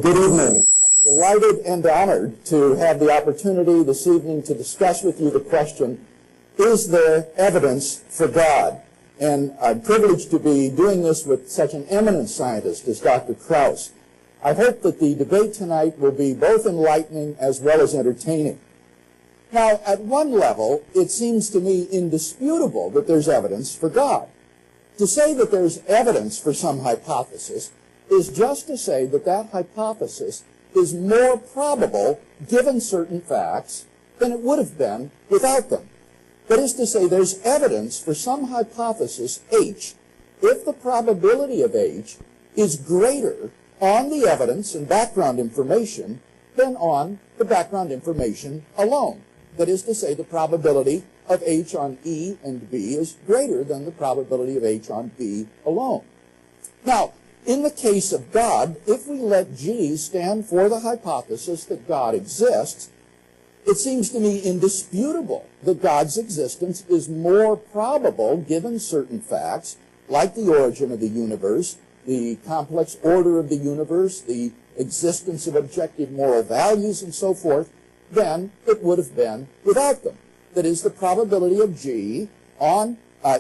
Good evening. I'm delighted and honored to have the opportunity this evening to discuss with you the question, is there evidence for God? And I'm privileged to be doing this with such an eminent scientist as Dr. Krauss. I hope that the debate tonight will be both enlightening as well as entertaining. Now, at one level, it seems to me indisputable that there's evidence for God. To say that there's evidence for some hypothesis is just to say that that hypothesis is more probable given certain facts than it would have been without them. That is to say, there's evidence for some hypothesis H if the probability of H is greater on the evidence and background information than on the background information alone. That is to say, the probability of H on E and B is greater than the probability of H on B alone. Now, in the case of God, if we let G stand for the hypothesis that God exists, it seems to me indisputable that God's existence is more probable given certain facts, like the origin of the universe, the complex order of the universe, the existence of objective moral values, and so forth, than it would have been without them. That is, the probability of G on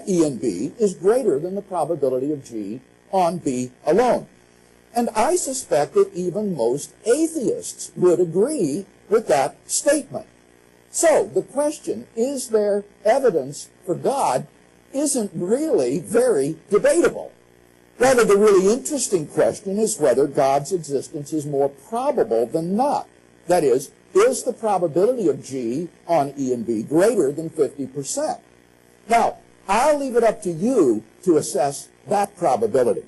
E and B is greater than the probability of G on B alone. And I suspect that even most atheists would agree with that statement. So the question, is there evidence for God, isn't really very debatable. Rather, the really interesting question is whether God's existence is more probable than not. That is the probability of G on E and B greater than 50%? Now, I'll leave it up to you to assess that probability.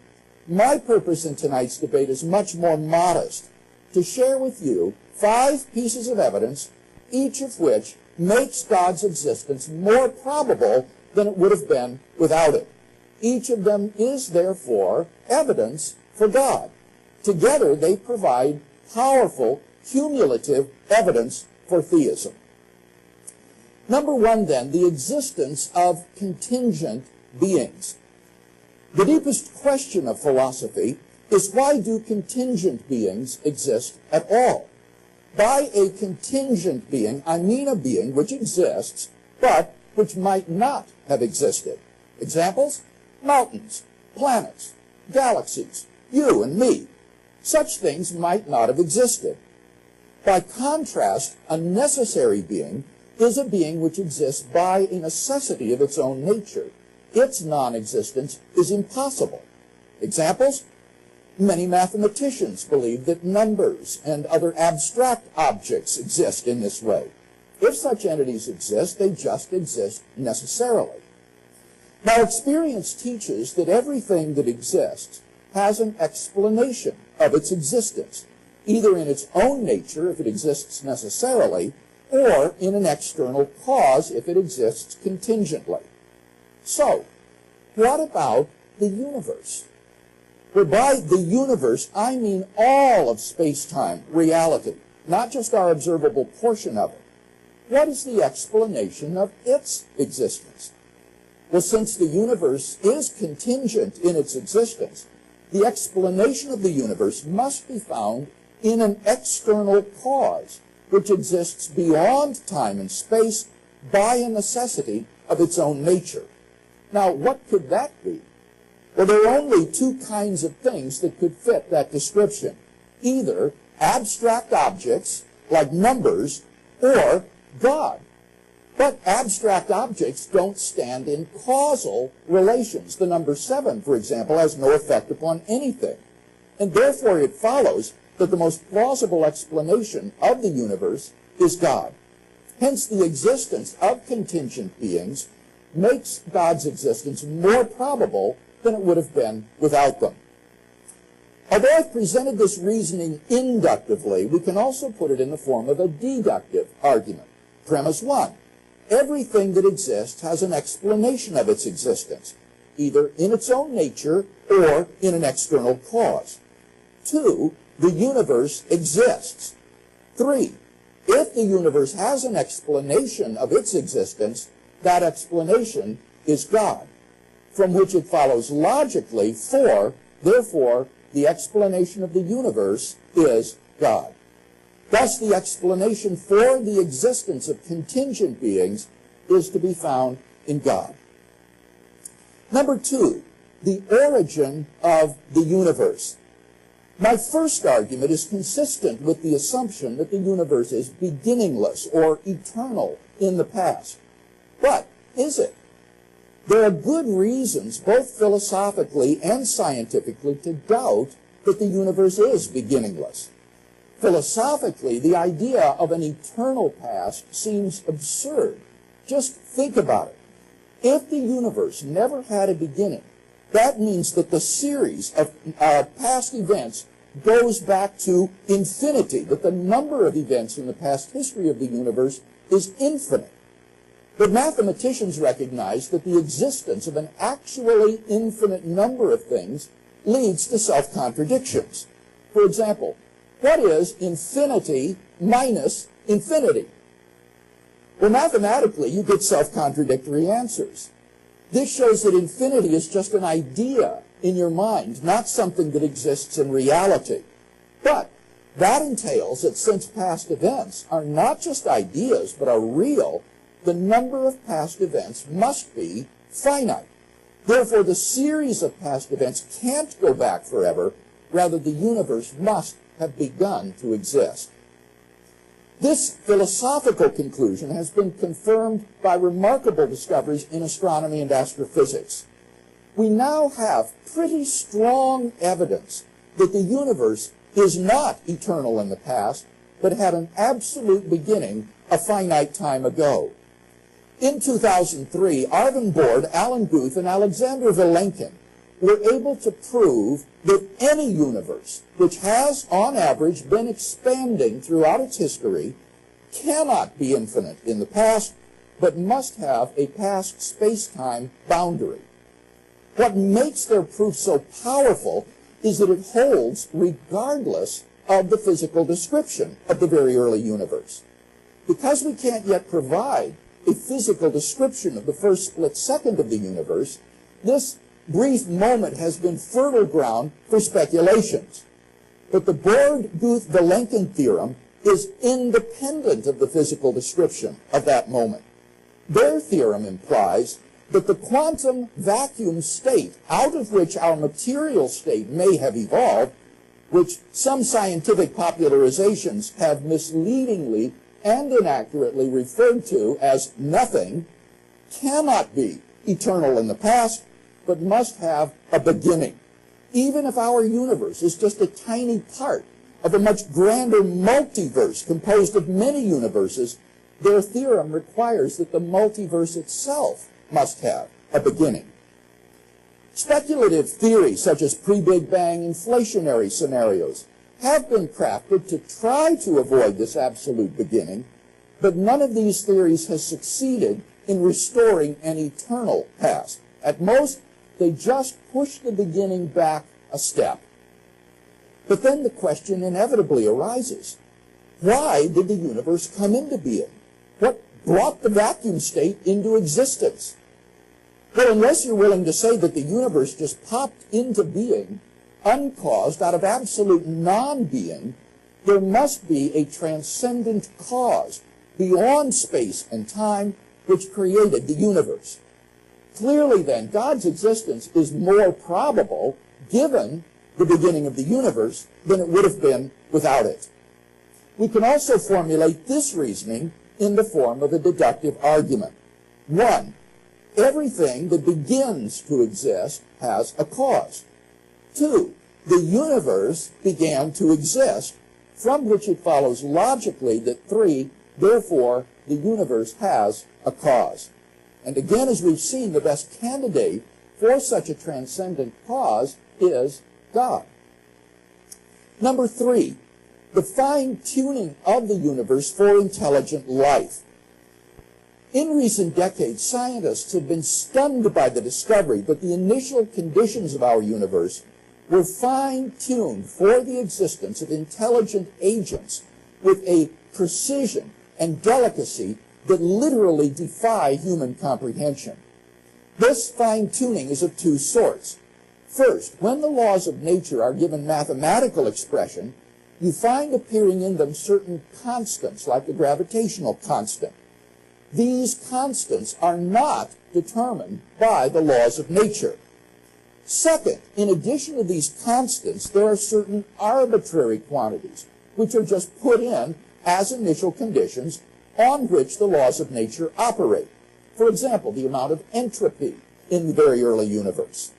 My purpose in tonight's debate is much more modest, to share with you 5 pieces of evidence, each of which makes God's existence more probable than it would have been without it. Each of them is, therefore, evidence for God. Together, they provide powerful, cumulative evidence for theism. Number 1, then, the existence of contingent beings. The deepest question of philosophy is, why do contingent beings exist at all? By a contingent being, I mean a being which exists, but which might not have existed. Examples? Mountains, planets, galaxies, you and me. Such things might not have existed. By contrast, a necessary being is a being which exists by a necessity of its own nature. Its non-existence is impossible. Examples? Many mathematicians believe that numbers and other abstract objects exist in this way. If such entities exist, they just exist necessarily. Now, experience teaches that everything that exists has an explanation of its existence, either in its own nature, if it exists necessarily, or in an external cause, if it exists contingently. So, what about the universe? Well, by the universe, I mean all of space-time, reality, not just our observable portion of it. What is the explanation of its existence? Well, since the universe is contingent in its existence, the explanation of the universe must be found in an external cause, which exists beyond time and space by a necessity of its own nature. Now, what could that be? Well, there are only 2 kinds of things that could fit that description. Either abstract objects, like numbers, or God. But abstract objects don't stand in causal relations. The number 7, for example, has no effect upon anything. And therefore it follows that the most plausible explanation of the universe is God. Hence, the existence of contingent beings makes God's existence more probable than it would have been without them. Although I've presented this reasoning inductively, we can also put it in the form of a deductive argument. Premise 1. Everything that exists has an explanation of its existence, either in its own nature or in an external cause. 2. The universe exists. 3. If the universe has an explanation of its existence, that explanation is God, from which it follows logically 4, therefore, the explanation of the universe is God. Thus, the explanation for the existence of contingent beings is to be found in God. Number two, the origin of the universe. My first argument is consistent with the assumption that the universe is beginningless or eternal in the past. But is it? There are good reasons, both philosophically and scientifically, to doubt that the universe is beginningless. Philosophically, the idea of an eternal past seems absurd. Just think about it. If the universe never had a beginning, that means that the series of past events goes back to infinity, that the number of events in the past history of the universe is infinite. But mathematicians recognize that the existence of an actually infinite number of things leads to self-contradictions. For example, what is infinity minus infinity? Well, mathematically, you get self-contradictory answers. This shows that infinity is just an idea in your mind, not something that exists in reality. But that entails that since past events are not just ideas, but are real, the number of past events must be finite. Therefore, the series of past events can't go back forever. Rather, the universe must have begun to exist. This philosophical conclusion has been confirmed by remarkable discoveries in astronomy and astrophysics. We now have pretty strong evidence that the universe is not eternal in the past, but had an absolute beginning a finite time ago. In 2003, Arvin Bord, Alan Guth, and Alexander Vilenkin were able to prove that any universe which has, on average, been expanding throughout its history cannot be infinite in the past, but must have a past space-time boundary. What makes their proof so powerful is that it holds regardless of the physical description of the very early universe. Because we can't yet provide a physical description of the first split second of the universe, this brief moment has been fertile ground for speculations. But the Bord-Guth-Vilenkin theorem is independent of the physical description of that moment. Their theorem implies that the quantum vacuum state out of which our material state may have evolved, which some scientific popularizations have misleadingly and inaccurately referred to as nothing, cannot be eternal in the past, but must have a beginning. Even if our universe is just a tiny part of a much grander multiverse composed of many universes, their theorem requires that the multiverse itself must have a beginning. Speculative theories such as pre-Big Bang inflationary scenarios have been crafted to try to avoid this absolute beginning, but none of these theories has succeeded in restoring an eternal past. At most, they just push the beginning back a step. But then the question inevitably arises, why did the universe come into being? What brought the vacuum state into existence? Well, unless you're willing to say that the universe just popped into being, uncaused, out of absolute non-being, there must be a transcendent cause beyond space and time which created the universe. Clearly, then, God's existence is more probable given the beginning of the universe than it would have been without it. We can also formulate this reasoning in the form of a deductive argument. 1. Everything that begins to exist has a cause. 2. The universe began to exist, from which it follows logically that 3. Therefore, the universe has a cause. And again, as we've seen, the best candidate for such a transcendent cause is God. Number 3, the fine-tuning of the universe for intelligent life. In recent decades, scientists have been stunned by the discovery that the initial conditions of our universe were fine-tuned for the existence of intelligent agents with a precision and delicacy that literally defy human comprehension. This fine-tuning is of two sorts. First, when the laws of nature are given mathematical expression, you find appearing in them certain constants, like the gravitational constant. These constants are not determined by the laws of nature. Second, in addition to these constants, there are certain arbitrary quantities, which are just put in as initial conditions on which the laws of nature operate. For example, the amount of entropy in the very early universe.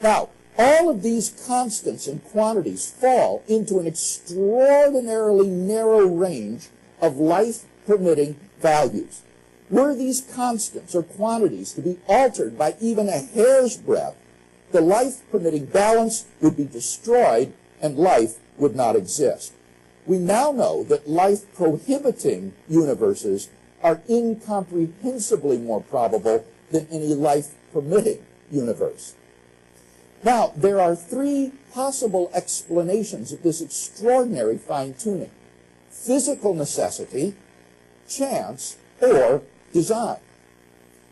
Now, all of these constants and quantities fall into an extraordinarily narrow range of life-permitting values. Were these constants or quantities to be altered by even a hair's breadth, the life-permitting balance would be destroyed and life would not exist. We now know that life-prohibiting universes are incomprehensibly more probable than any life-permitting universe. Now, there are three possible explanations of this extraordinary fine-tuning: physical necessity, chance, or design.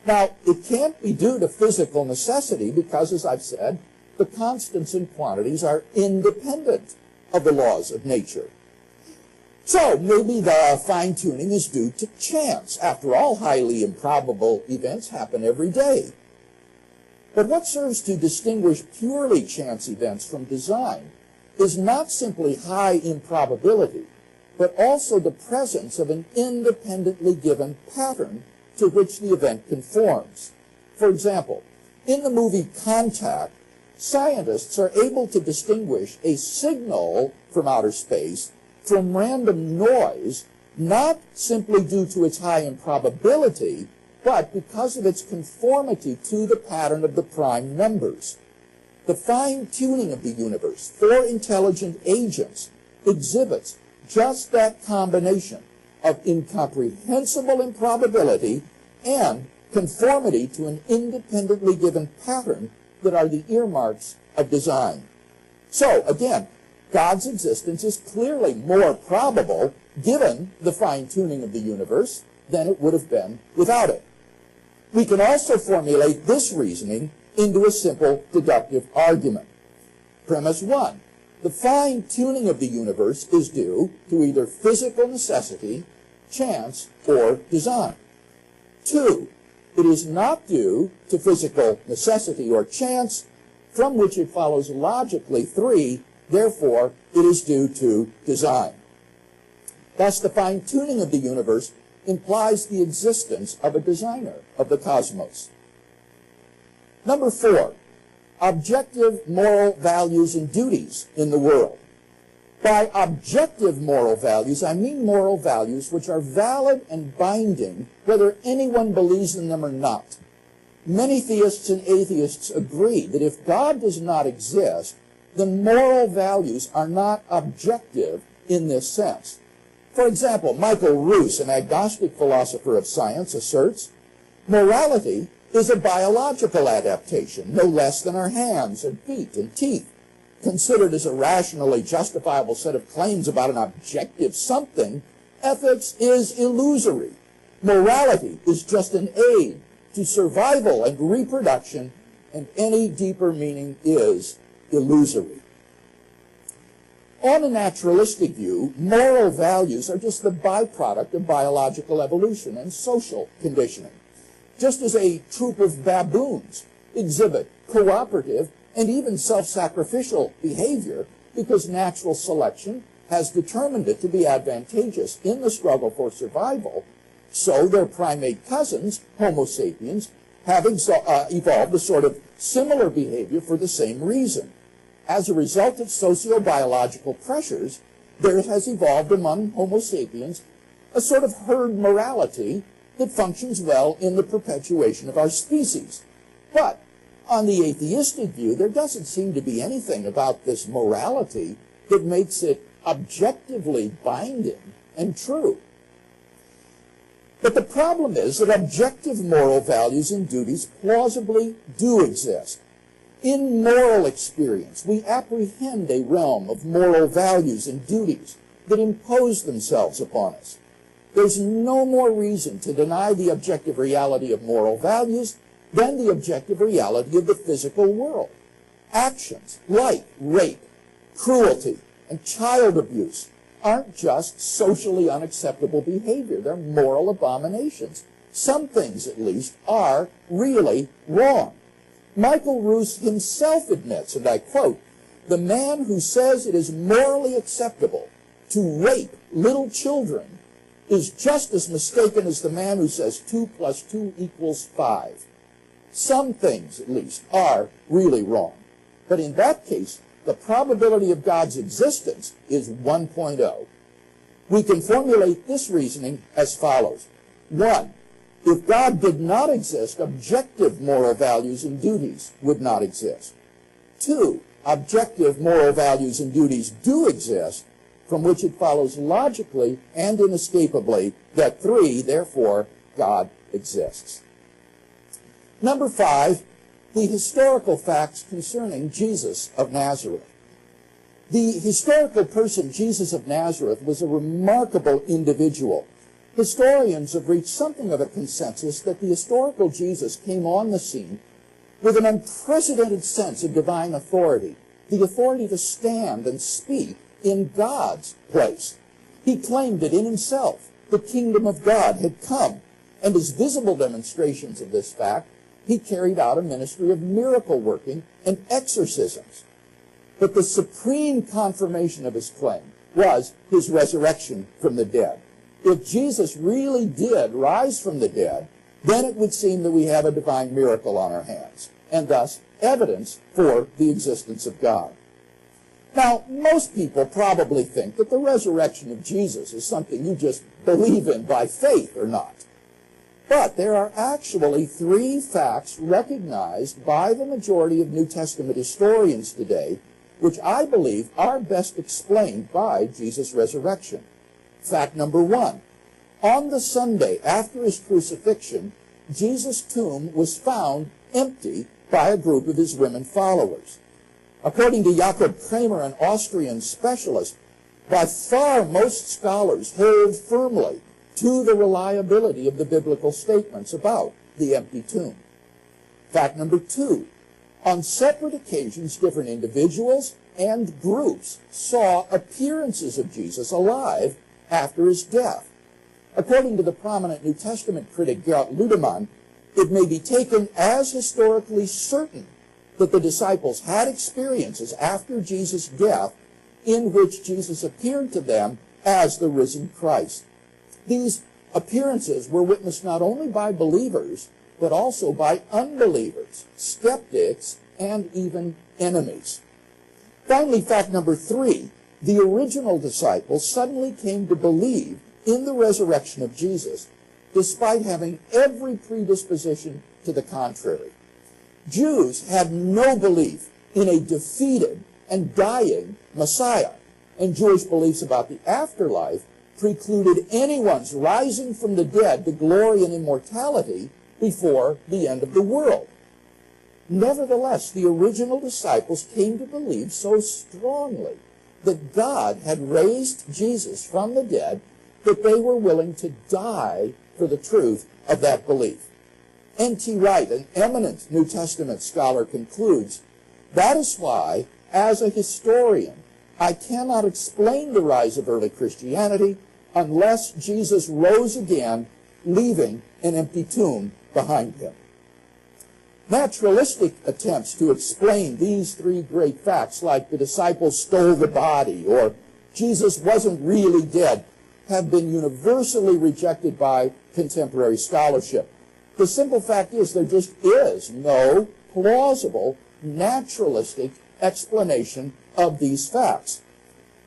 Now, it can't be due to physical necessity because, as I've said, the constants and quantities are independent of the laws of nature. So maybe the fine-tuning is due to chance. After all, highly improbable events happen every day. But what serves to distinguish purely chance events from design is not simply high improbability, but also the presence of an independently given pattern to which the event conforms. For example, in the movie Contact, scientists are able to distinguish a signal from outer space from random noise, not simply due to its high improbability, but because of its conformity to the pattern of the prime numbers. The fine-tuning of the universe for intelligent agents exhibits just that combination of incomprehensible improbability and conformity to an independently given pattern that are the earmarks of design. So, again, God's existence is clearly more probable given the fine-tuning of the universe than it would have been without it. We can also formulate this reasoning into a simple deductive argument. Premise 1. The fine-tuning of the universe is due to either physical necessity, chance, or design. 2. It is not due to physical necessity or chance, from which it follows logically 3, therefore it is due to design. Thus, the fine-tuning of the universe implies the existence of a designer of the cosmos. Number 4, objective moral values and duties in the world. By objective moral values, I mean moral values which are valid and binding whether anyone believes in them or not. Many theists and atheists agree that if God does not exist, then moral values are not objective in this sense. For example, Michael Ruse, an agnostic philosopher of science, asserts, morality is a biological adaptation, no less than our hands and feet and teeth. Considered as a rationally justifiable set of claims about an objective something, ethics is illusory. Morality is just an aid to survival and reproduction, and any deeper meaning is illusory. On a naturalistic view, moral values are just the byproduct of biological evolution and social conditioning. Just as a troop of baboons exhibit cooperative and even self-sacrificial behavior because natural selection has determined it to be advantageous in the struggle for survival, so their primate cousins, Homo sapiens, have evolved a sort of similar behavior for the same reason. As a result of sociobiological pressures, there has evolved among Homo sapiens a sort of herd morality that functions well in the perpetuation of our species. But on the atheistic view, there doesn't seem to be anything about this morality that makes it objectively binding and true. But the problem is that objective moral values and duties plausibly do exist. In moral experience, we apprehend a realm of moral values and duties that impose themselves upon us. There's no more reason to deny the objective reality of moral values than the objective reality of the physical world. Actions like rape, cruelty, and child abuse aren't just socially unacceptable behavior. They're moral abominations. Some things, at least, are really wrong. Michael Roos himself admits, and I quote, "The man who says it is morally acceptable to rape little children is just as mistaken as the man who says 2 + 2 = 5. Some things, at least, are really wrong. But in that case, the probability of God's existence is 1.0. We can formulate this reasoning as follows. 1. If God did not exist, objective moral values and duties would not exist. 2. Objective moral values and duties do exist, from which it follows logically and inescapably that 3, therefore, God exists. Number 5, the historical facts concerning Jesus of Nazareth. The historical person, Jesus of Nazareth, was a remarkable individual. Historians have reached something of a consensus that the historical Jesus came on the scene with an unprecedented sense of divine authority, the authority to stand and speak in God's place. He claimed that in himself the kingdom of God had come, and as visible demonstrations of this fact, he carried out a ministry of miracle working and exorcisms. But the supreme confirmation of his claim was his resurrection from the dead. If Jesus really did rise from the dead, then it would seem that we have a divine miracle on our hands, and thus evidence for the existence of God. Now, most people probably think that the resurrection of Jesus is something you just believe in by faith or not. But there are actually 3 facts recognized by the majority of New Testament historians today, which I believe are best explained by Jesus' resurrection. Fact number 1, on the Sunday after his crucifixion, Jesus' tomb was found empty by a group of his women followers. According to Jakob Kramer, an Austrian specialist, by far most scholars hold firmly to the reliability of the biblical statements about the empty tomb. Fact number 2, on separate occasions, different individuals and groups saw appearances of Jesus alive after his death. According to the prominent New Testament critic Gerhard Ludemann, it may be taken as historically certain that the disciples had experiences after Jesus' death in which Jesus appeared to them as the risen Christ. These appearances were witnessed not only by believers, but also by unbelievers, skeptics, and even enemies. Finally, fact number 3, the original disciples suddenly came to believe in the resurrection of Jesus, despite having every predisposition to the contrary. Jews had no belief in a defeated and dying Messiah, and Jewish beliefs about the afterlife precluded anyone's rising from the dead to glory and immortality before the end of the world. Nevertheless, the original disciples came to believe so strongly that God had raised Jesus from the dead that they were willing to die for the truth of that belief. N.T. Wright, an eminent New Testament scholar, concludes, "That is why, as a historian, I cannot explain the rise of early Christianity unless Jesus rose again, leaving an empty tomb behind him." Naturalistic attempts to explain these 3 great facts, like the disciples stole the body or Jesus wasn't really dead, have been universally rejected by contemporary scholarship. The simple fact is there just is no plausible, naturalistic explanation of these facts.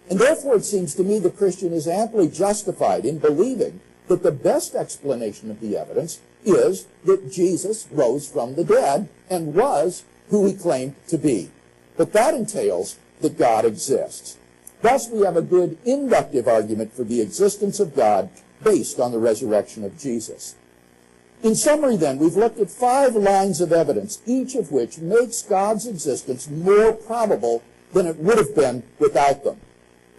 And therefore, it seems to me the Christian is amply justified in believing that the best explanation of the evidence is that Jesus rose from the dead and was who he claimed to be. But that entails that God exists. Thus, we have a good inductive argument for the existence of God based on the resurrection of Jesus. In summary, then, we've looked at 5 lines of evidence, each of which makes God's existence more probable than it would have been without them.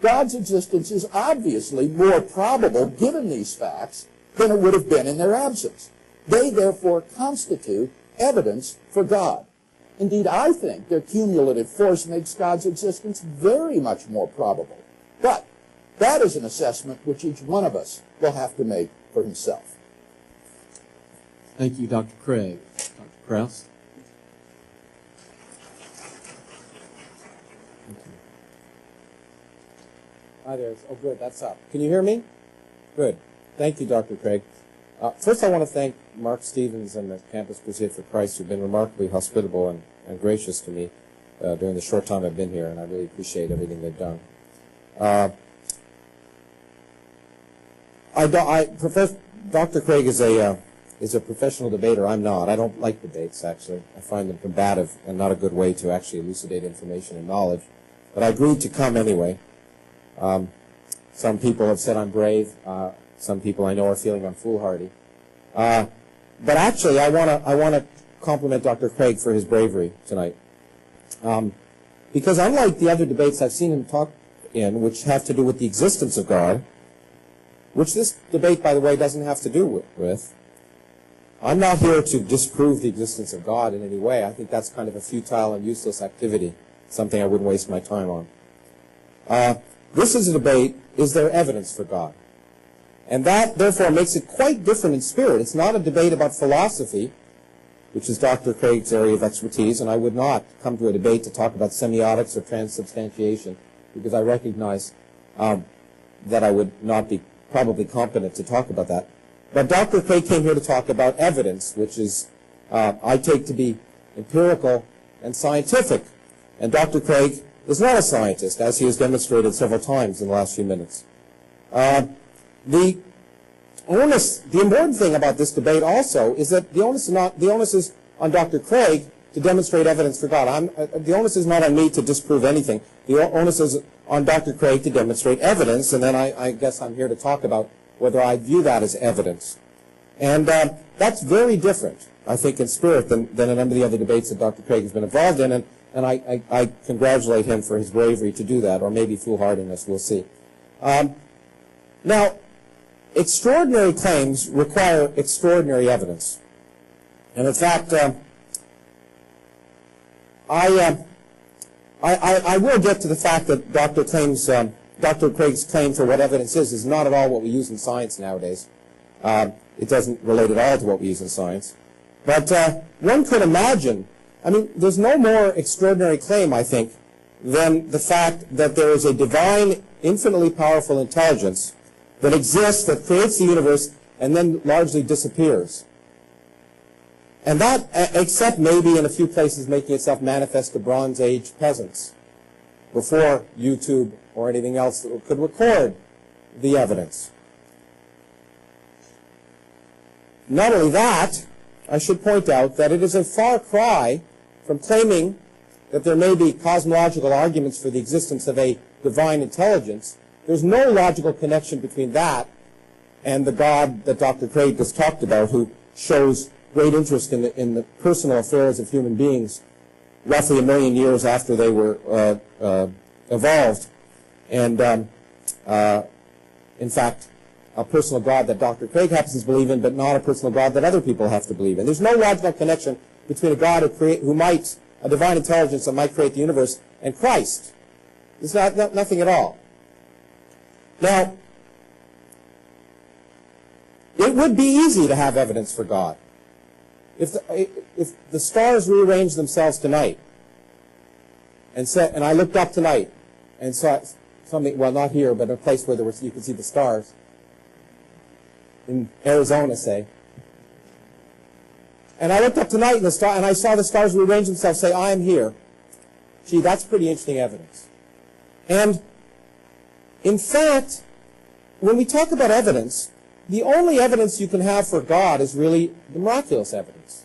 God's existence is obviously more probable, given these facts, than it would have been in their absence. They, therefore, constitute evidence for God. Indeed, I think their cumulative force makes God's existence very much more probable. But that is an assessment which each one of us will have to make for himself. Thank you, Dr. Craig. Dr. Krauss? Hi there. Oh, good. That's up. Can you hear me? Good. Thank you, Dr. Craig. First, I want to thank Mark Stevens and the Campus Crusade for Christ, who've been remarkably hospitable and gracious to me during the short time I've been here, and I really appreciate everything they've done. Dr. Craig is a professional debater. I'm not. I don't like debates, actually. I find them combative and not a good way to actually elucidate information and knowledge. But I agreed to come anyway. Some people have said I'm brave. Some people I know are feeling I'm foolhardy. But actually, I want to compliment Dr. Craig for his bravery tonight. Because unlike the other debates I've seen him talk in, which have to do with the existence of God, which this debate, by the way, doesn't have to do with, I'm not here to disprove the existence of God in any way. I think that's kind of a futile and useless activity, something I wouldn't waste my time on. This is a debate, is there evidence for God? And that, therefore, makes it quite different in spirit. It's not a debate about philosophy, which is Dr. Craig's area of expertise, and I would not come to a debate to talk about semiotics or transubstantiation, because I recognize that I would not be probably competent to talk about that. But Dr. Craig came here to talk about evidence, which is, I take to be empirical and scientific. And Dr. Craig is not a scientist, as he has demonstrated several times in the last few minutes. The important thing about this debate also is that the onus is on Dr. Craig to demonstrate evidence for God. The onus is not on me to disprove anything. The onus is on Dr. Craig to demonstrate evidence, and then I guess I'm here to talk about whether I view that as evidence. And that's very different, I think, in spirit than a number of the other debates that Dr. Craig has been involved in, and I congratulate him for his bravery to do that, or maybe foolhardiness, we'll see. Now, extraordinary claims require extraordinary evidence. And in fact, I will get to the fact that Dr. Craig's claim for what evidence is not at all what we use in science nowadays. It doesn't relate at all to what we use in science. But one could imagine, I mean, there's no more extraordinary claim, I think, than the fact that there is a divine, infinitely powerful intelligence that exists, that creates the universe, and then largely disappears. And that, except maybe in a few places making itself manifest to Bronze Age peasants, before YouTube or anything else that could record the evidence. Not only that, I should point out that it is a far cry from claiming that there may be cosmological arguments for the existence of a divine intelligence. There's no logical connection between that and the God that Dr. Craig just talked about, who shows great interest in the personal affairs of human beings roughly 1 million years after they were evolved. And in fact, a personal God that Dr. Craig happens to believe in, but not a personal God that other people have to believe in. There's no logical connection between a God a divine intelligence that might create the universe, and Christ. There's nothing at all. Now, it would be easy to have evidence for God. If the stars rearranged themselves tonight, and I looked up tonight and saw something, well, not here, but a place where you could see the stars, in Arizona, say. And I looked up tonight and I saw the stars rearrange themselves, say, I am here. Gee, that's pretty interesting evidence. And in fact, when we talk about evidence, the only evidence you can have for God is really the miraculous evidence.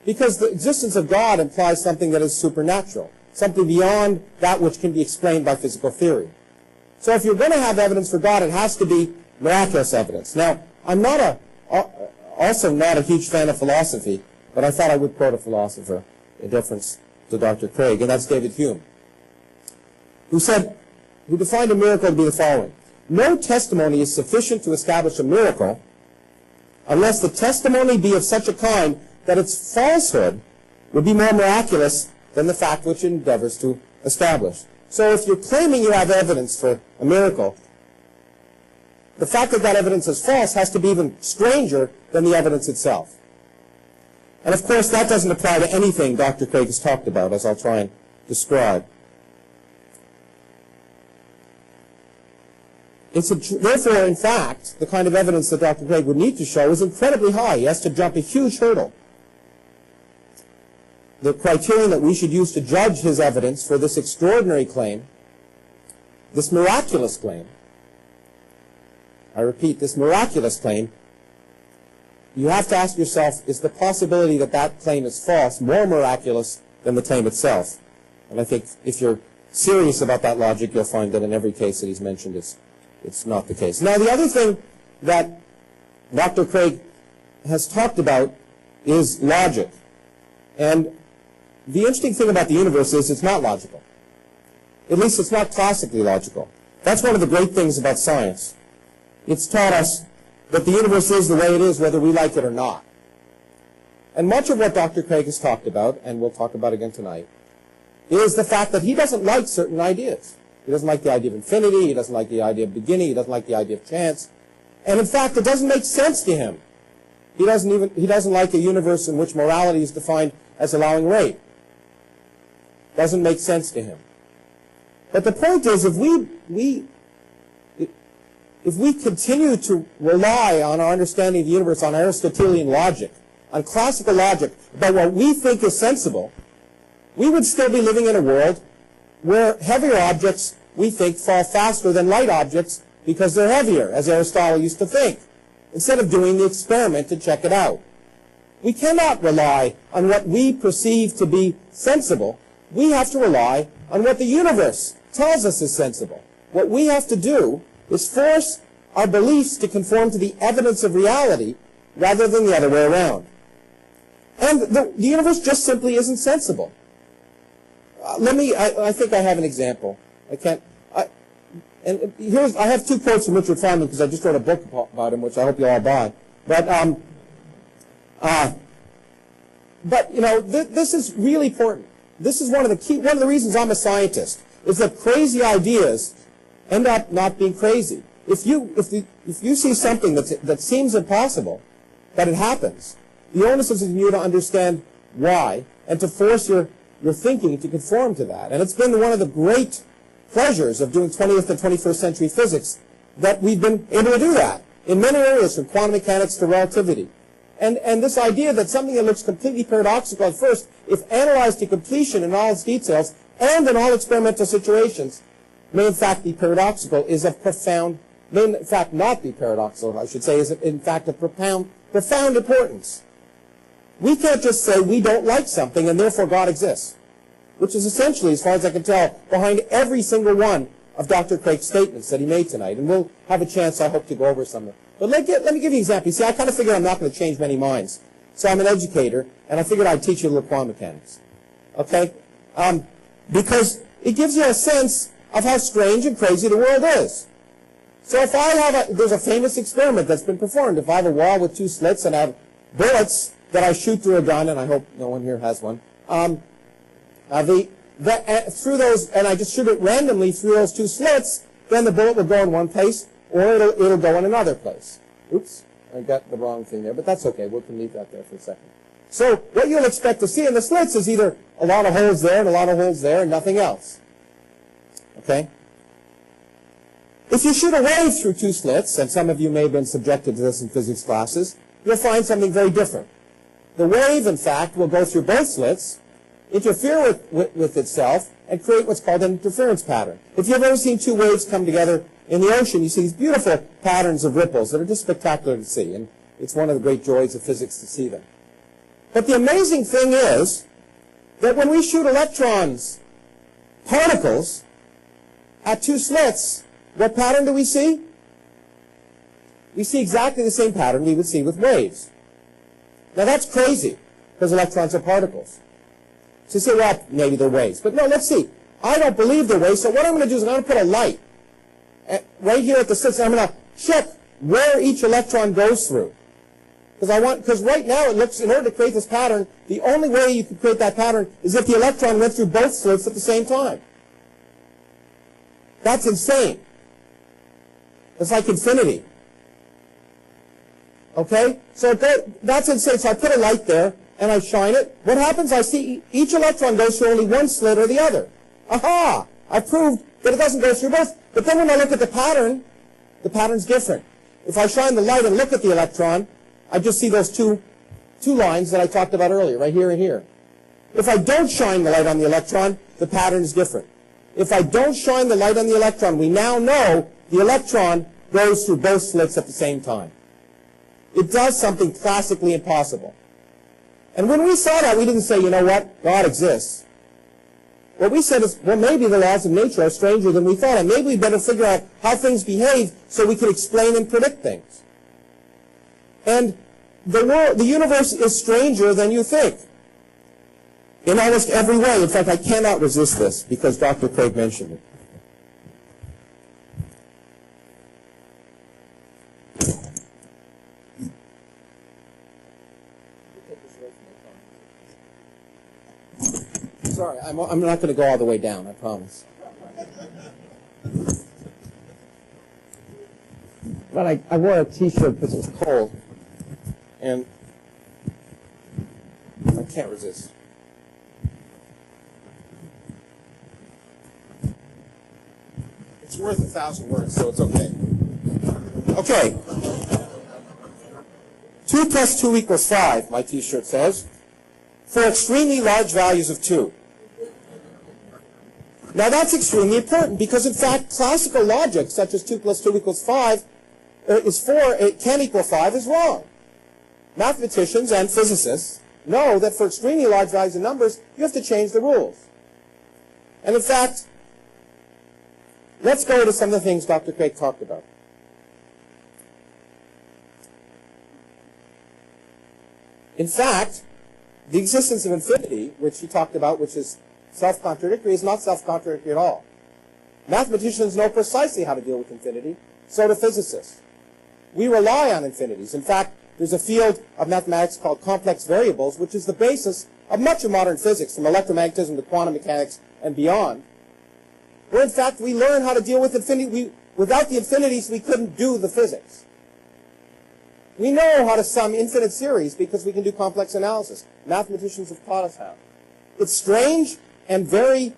Because the existence of God implies something that is supernatural, something beyond that which can be explained by physical theory. So if you're going to have evidence for God, it has to be miraculous evidence. Now, I'm also not a huge fan of philosophy, but I thought I would quote a philosopher in deference to Dr. Craig, and that's David Hume, who defined a miracle to be the following: no testimony is sufficient to establish a miracle unless the testimony be of such a kind that its falsehood would be more miraculous than the fact which it endeavors to establish. So if you're claiming you have evidence for a miracle, the fact that that evidence is false has to be even stranger than the evidence itself. And of course, that doesn't apply to anything Dr. Craig has talked about, as I'll try and describe. Therefore, in fact, the kind of evidence that Dr. Craig would need to show is incredibly high. He has to jump a huge hurdle. The criterion that we should use to judge his evidence for this extraordinary claim, this miraculous claim, I repeat, this miraculous claim, you have to ask yourself, is the possibility that that claim is false more miraculous than the claim itself? And I think if you're serious about that logic, you'll find that in every case that he's mentioned, it's not the case. Now, the other thing that Dr. Craig has talked about is logic. And the interesting thing about the universe is it's not logical. At least it's not classically logical. That's one of the great things about science. It's taught us that the universe is the way it is whether we like it or not. And much of what Dr. Craig has talked about, and we'll talk about again tonight, is the fact that he doesn't like certain ideas. He doesn't like the idea of infinity, he doesn't like the idea of beginning, he doesn't like the idea of chance. And in fact, it doesn't make sense to him. He doesn't like a universe in which morality is defined as allowing rape. Doesn't make sense to him. But the point is, if we continue to rely on our understanding of the universe on Aristotelian logic, on classical logic, about what we think is sensible, we would still be living in a world where heavier objects, we think, fall faster than light objects because they're heavier, as Aristotle used to think, instead of doing the experiment to check it out. We cannot rely on what we perceive to be sensible. We have to rely on what the universe tells us is sensible. What we have to do is force our beliefs to conform to the evidence of reality rather than the other way around. And the universe just simply isn't sensible. I think I have an example. I have two quotes from Richard Feynman because I just wrote a book about him, which I hope you all buy. But you know, this is really important. This is one of the reasons I'm a scientist, is that crazy ideas end up not being crazy. If you see something that seems impossible, but it happens, the onus is on you to understand why and to force your thinking to conform to that. And it's been one of the great pleasures of doing 20th and 21st century physics that we've been able to do that in many areas, from quantum mechanics to relativity. And this idea that something that looks completely paradoxical at first, if analyzed to completion in all its details and in all experimental situations, may in fact be paradoxical, is of profound, may in fact not be paradoxical, I should say, is in fact of profound importance. We can't just say we don't like something and therefore God exists, which is essentially, as far as I can tell, behind every single one of Dr. Craig's statements that he made tonight. And we'll have a chance, I hope, to go over some of them. But let me give you an example. You see, I kind of figured I'm not going to change many minds. So I'm an educator, and I figured I'd teach you a little quantum mechanics. Okay? Because it gives you a sense of how strange and crazy the world is. So if there's a famous experiment that's been performed. If I have a wall with two slits and I have bullets that I shoot through a gun, and I hope no one here has one, through those, and I just shoot it randomly through those two slits, then the bullet will go in one place, or it'll go in another place. Oops, I got the wrong thing there, but that's okay. We can leave that there for a second. So what you'll expect to see in the slits is either a lot of holes there and a lot of holes there and nothing else. Okay? If you shoot a wave through two slits, and some of you may have been subjected to this in physics classes, you'll find something very different. The wave, in fact, will go through both slits, interfere with itself, and create what's called an interference pattern. If you've ever seen two waves come together in the ocean, you see these beautiful patterns of ripples that are just spectacular to see, and it's one of the great joys of physics to see them. But the amazing thing is that when we shoot electrons, particles, at two slits, what pattern do we see? We see exactly the same pattern we would see with waves. Now that's crazy, because electrons are particles. So you say, well, maybe they're waves. But no, let's see. I don't believe they're waves, so what I'm going to do is I'm going to put a light right here at the slits, and I'm going to check where each electron goes through. Because right now it looks, in order to create this pattern, the only way you could create that pattern is if the electron went through both slits at the same time. That's insane. It's like infinity. Okay? So that's insane. So I put a light there, and I shine it. What happens? I see each electron goes through only one slit or the other. Aha! I proved that it doesn't go through both. But then when I look at the pattern's different. If I shine the light and look at the electron, I just see those two lines that I talked about earlier, right here and here. If I don't shine the light on the electron, the pattern is different. If I don't shine the light on the electron, we now know the electron goes through both slits at the same time. It does something classically impossible. And when we saw that, we didn't say, you know what, God exists. What we said is, well, maybe the laws of nature are stranger than we thought, and maybe we better figure out how things behave so we can explain and predict things. And the universe is stranger than you think. In almost every way. In fact, I cannot resist this because Dr. Craig mentioned it. Sorry, I'm not going to go all the way down, I promise. But I wore a T-shirt because it was cold. And I can't resist. It's worth 1,000 words, so it's okay. Okay. 2 plus 2 equals 5, my T-shirt says, for extremely large values of 2. Now that's extremely important because, in fact, classical logic, such as 2 plus 2 equals 5, is 4, it can equal 5, is wrong. Mathematicians and physicists know that for extremely large values of numbers, you have to change the rules. And in fact, let's go to some of the things Dr. Craig talked about. In fact, the existence of infinity, which he talked about, which is self-contradictory, is not self-contradictory at all. Mathematicians know precisely how to deal with infinity, so do physicists. We rely on infinities. In fact, there's a field of mathematics called complex variables, which is the basis of much of modern physics, from electromagnetism to quantum mechanics and beyond, where in fact we learn how to deal with infinity. Without the infinities, we couldn't do the physics. We know how to sum infinite series because we can do complex analysis. Mathematicians have taught us how. It's strange and very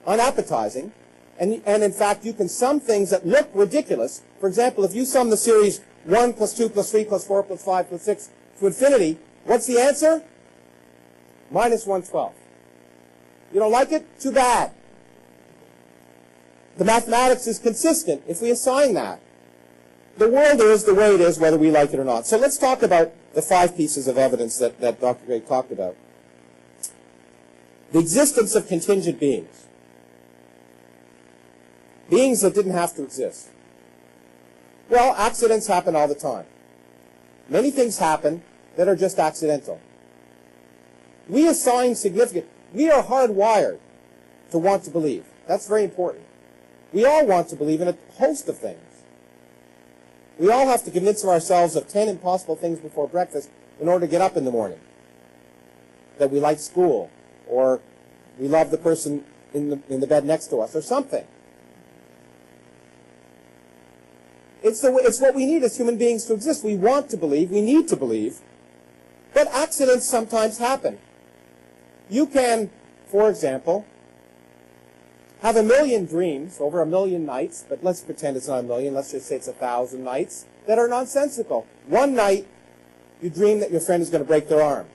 unappetizing, and in fact you can sum things that look ridiculous. For example, if you sum the series 1 plus 2 plus 3 plus 4 plus 5 plus 6 to infinity, what's the answer? Minus 1/12. You don't like it? Too bad. The mathematics is consistent if we assign that. The world is the way it is, whether we like it or not. So let's talk about the 5 pieces of evidence that Dr. Craig talked about. The existence of contingent beings. Beings that didn't have to exist. Well, accidents happen all the time. Many things happen that are just accidental. We assign significance. We are hardwired to want to believe. That's very important. We all want to believe in a host of things. We all have to convince ourselves of 10 impossible things before breakfast in order to get up in the morning. That we like school, or we love the person in the bed next to us, or something. It's what we need as human beings to exist. We want to believe, we need to believe, but accidents sometimes happen. You can, for example, have 1,000,000 dreams over 1,000,000 nights, but let's pretend it's not 1,000,000, let's just say it's 1,000 nights, that are nonsensical. One night, you dream that your friend is going to break their arm.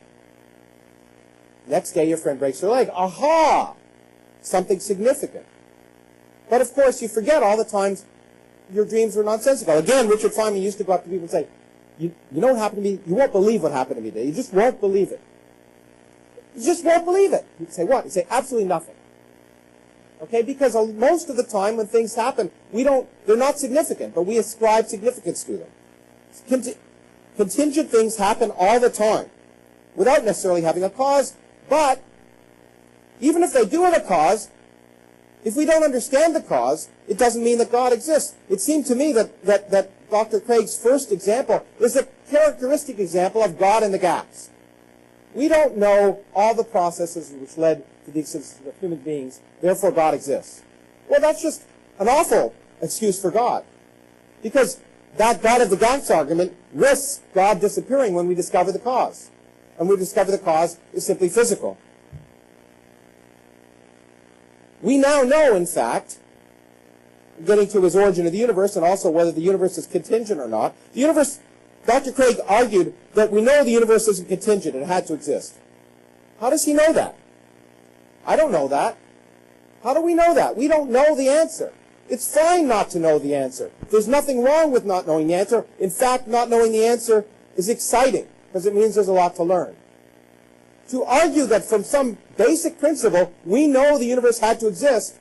Next day, your friend breaks their leg. Aha! Something significant. But of course, you forget all the times your dreams were nonsensical. Again, Richard Feynman used to go up to people and say, you know what happened to me? You won't believe what happened to me today. You just won't believe it. You just won't believe it. He'd say, what? He'd say, absolutely nothing. Okay, because most of the time when things happen, they're not significant, but we ascribe significance to them. Contingent things happen all the time without necessarily having a cause, but even if they do have a cause, if we don't understand the cause, it doesn't mean that God exists. It seemed to me that Dr. Craig's first example is a characteristic example of God in the gaps. We don't know all the processes which led to the existence of human beings, therefore God exists. Well, that's just an awful excuse for God. Because that God of the gaps argument risks God disappearing when we discover the cause. And we discover the cause is simply physical. We now know, in fact, getting to his origin of the universe and also whether the universe is contingent or not, the universe, Dr. Craig argued that we know the universe isn't contingent, it had to exist. How does he know that? I don't know that. How do we know that? We don't know the answer. It's fine not to know the answer. There's nothing wrong with not knowing the answer. In fact, not knowing the answer is exciting because it means there's a lot to learn. To argue that from some basic principle we know the universe had to exist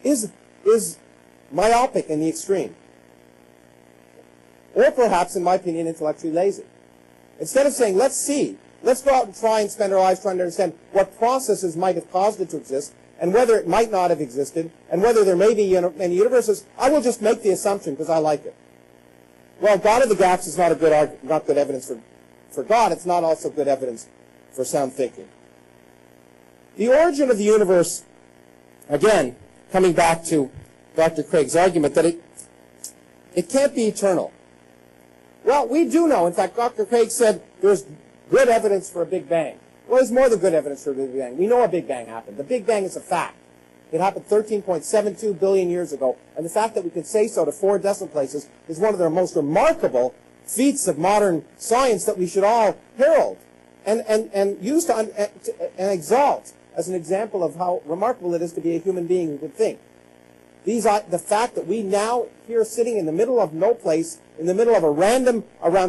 is myopic in the extreme. Or perhaps, in my opinion, intellectually lazy. Instead of saying, let's go out and try and spend our lives trying to understand what processes might have caused it to exist, and whether it might not have existed, and whether there may be many universes, I will just make the assumption because I like it. Well, God of the gaps is not good evidence for God. It's not also good evidence for sound thinking. The origin of the universe, again, coming back to Dr. Craig's argument that it can't be eternal. Well, we do know. In fact, Dr. Craig said there's good evidence for a Big Bang. Well, there's more than good evidence for a Big Bang. We know a Big Bang happened. The Big Bang is a fact. It happened 13.72 billion years ago, and the fact that we can say so to 4 decimal places is one of the most remarkable feats of modern science that we should all herald and use and exalt as an example of how remarkable it is to be a human being who can think. The fact that we now here sitting in the middle of no place, in the middle of around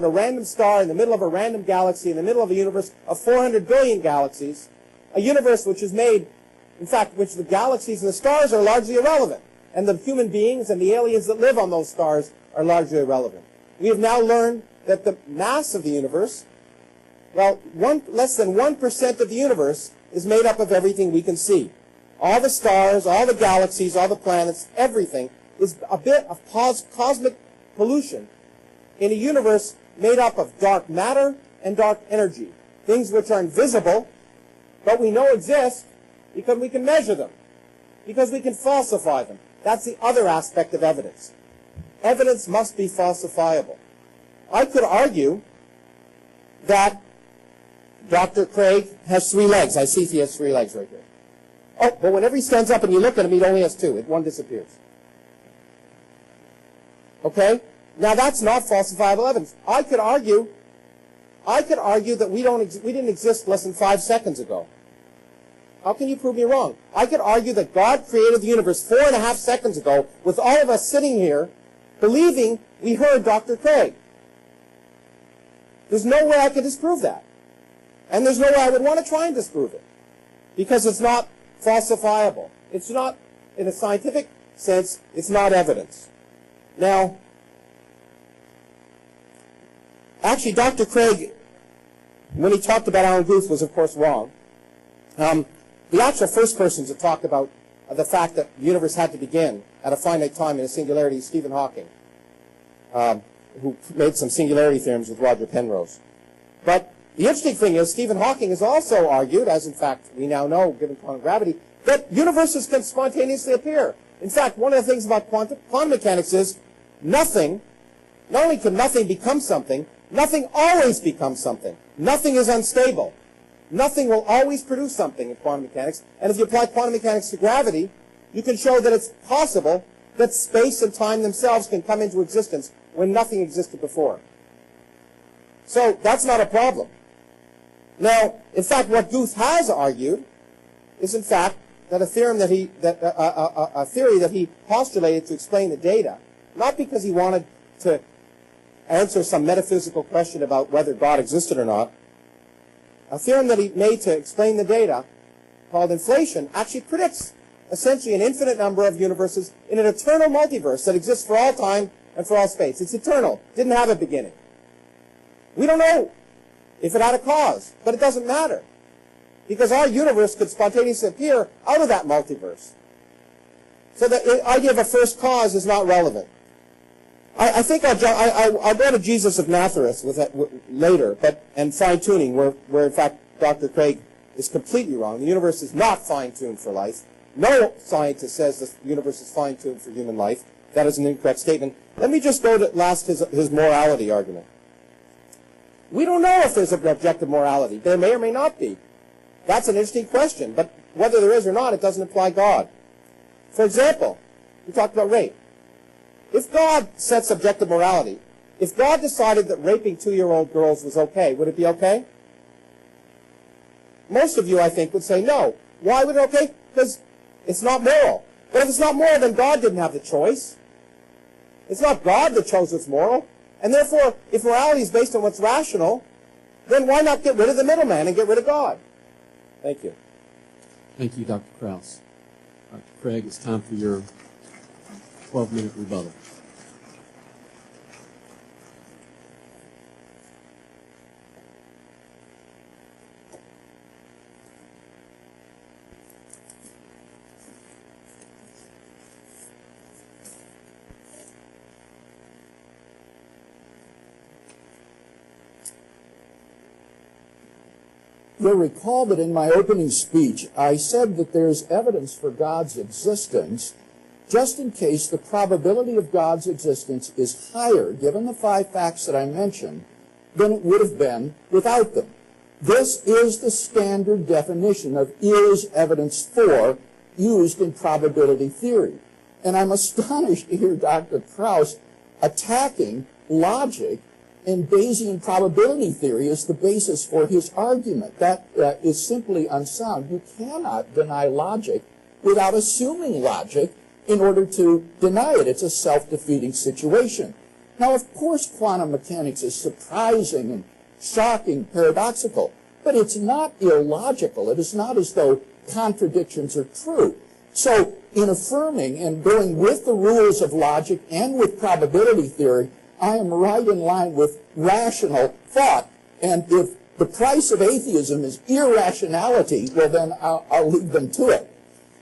a random star, in the middle of a random galaxy, in the middle of a universe of 400 billion galaxies, a universe which is made, in fact, which the galaxies and the stars are largely irrelevant, and the human beings and the aliens that live on those stars are largely irrelevant. We have now learned that the mass of the universe, well, less than 1% of the universe is made up of everything we can see. All the stars, all the galaxies, all the planets, everything is a bit of cosmic pollution in a universe made up of dark matter and dark energy, things which are invisible, but we know exist because we can measure them, because we can falsify them. That's the other aspect of evidence. Evidence must be falsifiable. I could argue that Dr. Craig has 3 legs. I see he has 3 legs right here. Oh, but whenever he stands up and you look at him, he only has 2. One disappears. Okay? Now that's not falsifiable evidence. I could argue that we didn't exist less than 5 seconds ago. How can you prove me wrong? I could argue that God created the universe 4.5 seconds ago with all of us sitting here believing we heard Dr. Craig. There's no way I could disprove that. And there's no way I would want to try and disprove it. Because it's not falsifiable. It's not, in a scientific sense, it's not evidence. Now, actually, Dr. Craig, when he talked about Alan Guth, was, of course, wrong. The actual first person to talk about the fact that the universe had to begin at a finite time in a singularity is Stephen Hawking, who made some singularity theorems with Roger Penrose. But the interesting thing is, Stephen Hawking has also argued, as in fact we now know, given quantum gravity, that universes can spontaneously appear. In fact, one of the things about quantum mechanics is nothing, not only can nothing become something, nothing always becomes something. Nothing is unstable. Nothing will always produce something in quantum mechanics. And if you apply quantum mechanics to gravity, you can show that it's possible that space and time themselves can come into existence when nothing existed before. So that's not a problem. Now, in fact, what Guth has argued is, in fact, that a theorem that a theory that he postulated to explain the data, not because he wanted to answer some metaphysical question about whether God existed or not, a theorem that he made to explain the data, called inflation, actually predicts essentially an infinite number of universes in an eternal multiverse that exists for all time and for all space. It's eternal. Didn't have a beginning. We don't know if it had a cause, but it doesn't matter, because our universe could spontaneously appear out of that multiverse. So the idea of a first cause is not relevant. I think I'll go to Jesus of Nazareth with that later, and fine-tuning, where in fact Dr. Craig is completely wrong. The universe is not fine-tuned for life. No scientist says the universe is fine-tuned for human life. That is an incorrect statement. Let me just go to his morality argument. We don't know if there's an objective morality. There may or may not be. That's an interesting question, but whether there is or not, it doesn't imply God. For example, we talked about rape. If God sets objective morality, if God decided that raping 2-year-old girls was okay, would it be okay? Most of you, I think, would say no. Why would it be okay? Because it's not moral. But if it's not moral, then God didn't have the choice. It's not God that chose what's moral. And therefore, if morality is based on what's rational, then why not get rid of the middleman and get rid of God? Thank you. Thank you, Dr. Krauss. Dr. Craig, it's time for your 12-minute rebuttal. You'll recall that in my opening speech, I said that there's evidence for God's existence just in case the probability of God's existence is higher, given the 5 facts that I mentioned, than it would have been without them. This is the standard definition of is evidence for used in probability theory. And I'm astonished to hear Dr. Krauss attacking logic and Bayesian probability theory as the basis for his argument. That is simply unsound. You cannot deny logic without assuming logic in order to deny it. It's a self-defeating situation. Now, of course, quantum mechanics is surprising and shocking, paradoxical, but it's not illogical. It is not as though contradictions are true. So, in affirming and going with the rules of logic and with probability theory, I am right in line with rational thought. And if the price of atheism is irrationality, well, then I'll leave them to it.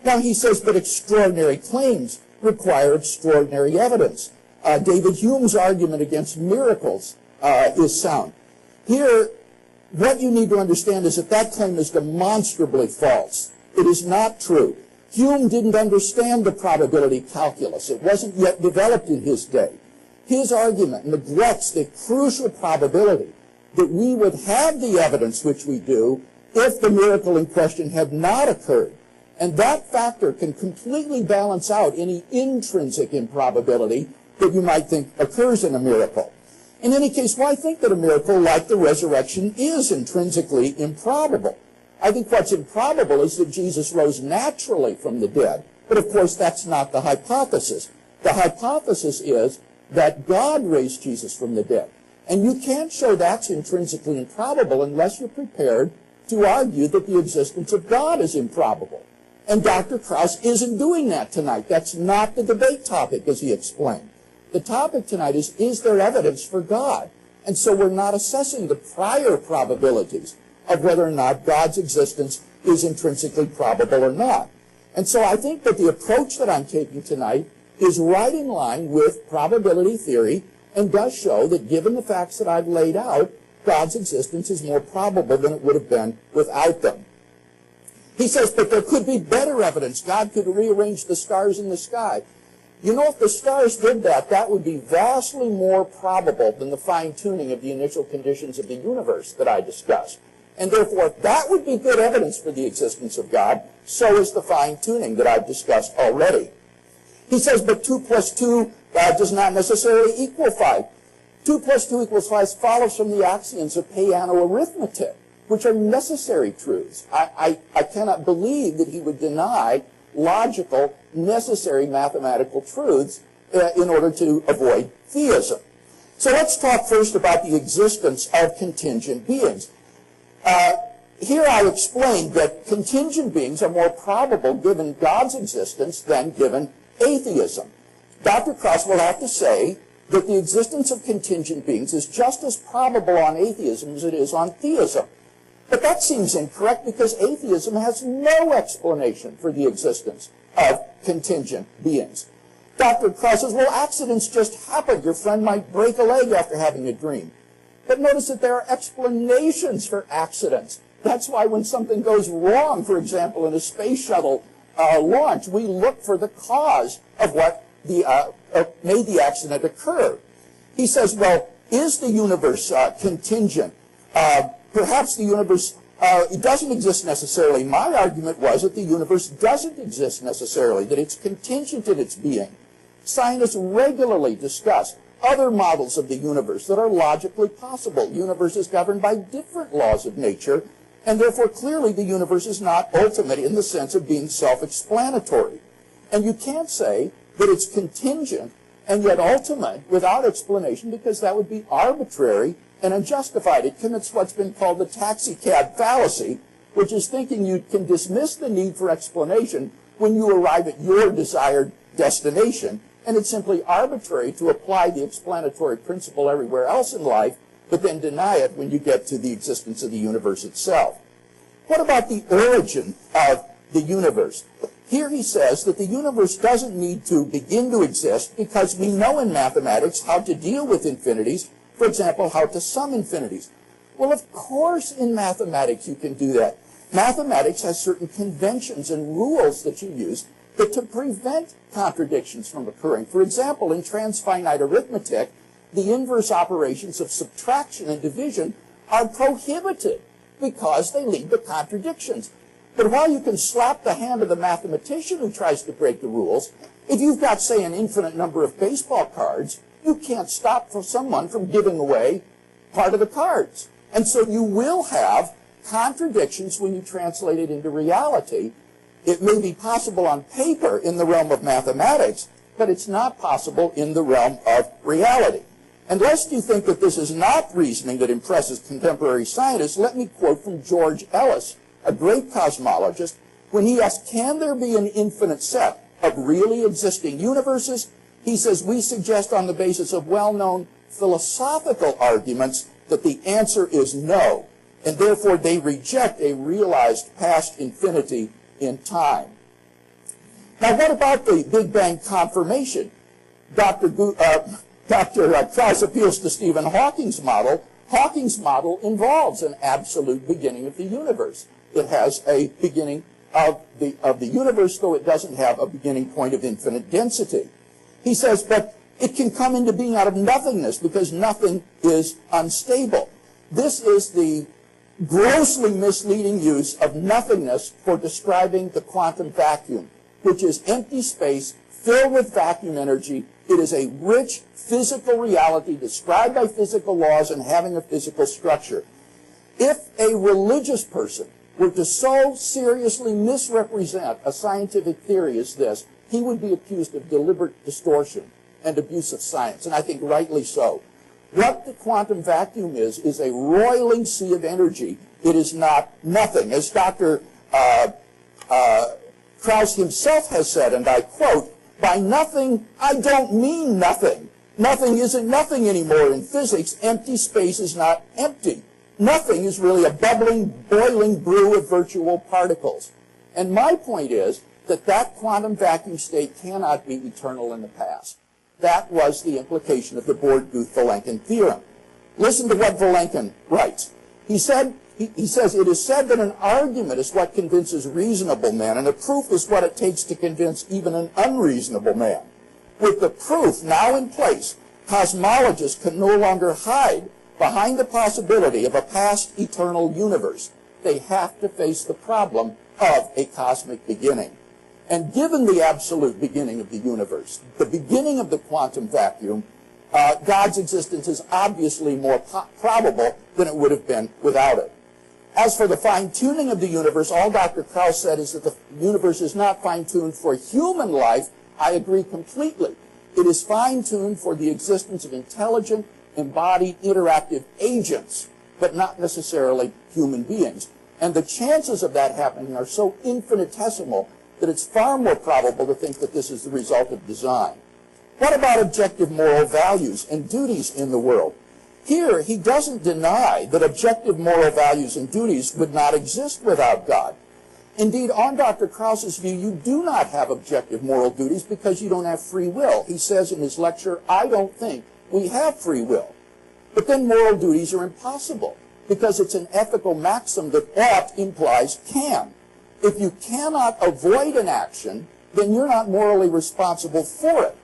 Now, he says, but extraordinary claims require extraordinary evidence. David Hume's argument against miracles is sound. Here, what you need to understand is that that claim is demonstrably false. It is not true. Hume didn't understand the probability calculus. It wasn't yet developed in his day. His argument neglects the crucial probability that we would have the evidence which we do if the miracle in question had not occurred. And that factor can completely balance out any intrinsic improbability that you might think occurs in a miracle. In any case, why think that a miracle like the resurrection is intrinsically improbable? I think what's improbable is that Jesus rose naturally from the dead. But of course, that's not the hypothesis. The hypothesis is that God raised Jesus from the dead. And you can't show that's intrinsically improbable unless you're prepared to argue that the existence of God is improbable. And Dr. Krauss isn't doing that tonight. That's not the debate topic, as he explained. The topic tonight is there evidence for God? And so we're not assessing the prior probabilities of whether or not God's existence is intrinsically probable or not. And so I think that the approach that I'm taking tonight is right in line with probability theory and does show that given the facts that I've laid out, God's existence is more probable than it would have been without them. He says, but there could be better evidence. God could rearrange the stars in the sky. You know, if the stars did that, that would be vastly more probable than the fine-tuning of the initial conditions of the universe that I discussed. And therefore, that would be good evidence for the existence of God. So is the fine-tuning that I've discussed already. He says, but 2 plus 2 does not necessarily equal 5. 2 plus 2 equals 5 follows from the axioms of Peano arithmetic, which are necessary truths. I cannot believe that he would deny logical, necessary mathematical truths in order to avoid theism. So let's talk first about the existence of contingent beings. Here I explained that contingent beings are more probable given God's existence than given atheism. Dr. Krauss will have to say that the existence of contingent beings is just as probable on atheism as it is on theism. But that seems incorrect because atheism has no explanation for the existence of contingent beings. Dr. Krauss says, well, accidents just happen. Your friend might break a leg after having a dream. But notice that there are explanations for accidents. That's why when something goes wrong, for example, in a space shuttle launch, we look for the cause of what made the accident occur. He says, well, is the universe contingent? Perhaps the universe it doesn't exist necessarily. My argument was that the universe doesn't exist necessarily, that it's contingent in its being. Scientists regularly discuss other models of the universe that are logically possible. The universe is governed by different laws of nature, and therefore clearly the universe is not ultimate in the sense of being self-explanatory. And you can't say that it's contingent and yet ultimate without explanation, because that would be arbitrary and unjustified. It commits what's been called the taxi cab fallacy, which is thinking you can dismiss the need for explanation when you arrive at your desired destination, and it's simply arbitrary to apply the explanatory principle everywhere else in life, but then deny it when you get to the existence of the universe itself. What about the origin of the universe? Here he says that the universe doesn't need to begin to exist because we know in mathematics how to deal with infinities, for example, how to sum infinities. Well, of course in mathematics you can do that. Mathematics has certain conventions and rules that you use to prevent contradictions from occurring. For example, in transfinite arithmetic, the inverse operations of subtraction and division are prohibited because they lead to contradictions. But while you can slap the hand of the mathematician who tries to break the rules, if you've got, say, an infinite number of baseball cards, you can't stop someone from giving away part of the cards. And so you will have contradictions when you translate it into reality. It may be possible on paper in the realm of mathematics, but it's not possible in the realm of reality. And lest you think that this is not reasoning that impresses contemporary scientists, let me quote from George Ellis, a great cosmologist, when he asked, can there be an infinite set of really existing universes? He says, we suggest on the basis of well-known philosophical arguments that the answer is no, and therefore they reject a realized past infinity in time. Now, what about the Big Bang confirmation? Dr. Krauss appeals to Stephen Hawking's model. Hawking's model involves an absolute beginning of the universe. It has a beginning of the universe, though it doesn't have a beginning point of infinite density. He says, but it can come into being out of nothingness because nothing is unstable. This is the grossly misleading use of nothingness for describing the quantum vacuum, which is empty space filled with vacuum energy. It is a rich physical reality described by physical laws and having a physical structure. If a religious person were to so seriously misrepresent a scientific theory as this, he would be accused of deliberate distortion and abuse of science, and I think rightly so. What the quantum vacuum is a roiling sea of energy. It is not nothing. As Dr. Krauss himself has said, and I quote, by nothing, I don't mean nothing. Nothing isn't nothing anymore in physics. Empty space is not empty. Nothing is really a bubbling, boiling brew of virtual particles. And my point is that that quantum vacuum state cannot be eternal in the past. That was the implication of the Borde-Guth-Vilenkin theorem. Listen to what Vilenkin writes. He says, it is said that an argument is what convinces reasonable men, and a proof is what it takes to convince even an unreasonable man. With the proof now in place, cosmologists can no longer hide behind the possibility of a past eternal universe. They have to face the problem of a cosmic beginning. And given the absolute beginning of the universe, the beginning of the quantum vacuum, God's existence is obviously more probable than it would have been without it. As for the fine-tuning of the universe, all Dr. Krauss said is that the universe is not fine-tuned for human life. I agree completely. It is fine-tuned for the existence of intelligent, embodied, interactive agents, but not necessarily human beings. And the chances of that happening are so infinitesimal that it's far more probable to think that this is the result of design. What about objective moral values and duties in the world? Here, he doesn't deny that objective moral values and duties would not exist without God. Indeed, on Dr. Krauss's view, you do not have objective moral duties because you don't have free will. He says in his lecture, I don't think we have free will. But then moral duties are impossible because it's an ethical maxim that ought implies can. If you cannot avoid an action, then you're not morally responsible for it.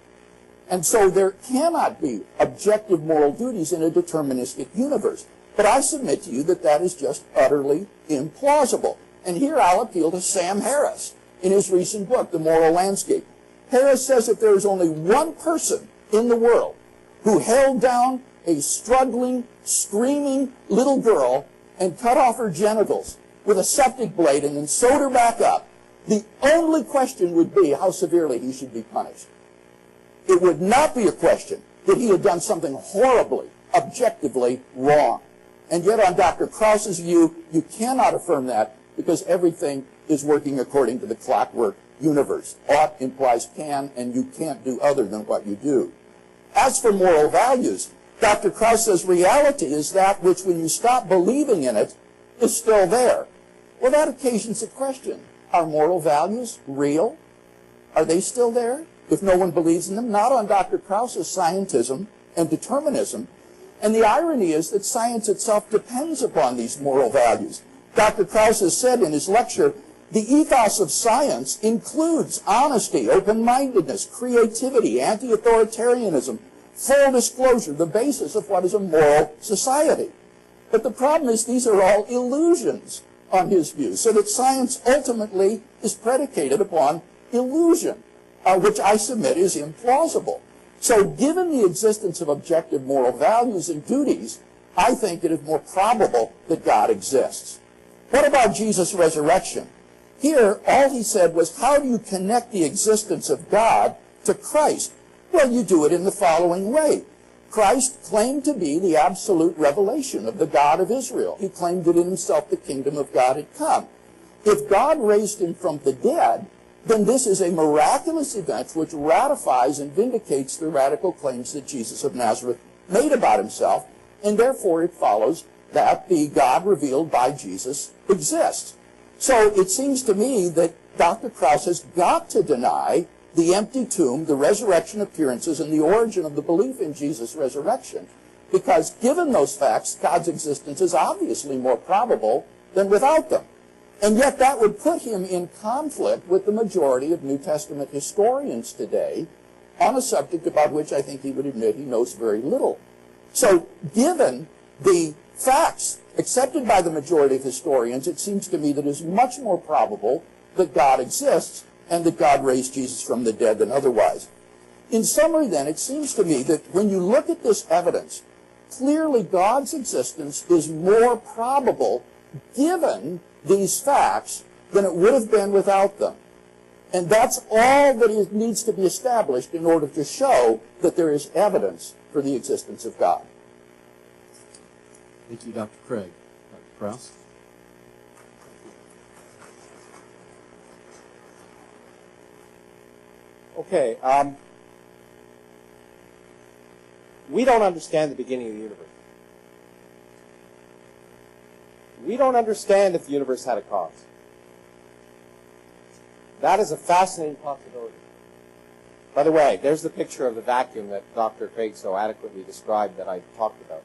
And so there cannot be objective moral duties in a deterministic universe. But I submit to you that that is just utterly implausible. And here I'll appeal to Sam Harris in his recent book, The Moral Landscape. Harris says that there is only one person in the world who held down a struggling, screaming little girl and cut off her genitals with a septic blade and then sewed her back up. The only question would be how severely he should be punished. It would not be a question that he had done something horribly, objectively wrong. And yet on Dr. Krauss's view, you cannot affirm that because everything is working according to the clockwork universe. Ought implies can, and you can't do other than what you do. As for moral values, Dr. Krauss says reality is that which, when you stop believing in it, is still there. Well, that occasions a question. Are moral values real? Are they still there if no one believes in them? Not on Dr. Krauss's scientism and determinism. And the irony is that science itself depends upon these moral values. Dr. Krauss has said in his lecture, the ethos of science includes honesty, open-mindedness, creativity, anti-authoritarianism, full disclosure, the basis of what is a moral society. But the problem is these are all illusions on his view, so that science ultimately is predicated upon illusion, which I submit is implausible. So given the existence of objective moral values and duties, I think it is more probable that God exists. What about Jesus' resurrection? Here, all he said was, how do you connect the existence of God to Christ? Well, you do it in the following way. Christ claimed to be the absolute revelation of the God of Israel. He claimed that in himself the kingdom of God had come. If God raised him from the dead, then this is a miraculous event which ratifies and vindicates the radical claims that Jesus of Nazareth made about himself, and therefore it follows that the God revealed by Jesus exists. So it seems to me that Dr. Krauss has got to deny the empty tomb, the resurrection appearances, and the origin of the belief in Jesus' resurrection, because given those facts, God's existence is obviously more probable than without them. And yet that would put him in conflict with the majority of New Testament historians today on a subject about which I think he would admit he knows very little. So given the facts accepted by the majority of historians, it seems to me that it is much more probable that God exists and that God raised Jesus from the dead than otherwise. In summary, then, it seems to me that when you look at this evidence, clearly God's existence is more probable given these facts than it would have been without them. And that's all that needs to be established in order to show that there is evidence for the existence of God. Thank you, Dr. Craig. Dr. Krauss? Okay, we don't understand the beginning of the universe. We don't understand if the universe had a cause. That is a fascinating possibility. By the way, there's the picture of the vacuum that Dr. Craig so adequately described that I talked about.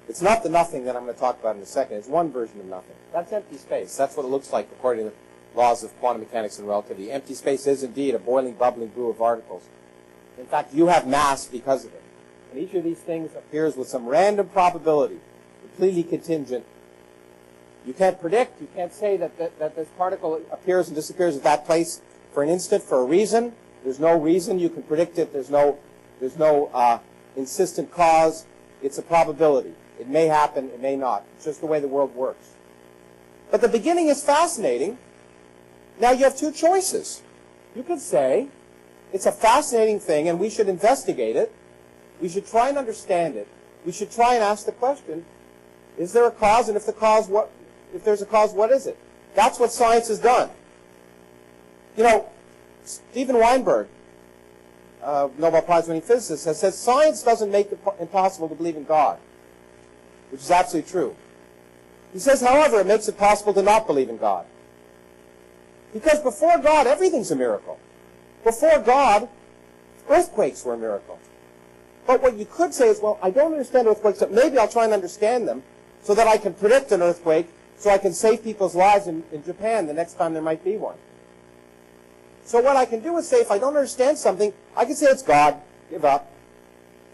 It's not the nothing that I'm going to talk about in a second. It's one version of nothing. That's empty space. That's what it looks like according to the laws of quantum mechanics and relativity. Empty space is indeed a boiling, bubbling brew of particles. In fact, you have mass because of it. And each of these things appears with some random probability, completely contingent. You can't predict. You can't say that this particle appears and disappears at that place for an instant for a reason. There's no reason you can predict it. There's no insistent cause. It's a probability. It may happen. It may not. It's just the way the world works. But the beginning is fascinating. Now you have two choices. You could say it's a fascinating thing and we should investigate it. We should try and understand it. We should try and ask the question, is there a cause? And if there's a cause, what is it? That's what science has done. You know, Steven Weinberg, Nobel Prize-winning physicist, has said science doesn't make it impossible to believe in God, which is absolutely true. He says, however, it makes it possible to not believe in God. Because before God, everything's a miracle. Before God, earthquakes were a miracle. But what you could say is, well, I don't understand earthquakes, but maybe I'll try and understand them so that I can predict an earthquake, so I can save people's lives in Japan the next time there might be one. So what I can do is say, if I don't understand something, I can say it's God, give up.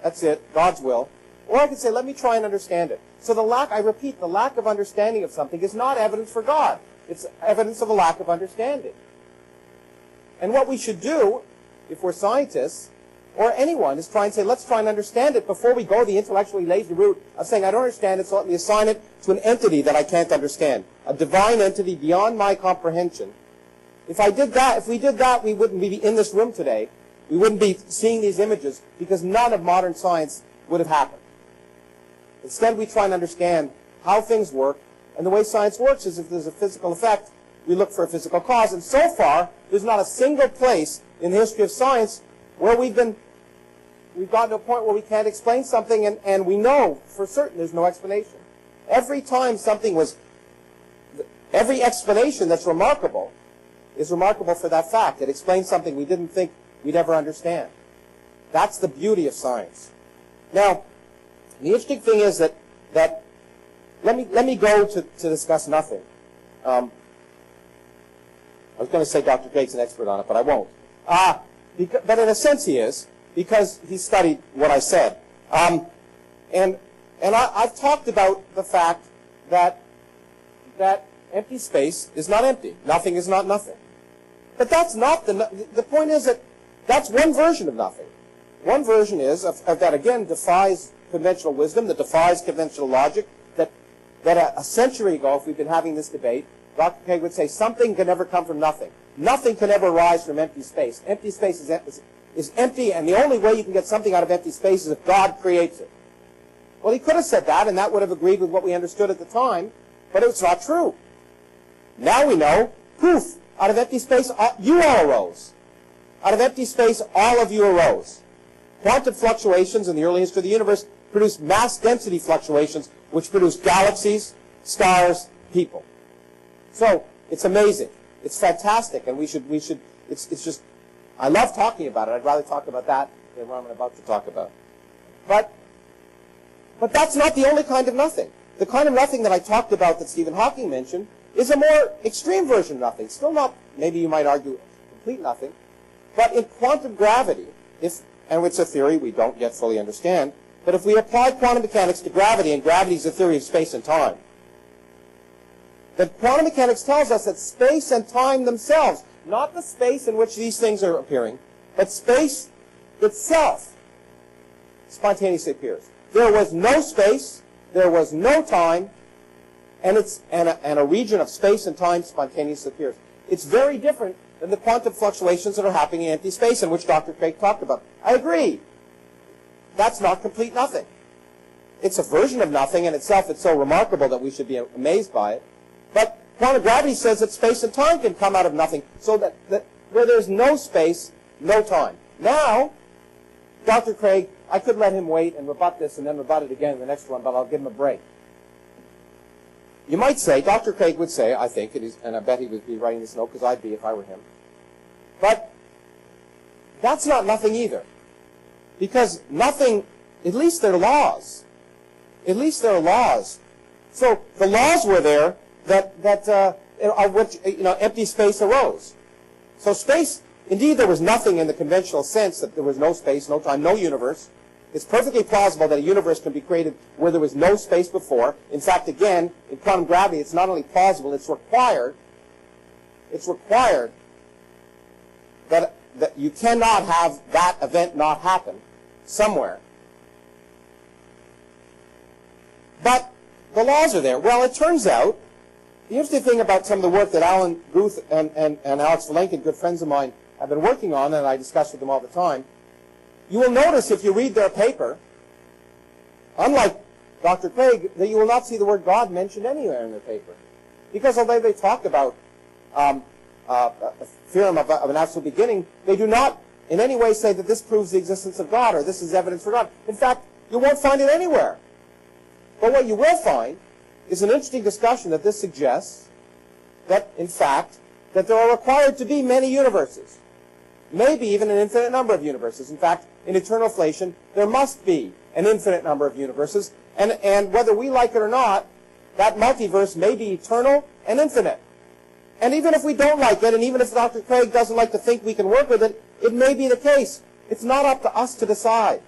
That's it, God's will. Or I can say, let me try and understand it. So I repeat, the lack of understanding of something is not evidence for God. It's evidence of a lack of understanding. And what we should do, if we're scientists, or anyone, is try and say, let's try and understand it before we go the intellectually lazy route of saying, I don't understand it, so let me assign it to an entity that I can't understand. A divine entity beyond my comprehension. If we did that, we wouldn't be in this room today. We wouldn't be seeing these images, because none of modern science would have happened. Instead, we try and understand how things work, and the way science works is if there's a physical effect, we look for a physical cause. And so far, there's not a single place in the history of science where we've gotten to a point where we can't explain something, and we know for certain there's no explanation. Every explanation that's remarkable is remarkable for that fact. It explains something we didn't think we'd ever understand. That's the beauty of science. Now, the interesting thing is that let me go to discuss nothing. I was going to say Dr. Craig's an expert on it, but I won't. But in a sense he is, because he studied what I said. And I've talked about the fact that empty space is not empty. Nothing is not nothing. But that's not the point is that that's one version of nothing. One version is that, again, defies conventional wisdom, that defies conventional logic, that a century ago, if we'd been having this debate, Dr. Craig would say something can never come from nothing. Nothing can ever rise from empty space. Empty space is empty, and the only way you can get something out of empty space is if God creates it. Well, he could have said that, and that would have agreed with what we understood at the time, but it's not true. Now we know, poof, out of empty space, you all arose. Out of empty space, all of you arose. Quantum fluctuations in the early history of the universe produced mass density fluctuations, which produced galaxies, stars, people. So, it's amazing. It's fantastic, and it's just, I love talking about it. I'd rather talk about that than what I'm about to talk about. But that's not the only kind of nothing. The kind of nothing that I talked about that Stephen Hawking mentioned is a more extreme version of nothing. Still not, maybe you might argue, complete nothing. But in quantum gravity, and it's a theory we don't yet fully understand, but if we apply quantum mechanics to gravity, and gravity is a theory of space and time, then quantum mechanics tells us that space and time themselves, not the space in which these things are appearing, but space itself spontaneously appears. There was no space, there was no time, and a region of space and time spontaneously appears. It's very different than the quantum fluctuations that are happening in empty space, in which Dr. Craig talked about. I agree. That's not complete nothing. It's a version of nothing, and itself it's so remarkable that we should be amazed by it. But quantum gravity says that space and time can come out of nothing, so that where there's no space, no time. Now, Dr. Craig, I could let him wait and rebut this and then rebut it again in the next one, but I'll give him a break. You might say, Dr. Craig would say, I think, and I bet he would be writing this note, because I'd be if I were him, but that's not nothing either. Because nothing, at least there are laws. At least there are laws. So the laws were there of which empty space arose. So space, indeed there was nothing in the conventional sense that there was no space, no time, no universe. It's perfectly plausible that a universe can be created where there was no space before. In fact, again, in quantum gravity, it's not only plausible, it's required. It's required that you cannot have that event not happen somewhere. But the laws are there. Well, it turns out, the interesting thing about some of the work that Alan Guth and Alex Valenkin, good friends of mine, have been working on, and I discuss with them all the time, you will notice if you read their paper, unlike Dr. Craig, that you will not see the word God mentioned anywhere in their paper. Because although they talk about a theorem of an absolute beginning, they do not in any way say that this proves the existence of God or this is evidence for God. In fact, you won't find it anywhere. But what you will find is an interesting discussion that this suggests that, in fact, that there are required to be many universes, maybe even an infinite number of universes. In fact, in eternal inflation, there must be an infinite number of universes, and whether we like it or not, that multiverse may be eternal and infinite. And even if we don't like it, and even if Dr. Craig doesn't like to think we can work with it, it may be the case. It's not up to us to decide.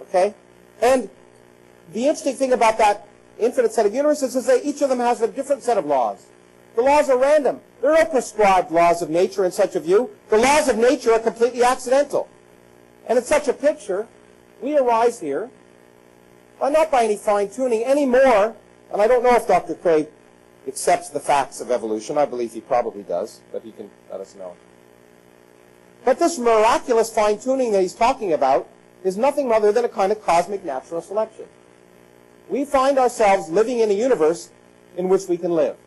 Okay? And the interesting thing about that infinite set of universes is that each of them has a different set of laws. The laws are random. There are no prescribed laws of nature in such a view. The laws of nature are completely accidental. And in such a picture, we arise here, not by any fine-tuning anymore, and I don't know if Dr. Craig accepts the facts of evolution. I believe he probably does, but he can let us know. But this miraculous fine-tuning that he's talking about is nothing other than a kind of cosmic natural selection. We find ourselves living in a universe in which we can live.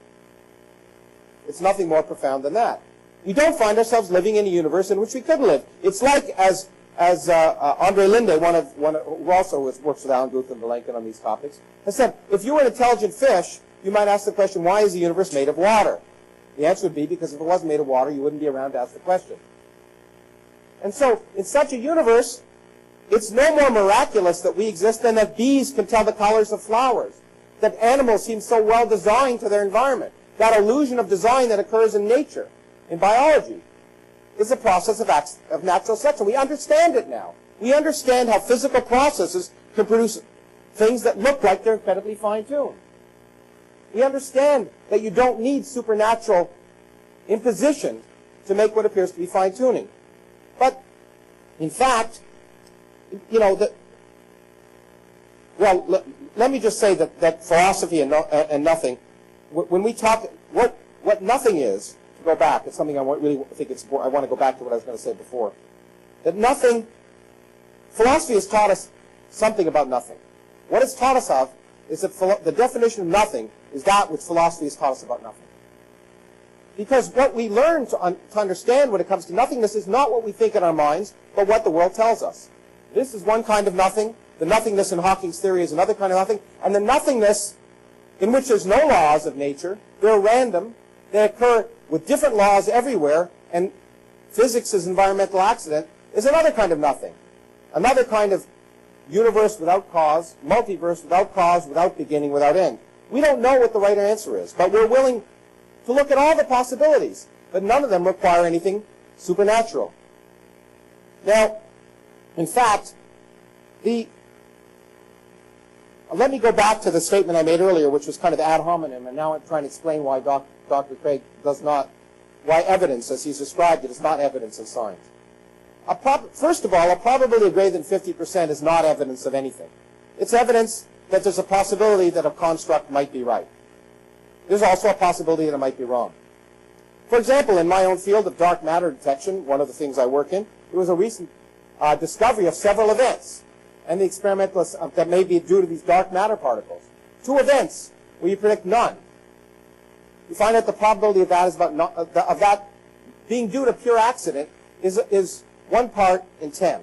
It's nothing more profound than that. We don't find ourselves living in a universe in which we couldn't live. It's like, as Andre Linde, who also works with Alan Guth and Vilenkin on these topics, has said, if you were an intelligent fish, you might ask the question, why is the universe made of water? The answer would be, because if it wasn't made of water, you wouldn't be around to ask the question. And so, in such a universe, it's no more miraculous that we exist than that bees can tell the colors of flowers, that animals seem so well designed to their environment. That illusion of design that occurs in nature, in biology, is a process of natural selection. We understand it now. We understand how physical processes can produce things that look like they're incredibly fine-tuned. We understand that you don't need supernatural imposition to make what appears to be fine-tuning. But, in fact, you know, let me just say that philosophy and nothing, when we talk, what nothing is, to go back, it's something I really think it's important. I want to go back to what I was going to say before. That nothing, philosophy has taught us something about nothing. What it's taught us of is that the definition of nothing is that which philosophy has taught us about nothing. Because what we learn to understand when it comes to nothingness is not what we think in our minds, but what the world tells us. This is one kind of nothing. The nothingness in Hawking's theory is another kind of nothing. And the nothingness in which there's no laws of nature, they're random, they occur with different laws everywhere, and physics is environmental accident, is another kind of nothing. Another kind of universe without cause, multiverse without cause, without beginning, without end. We don't know what the right answer is, but we're willing to look at all the possibilities, but none of them require anything supernatural. Now, in fact, let me go back to the statement I made earlier, which was kind of ad hominem, and now I'm trying to explain why Dr. Craig why evidence, as he's described it, is not evidence of science. First of all, a probability of greater than 50% is not evidence of anything. It's evidence that there's a possibility that a construct might be right. There's also a possibility that it might be wrong. For example, in my own field of dark matter detection, one of the things I work in, there was a recent discovery of several events, and the experimentalists that may be due to these dark matter particles. 2 events where you predict none. You find out the probability of that is of that being due to pure accident is 1 part in 10.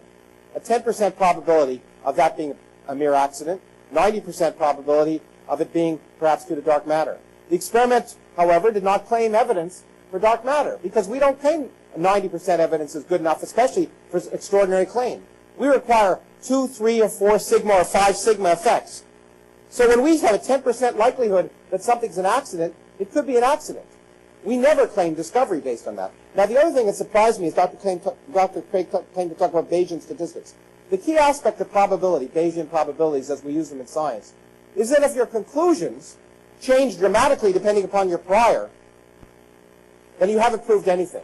A 10% probability of that being a mere accident, 90% probability of it being perhaps due to dark matter. The experiment, however, did not claim evidence for dark matter, because we don't claim 90% evidence is good enough, especially for extraordinary claim. We require 2, 3, or 4 sigma or 5 sigma effects. So when we have a 10% likelihood that something's an accident, it could be an accident. We never claim discovery based on that. Now, the other thing that surprised me is Dr. Craig claimed to talk about Bayesian statistics. The key aspect of probability, Bayesian probabilities as we use them in science, is that if your conclusions change dramatically depending upon your prior, then you haven't proved anything.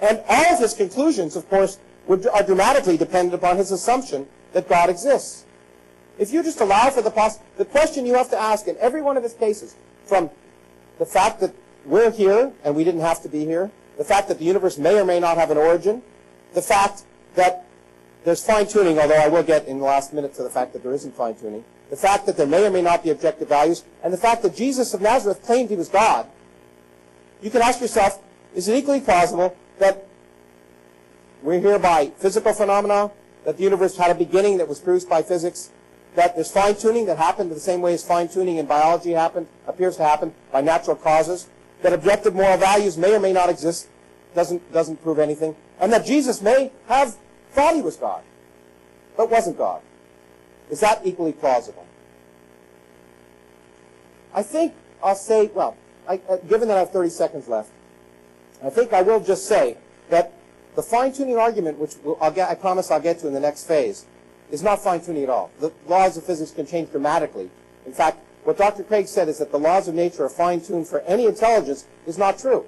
And all of his conclusions, of course, are dramatically dependent upon his assumption that God exists. If you just allow for the question you have to ask in every one of his cases, from the fact that we're here and we didn't have to be here, the fact that the universe may or may not have an origin, the fact that there's fine-tuning, although I will get in the last minute to the fact that there isn't fine-tuning, the fact that there may or may not be objective values, and the fact that Jesus of Nazareth claimed he was God, you can ask yourself, is it equally plausible that we're here by physical phenomena, that the universe had a beginning that was produced by physics, that there's fine-tuning that happened the same way as fine-tuning in biology appears to happen by natural causes, that objective moral values may or may not exist doesn't prove anything, and that Jesus may have thought he was God, but wasn't God. Is that equally plausible? I think I'll say, well, given that I have 30 seconds left, I think I will just say that the fine-tuning argument, which I promise I'll get to in the next phase, is not fine-tuning at all. The laws of physics can change dramatically. In fact, what Dr. Craig said is that the laws of nature are fine-tuned for any intelligence is not true.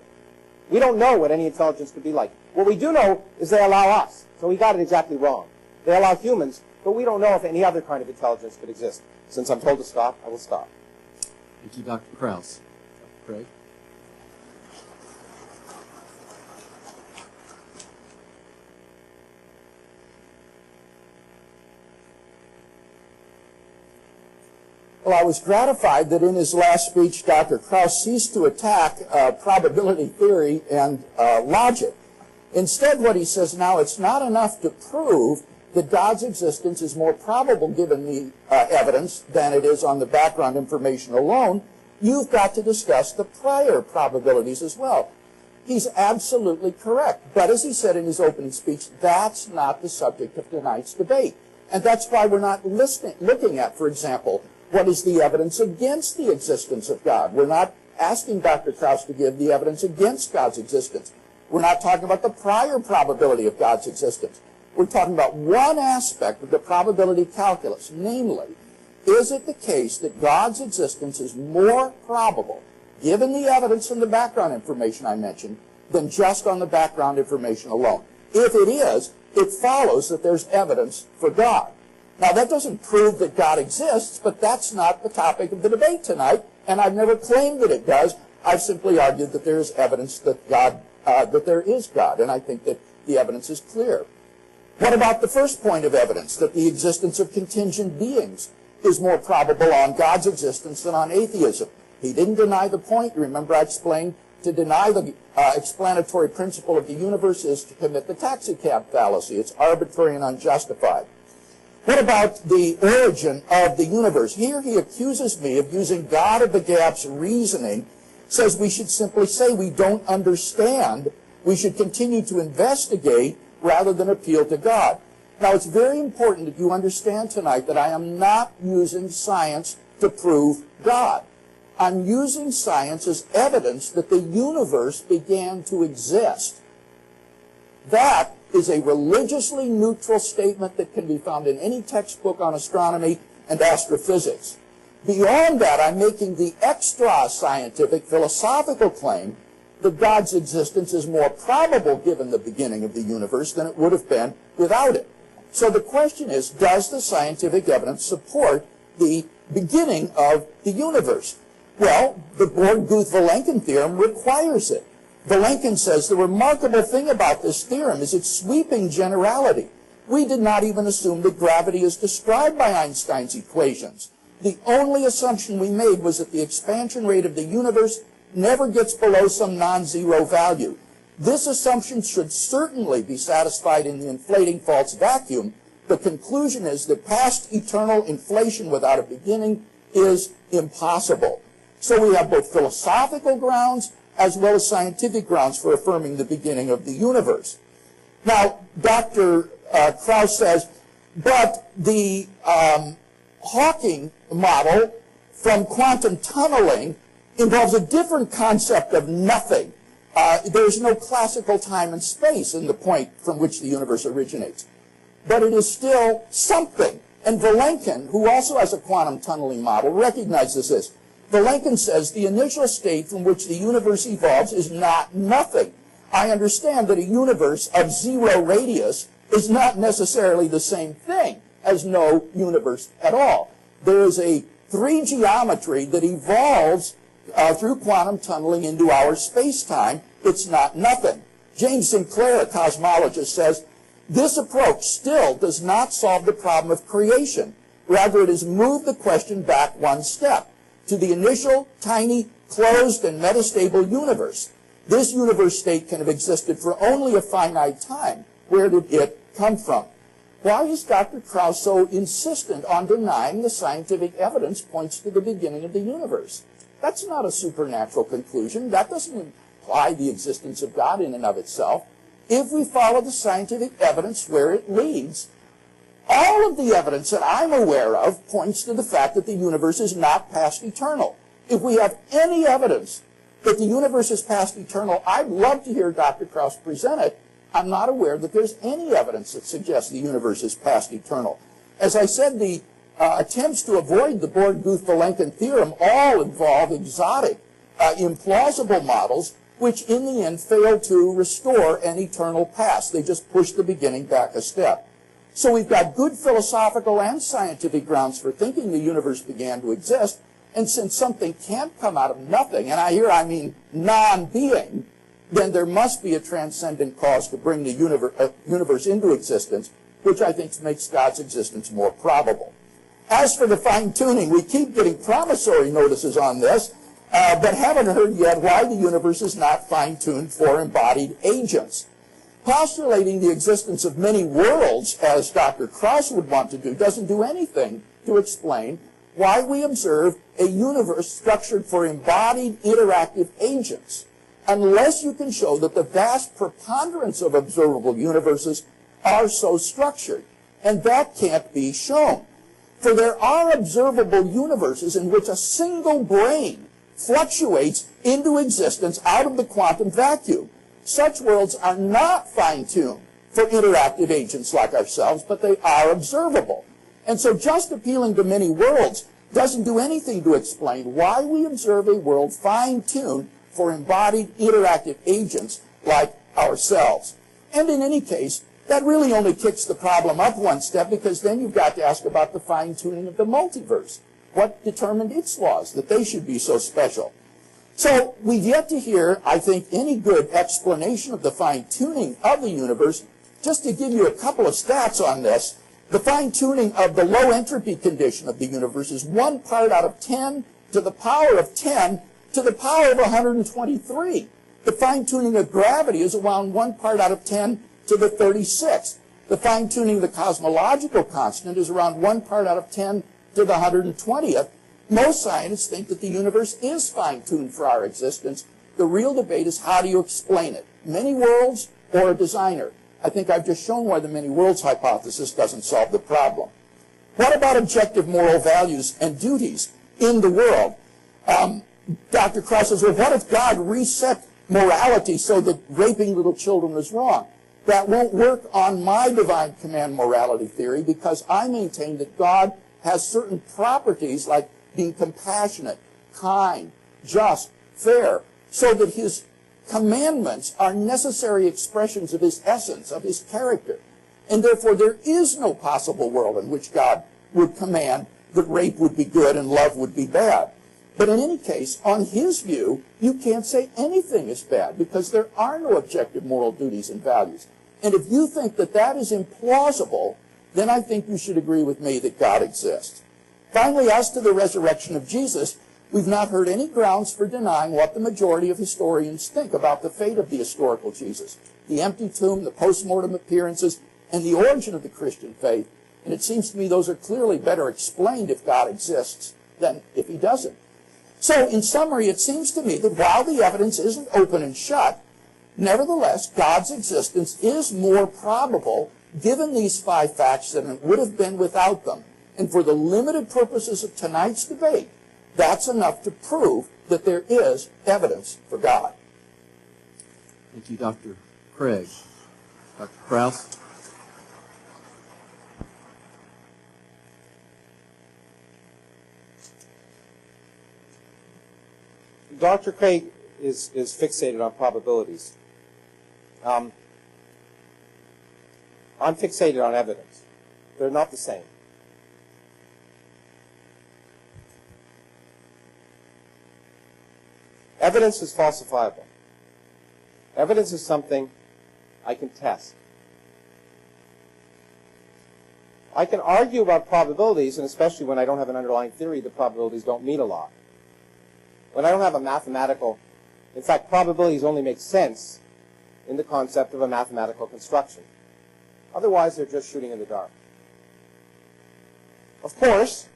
We don't know what any intelligence could be like. What we do know is they allow us. So he got it exactly wrong. They allow humans, but we don't know if any other kind of intelligence could exist. Since I'm told to stop, I will stop. Thank you, Dr. Krauss. Dr. Craig? Well, I was gratified that in his last speech, Dr. Krauss ceased to attack probability theory and logic. Instead, what he says now, it's not enough to prove that God's existence is more probable given the evidence than it is on the background information alone. You've got to discuss the prior probabilities as well. He's absolutely correct. But as he said in his opening speech, that's not the subject of tonight's debate. And that's why we're not looking at, for example, what is the evidence against the existence of God. We're not asking Dr. Krauss to give the evidence against God's existence. We're not talking about the prior probability of God's existence. We're talking about one aspect of the probability calculus, namely, is it the case that God's existence is more probable, given the evidence and the background information I mentioned, than just on the background information alone? If it is, it follows that there's evidence for God. Now, that doesn't prove that God exists, but that's not the topic of the debate tonight, and I've never claimed that it does. I've simply argued that there is evidence that that there is God, and I think that the evidence is clear. What about the first point of evidence, that the existence of contingent beings is more probable on God's existence than on atheism? He didn't deny the point. Remember, I explained to deny the explanatory principle of the universe is to commit the taxicab fallacy. It's arbitrary and unjustified. What about the origin of the universe? Here he accuses me of using God of the gaps reasoning, says we should simply say we don't understand. We should continue to investigate rather than appeal to God. Now, it's very important that you understand tonight that I am not using science to prove God. I'm using science as evidence that the universe began to exist. That is a religiously neutral statement that can be found in any textbook on astronomy and astrophysics. Beyond that, I'm making the extra-scientific philosophical claim that God's existence is more probable given the beginning of the universe than it would have been without it. So the question is, does the scientific evidence support the beginning of the universe? Well, the Born-Guth-Vilenkin theorem requires it. Vilenkin says the remarkable thing about this theorem is its sweeping generality. We did not even assume that gravity is described by Einstein's equations. The only assumption we made was that the expansion rate of the universe never gets below some non-zero value. This assumption should certainly be satisfied in the inflating false vacuum. The conclusion is that past eternal inflation without a beginning is impossible. So we have both philosophical grounds as well as scientific grounds for affirming the beginning of the universe. Now, Dr. Krauss says, but the Hawking model from quantum tunneling involves a different concept of nothing. There's no classical time and space in the point from which the universe originates. But it is still something. And Vilenkin, who also has a quantum tunneling model, recognizes this. Vilenkin says the initial state from which the universe evolves is not nothing. I understand that a universe of zero radius is not necessarily the same thing as no universe at all. There is a 3 geometry that evolves through quantum tunneling into our space-time. It's not nothing. James Sinclair, a cosmologist, says, this approach still does not solve the problem of creation. Rather, it has moved the question back one step to the initial, tiny, closed, and metastable universe. This universe state can have existed for only a finite time. Where did it come from? Why is Dr. Krauss so insistent on denying the scientific evidence points to the beginning of the universe? That's not a supernatural conclusion. That doesn't imply the existence of God in and of itself. If we follow the scientific evidence where it leads, all of the evidence that I'm aware of points to the fact that the universe is not past eternal. If we have any evidence that the universe is past eternal, I'd love to hear Dr. Krauss present it. I'm not aware that there's any evidence that suggests the universe is past eternal. As I said, the attempts to avoid the Born-Guth-Vilenkin theorem all involve exotic, implausible models which in the end fail to restore an eternal past. They just push the beginning back a step. So we've got good philosophical and scientific grounds for thinking the universe began to exist, and since something can't come out of nothing, and I mean non-being, then there must be a transcendent cause to bring the universe into existence, which I think makes God's existence more probable. As for the fine-tuning, we keep getting promissory notices on this, but haven't heard yet why the universe is not fine-tuned for embodied agents. Postulating the existence of many worlds, as Dr. Krauss would want to do, doesn't do anything to explain why we observe a universe structured for embodied interactive agents, unless you can show that the vast preponderance of observable universes are so structured. And that can't be shown. For there are observable universes in which a single brain fluctuates into existence out of the quantum vacuum. Such worlds are not fine-tuned for interactive agents like ourselves, but they are observable. And so just appealing to many worlds doesn't do anything to explain why we observe a world fine-tuned for embodied interactive agents like ourselves. And in any case, that really only kicks the problem up one step, because then you've got to ask about the fine-tuning of the multiverse. What determined its laws, that they should be so special? So we've yet to hear, I think, any good explanation of the fine-tuning of the universe. Just to give you a couple of stats on this, the fine-tuning of the low entropy condition of the universe is 1 part out of 10 to the power of 10 to the power of 123. The fine-tuning of gravity is around 1 part out of 10 to the 36. The fine-tuning of the cosmological constant is around 1 part out of 10 to the 120th. Most scientists think that the universe is fine-tuned for our existence. The real debate is, how do you explain it? Many worlds or a designer? I think I've just shown why the many worlds hypothesis doesn't solve the problem. What about objective moral values and duties in the world? Dr. Krauss says, well, what if God reset morality so that raping little children is wrong? That won't work on my divine command morality theory, because I maintain that God has certain properties like being compassionate, kind, just, fair, so that his commandments are necessary expressions of his essence, of his character. And therefore there is no possible world in which God would command that rape would be good and love would be bad. But in any case, on his view, you can't say anything is bad, because there are no objective moral duties and values. And if you think that that is implausible, then I think you should agree with me that God exists. Finally, as to the resurrection of Jesus, we've not heard any grounds for denying what the majority of historians think about the fate of the historical Jesus, the empty tomb, the post-mortem appearances, and the origin of the Christian faith. And it seems to me those are clearly better explained if God exists than if he doesn't. So, in summary, it seems to me that while the evidence isn't open and shut, nevertheless, God's existence is more probable given these 5 facts than it would have been without them. And for the limited purposes of tonight's debate, that's enough to prove that there is evidence for God. Thank you, Dr. Craig. Dr. Krauss. Dr. Craig is fixated on probabilities. I'm fixated on evidence. They're not the same. Evidence is falsifiable. Evidence is something I can test. I can argue about probabilities, and especially when I don't have an underlying theory, the probabilities don't mean a lot. When I don't have a mathematical, in fact, probabilities only make sense in the concept of a mathematical construction. Otherwise, they're just shooting in the dark. Of course,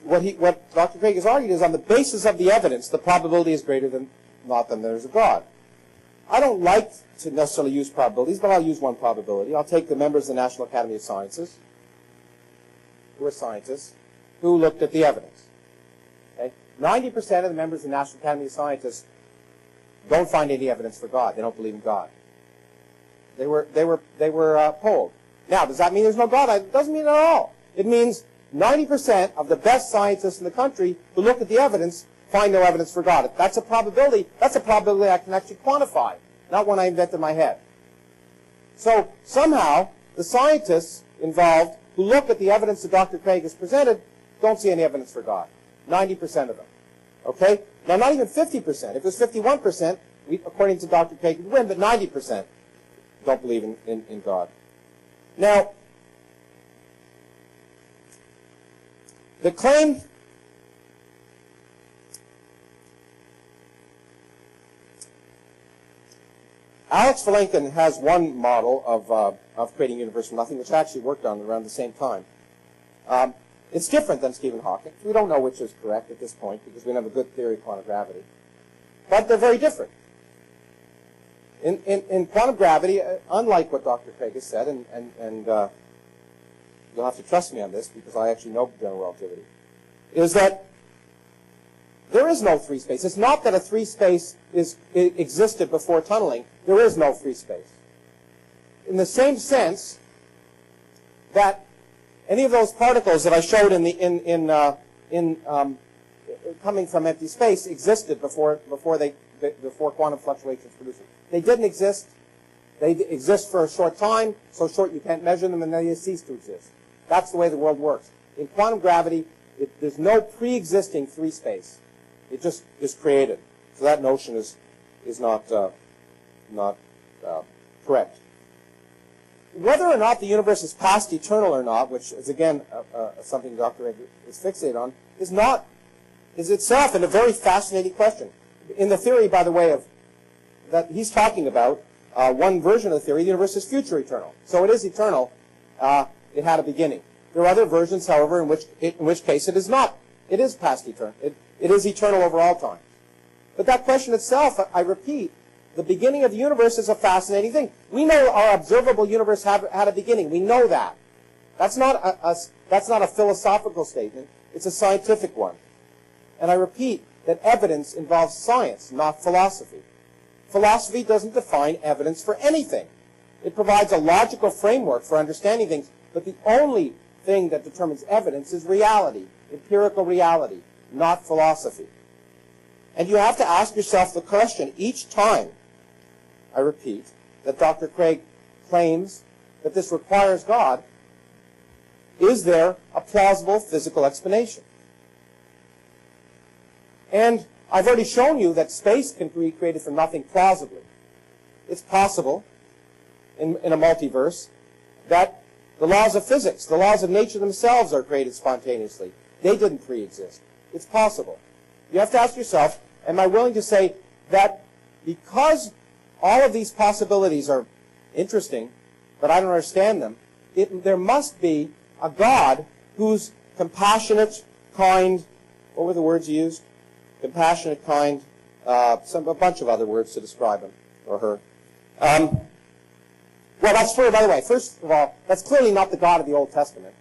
what Dr. Craig has argued is on the basis of the evidence, the probability is greater than not than there's a God. I don't like to necessarily use probabilities, but I'll use one probability. I'll take the members of the National Academy of Sciences, who are scientists, who looked at the evidence. Okay? 90% of the members of the National Academy of Sciences don't find any evidence for God. They don't believe in God. They were polled. Now, does that mean there's no God? It doesn't mean it at all. It means 90% of the best scientists in the country who look at the evidence find no evidence for God. If that's a probability, that's a probability I can actually quantify, not one I invented in my head. So somehow, the scientists involved who look at the evidence that Dr. Craig has presented don't see any evidence for God. 90% of them. Okay? Now, not even 50%. If it was 51%, according to Dr. Craig, we'd win, but 90% don't believe in God. Now, the claim Alex Valenkin has one model of creating a universe from nothing, which I actually worked on around the same time. It's different than Stephen Hawking. We don't know which is correct at this point because we don't have a good theory of quantum gravity. But they're very different. In quantum gravity, unlike what Dr. Craig has said, and you'll have to trust me on this because I actually know general relativity, is that there is no free space. It's not that a free space existed before tunneling. There is no free space. In the same sense that any of those particles that I showed coming from empty space existed before quantum fluctuations produced it. They didn't exist. They exist for a short time, so short you can't measure them, and then they cease to exist. That's the way the world works. In quantum gravity, there's no pre-existing free space. It just is created. So that notion is not correct. Whether or not the universe is past eternal or not, which is again something Dr. Egg is fixated on, is itself a very fascinating question. In the theory, by the way, that he's talking about, one version of the theory, the universe is future eternal. So it is eternal. It had a beginning. There are other versions, however, in which case it is not. It is past eternal. It is eternal over all time. But that question itself, I repeat, the beginning of the universe is a fascinating thing. We know our observable universe had a beginning. We know that. That's not a philosophical statement. It's a scientific one. And I repeat that evidence involves science, not philosophy. Philosophy doesn't define evidence for anything. It provides a logical framework for understanding things, but the only thing that determines evidence is reality, empirical reality, not philosophy. And you have to ask yourself the question each time, I repeat, that Dr. Craig claims that this requires God, is there a plausible physical explanation? And I've already shown you that space can be created from nothing plausibly. It's possible in a multiverse that the laws of physics, the laws of nature themselves are created spontaneously. They didn't pre-exist. It's possible. You have to ask yourself, am I willing to say that because all of these possibilities are interesting, but I don't understand them, there must be a God who's compassionate, kind, what were the words you used? Compassionate, kind, a bunch of other words to describe him or her. Well, that's true, by the way. First of all, that's clearly not the God of the Old Testament,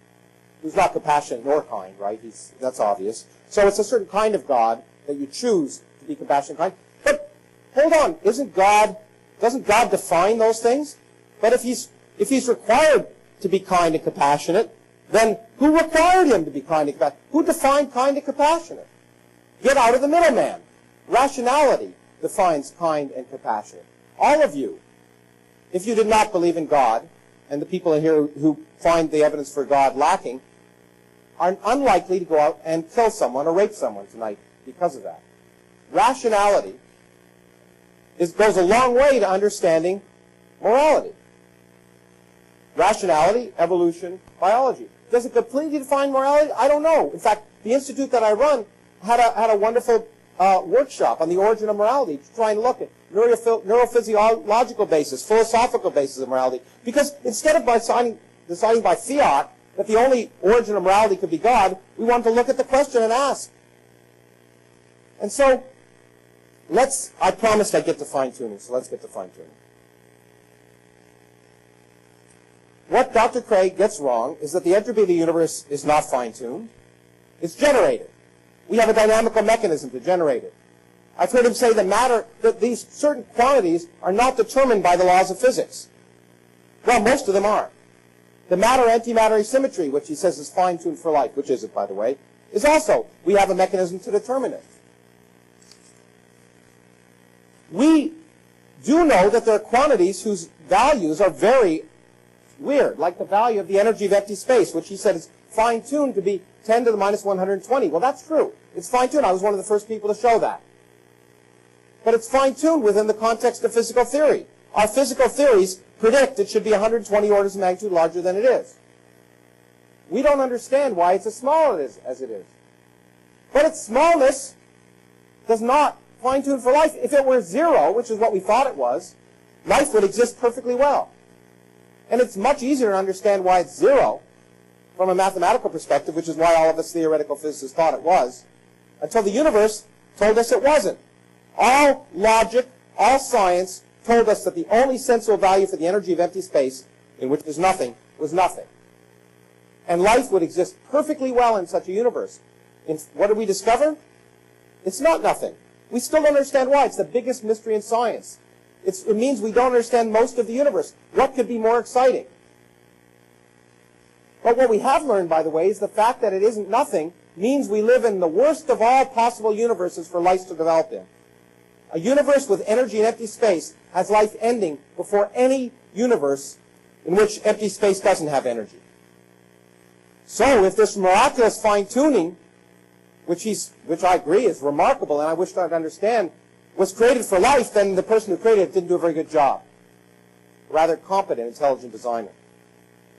who's not compassionate nor kind, right? That's obvious. So it's a certain kind of God that you choose to be compassionate and kind. But hold on, doesn't God define those things? But if he's required to be kind and compassionate, then who required him to be kind and compassionate? Who defined kind and compassionate? Get out of the middleman. Rationality defines kind and compassionate. All of you, if you did not believe in God, and the people in here who find the evidence for God lacking, are unlikely to go out and kill someone or rape someone tonight because of that. Rationality goes a long way to understanding morality. Rationality, evolution, biology. Does it completely define morality? I don't know. In fact, the institute that I run had a wonderful workshop on the origin of morality to try and look at neurophysiological basis, philosophical basis of morality. Because instead of deciding by fiat that the only origin of morality could be God, we wanted to look at the question and ask. And so, I promised I'd get to fine-tuning, so let's get to fine-tuning. What Dr. Craig gets wrong is that the entropy of the universe is not fine-tuned. It's generated. We have a dynamical mechanism to generate it. I've heard him say that these certain quantities are not determined by the laws of physics. Well, most of them are. The matter-antimatter asymmetry, which he says is fine-tuned for life, which is it, by the way, is also, we have a mechanism to determine it. We do know that there are quantities whose values are very weird, like the value of the energy of empty space, which he said is fine-tuned to be 10 to the minus 120. Well, that's true. It's fine-tuned. I was one of the first people to show that. But it's fine-tuned within the context of physical theory. Our physical theories predict it should be 120 orders of magnitude larger than it is. We don't understand why it's as small as it is. But its smallness does not fine-tune for life. If it were 0, which is what we thought it was, life would exist perfectly well. And it's much easier to understand why it's 0 from a mathematical perspective, which is why all of us theoretical physicists thought it was, until the universe told us it wasn't. All logic, all science told us that the only sensible value for the energy of empty space, in which there's nothing, was nothing. And life would exist perfectly well in such a universe. And what did we discover? It's not nothing. We still don't understand why. It's the biggest mystery in science. It means we don't understand most of the universe. What could be more exciting? But what we have learned, by the way, is the fact that it isn't nothing means we live in the worst of all possible universes for life to develop in. A universe with energy and empty space has life ending before any universe in which empty space doesn't have energy. So if this miraculous fine-tuning, which I agree is remarkable and I wish I'd understand, was created for life, then the person who created it didn't do a very good job. A rather competent, intelligent designer.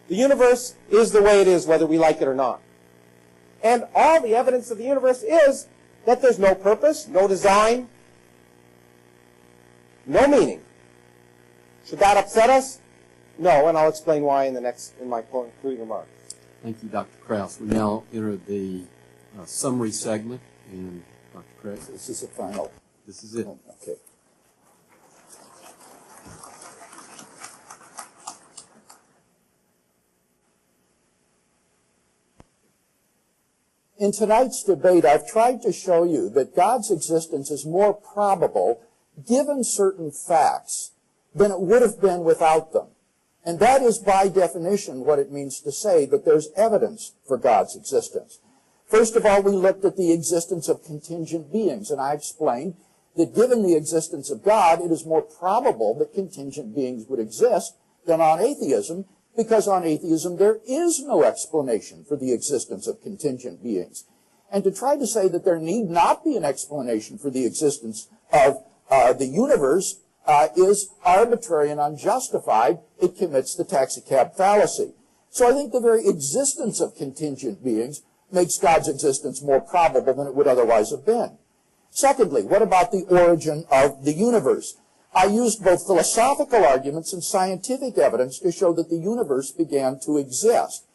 The universe is the way it is, whether we like it or not. And all the evidence of the universe is that there's no purpose, no design, no meaning. Should that upset us? No, and I'll explain why in my concluding remarks. Thank you, Dr. Krauss. We now enter the summary segment, and Dr. Krauss. This is the final. This is it. Okay. In tonight's debate, I've tried to show you that God's existence is more probable given certain facts than it would have been without them. And that is by definition what it means to say that there's evidence for God's existence. First of all, we looked at the existence of contingent beings, and I explained that given the existence of God, it is more probable that contingent beings would exist than on atheism, because on atheism there is no explanation for the existence of contingent beings. And to try to say that there need not be an explanation for the existence of the universe is arbitrary and unjustified. It commits the taxicab fallacy. So I think the very existence of contingent beings makes God's existence more probable than it would otherwise have been. Secondly, what about the origin of the universe? I used both philosophical arguments and scientific evidence to show that the universe began to exist.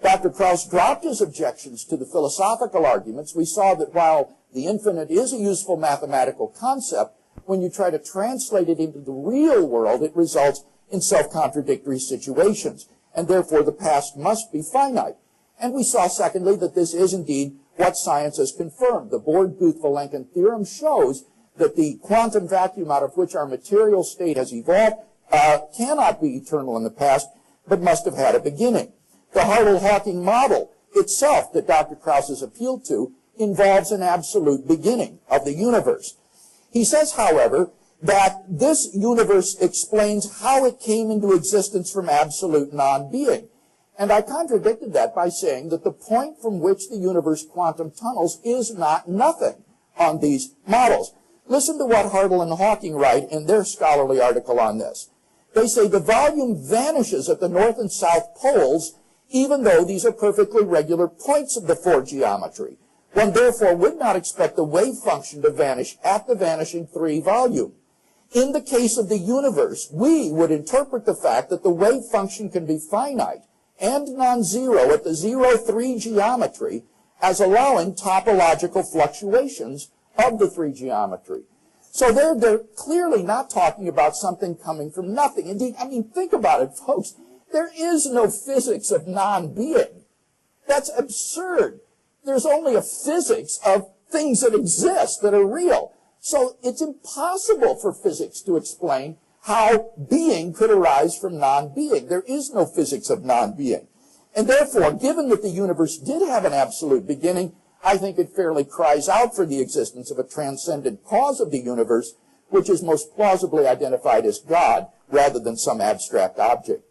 Dr. Krauss dropped his objections to the philosophical arguments. We saw that while the infinite is a useful mathematical concept, when you try to translate it into the real world, it results in self-contradictory situations, and therefore the past must be finite. And we saw, secondly, that this is indeed what science has confirmed. The Born-Booth-Vilenkin theorem shows that the quantum vacuum out of which our material state has evolved cannot be eternal in the past, but must have had a beginning. The Hartle-Hawking model itself that Dr. Krauss has appealed to involves an absolute beginning of the universe. He says, however, that this universe explains how it came into existence from absolute non-being. And I contradicted that by saying that the point from which the universe quantum tunnels is not nothing on these models. Listen to what Hartle and Hawking write in their scholarly article on this. They say the volume vanishes at the north and south poles, even though these are perfectly regular points of the four geometry. One therefore would not expect the wave function to vanish at the vanishing 3 volume. In the case of the universe, we would interpret the fact that the wave function can be finite and non-zero at the 0-3 geometry as allowing topological fluctuations of the 3 geometry. So they're clearly not talking about something coming from nothing. Indeed, I mean, think about it, folks. There is no physics of non-being. That's absurd. There's only a physics of things that exist, that are real. So it's impossible for physics to explain how being could arise from non-being. There is no physics of non-being. And therefore, given that the universe did have an absolute beginning, I think it fairly cries out for the existence of a transcendent cause of the universe, which is most plausibly identified as God, rather than some abstract object.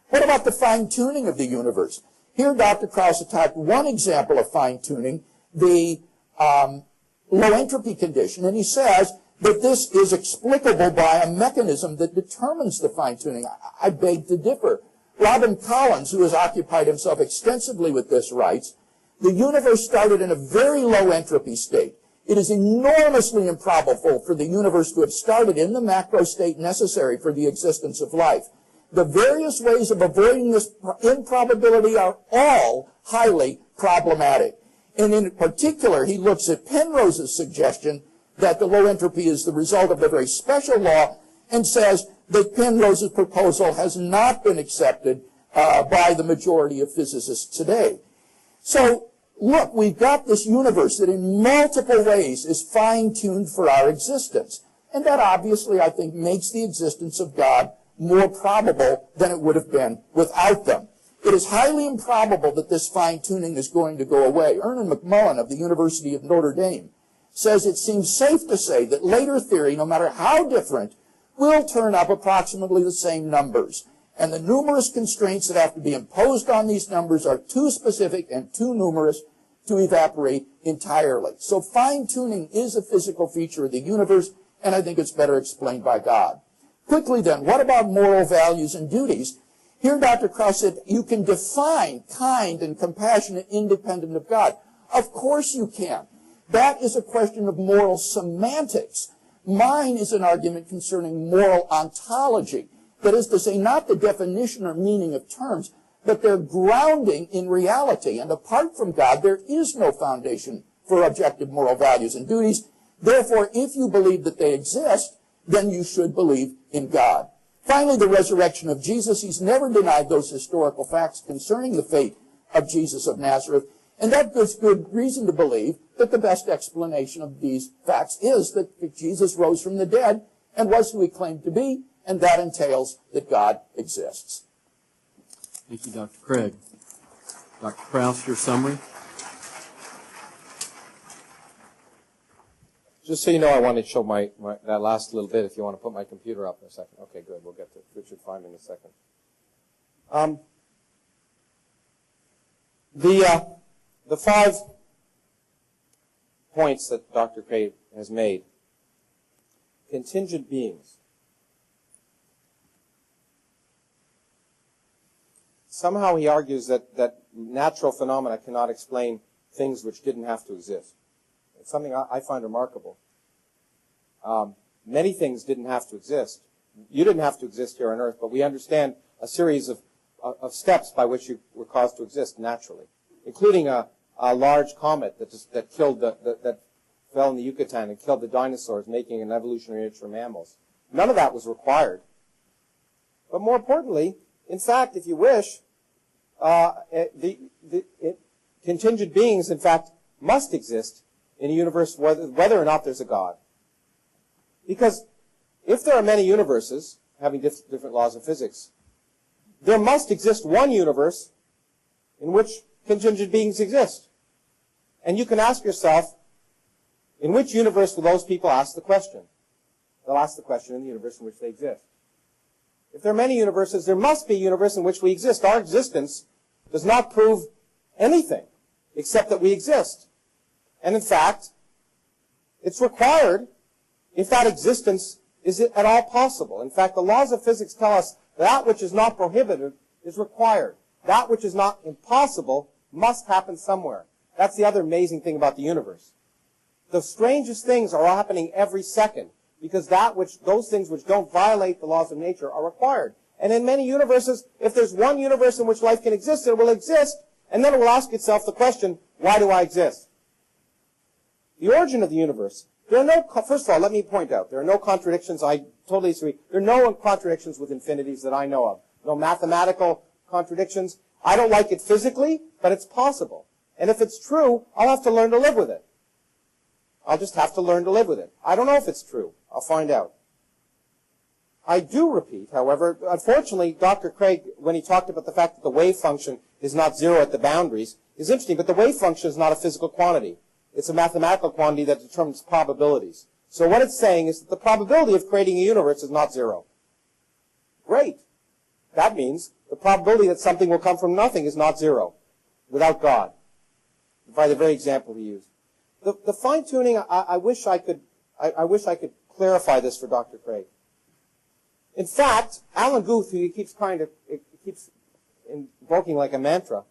What about the fine-tuning of the universe? Here, Dr. Krauss attacked one example of fine-tuning, the low entropy condition, and he says that this is explicable by a mechanism that determines the fine-tuning. I beg to differ. Robin Collins, who has occupied himself extensively with this, writes, the universe started in a very low entropy state. It is enormously improbable for the universe to have started in the macro state necessary for the existence of life. The various ways of avoiding this improbability are all highly problematic. And in particular, he looks at Penrose's suggestion that the low entropy is the result of a very special law and says that Penrose's proposal has not been accepted by the majority of physicists today. So, look, we've got this universe that in multiple ways is fine-tuned for our existence. And that obviously, I think, makes the existence of God more probable than it would have been without them. It is highly improbable that this fine-tuning is going to go away. Ernan McMullen of the University of Notre Dame says it seems safe to say that later theory, no matter how different, will turn up approximately the same numbers. And the numerous constraints that have to be imposed on these numbers are too specific and too numerous to evaporate entirely. So fine-tuning is a physical feature of the universe, and I think it's better explained by God. Quickly then, what about moral values and duties? Here Dr. Krauss said you can define kind and compassionate independent of God. Of course you can. That is a question of moral semantics. Mine is an argument concerning moral ontology. That is to say, not the definition or meaning of terms, but their grounding in reality. And apart from God, there is no foundation for objective moral values and duties. Therefore, if you believe that they exist, then you should believe in God. Finally, the resurrection of Jesus. He's never denied those historical facts concerning the fate of Jesus of Nazareth. And that gives good reason to believe that the best explanation of these facts is that Jesus rose from the dead and was who he claimed to be, and that entails that God exists. Thank you, Dr. Craig. Dr. Krauss, your summary? Just so you know, I want to show that last little bit, if you want to put my computer up in a second. Okay, good. We'll get to Richard Feynman in a second. The 5 points that Dr. Craig has made. Contingent beings. Somehow he argues that natural phenomena cannot explain things which didn't have to exist. It's something I find remarkable. Many things didn't have to exist. You didn't have to exist here on Earth, but we understand a series of steps by which you were caused to exist naturally, including a large comet that killed that fell in the Yucatan and killed the dinosaurs, making an evolutionary niche for mammals. None of that was required. But more importantly, in fact, if you wish, contingent beings, in fact, must exist in a universe whether or not there's a God. Because if there are many universes having different laws of physics, there must exist one universe in which contingent beings exist. And you can ask yourself, in which universe will those people ask the question? They'll ask the question in the universe in which they exist. If there are many universes, there must be a universe in which we exist. Our existence does not prove anything except that we exist. And in fact, it's required if that existence is at all possible. In fact, the laws of physics tell us that which is not prohibited is required. That which is not impossible must happen somewhere. That's the other amazing thing about the universe. The strangest things are happening every second because those things which don't violate the laws of nature are required. And in many universes, if there's one universe in which life can exist, it will exist, and then it will ask itself the question, why do I exist? The origin of the universe. First of all, let me point out, there are no contradictions. I totally disagree. There are no contradictions with infinities that I know of. No mathematical contradictions. I don't like it physically, but it's possible. And if it's true, I'll have to learn to live with it. I'll just have to learn to live with it. I don't know if it's true. I'll find out. I do repeat, however, unfortunately, Dr. Craig, when he talked about the fact that the wave function is not zero at the boundaries, is interesting, but the wave function is not a physical quantity. It's a mathematical quantity that determines probabilities. So what it's saying is that the probability of creating a universe is not zero. Great. That means the probability that something will come from nothing is not zero, without God, by the very example he used. The fine-tuning, I wish I could clarify this for Dr. Craig. In fact, Alan Guth, who he keeps invoking like a mantra,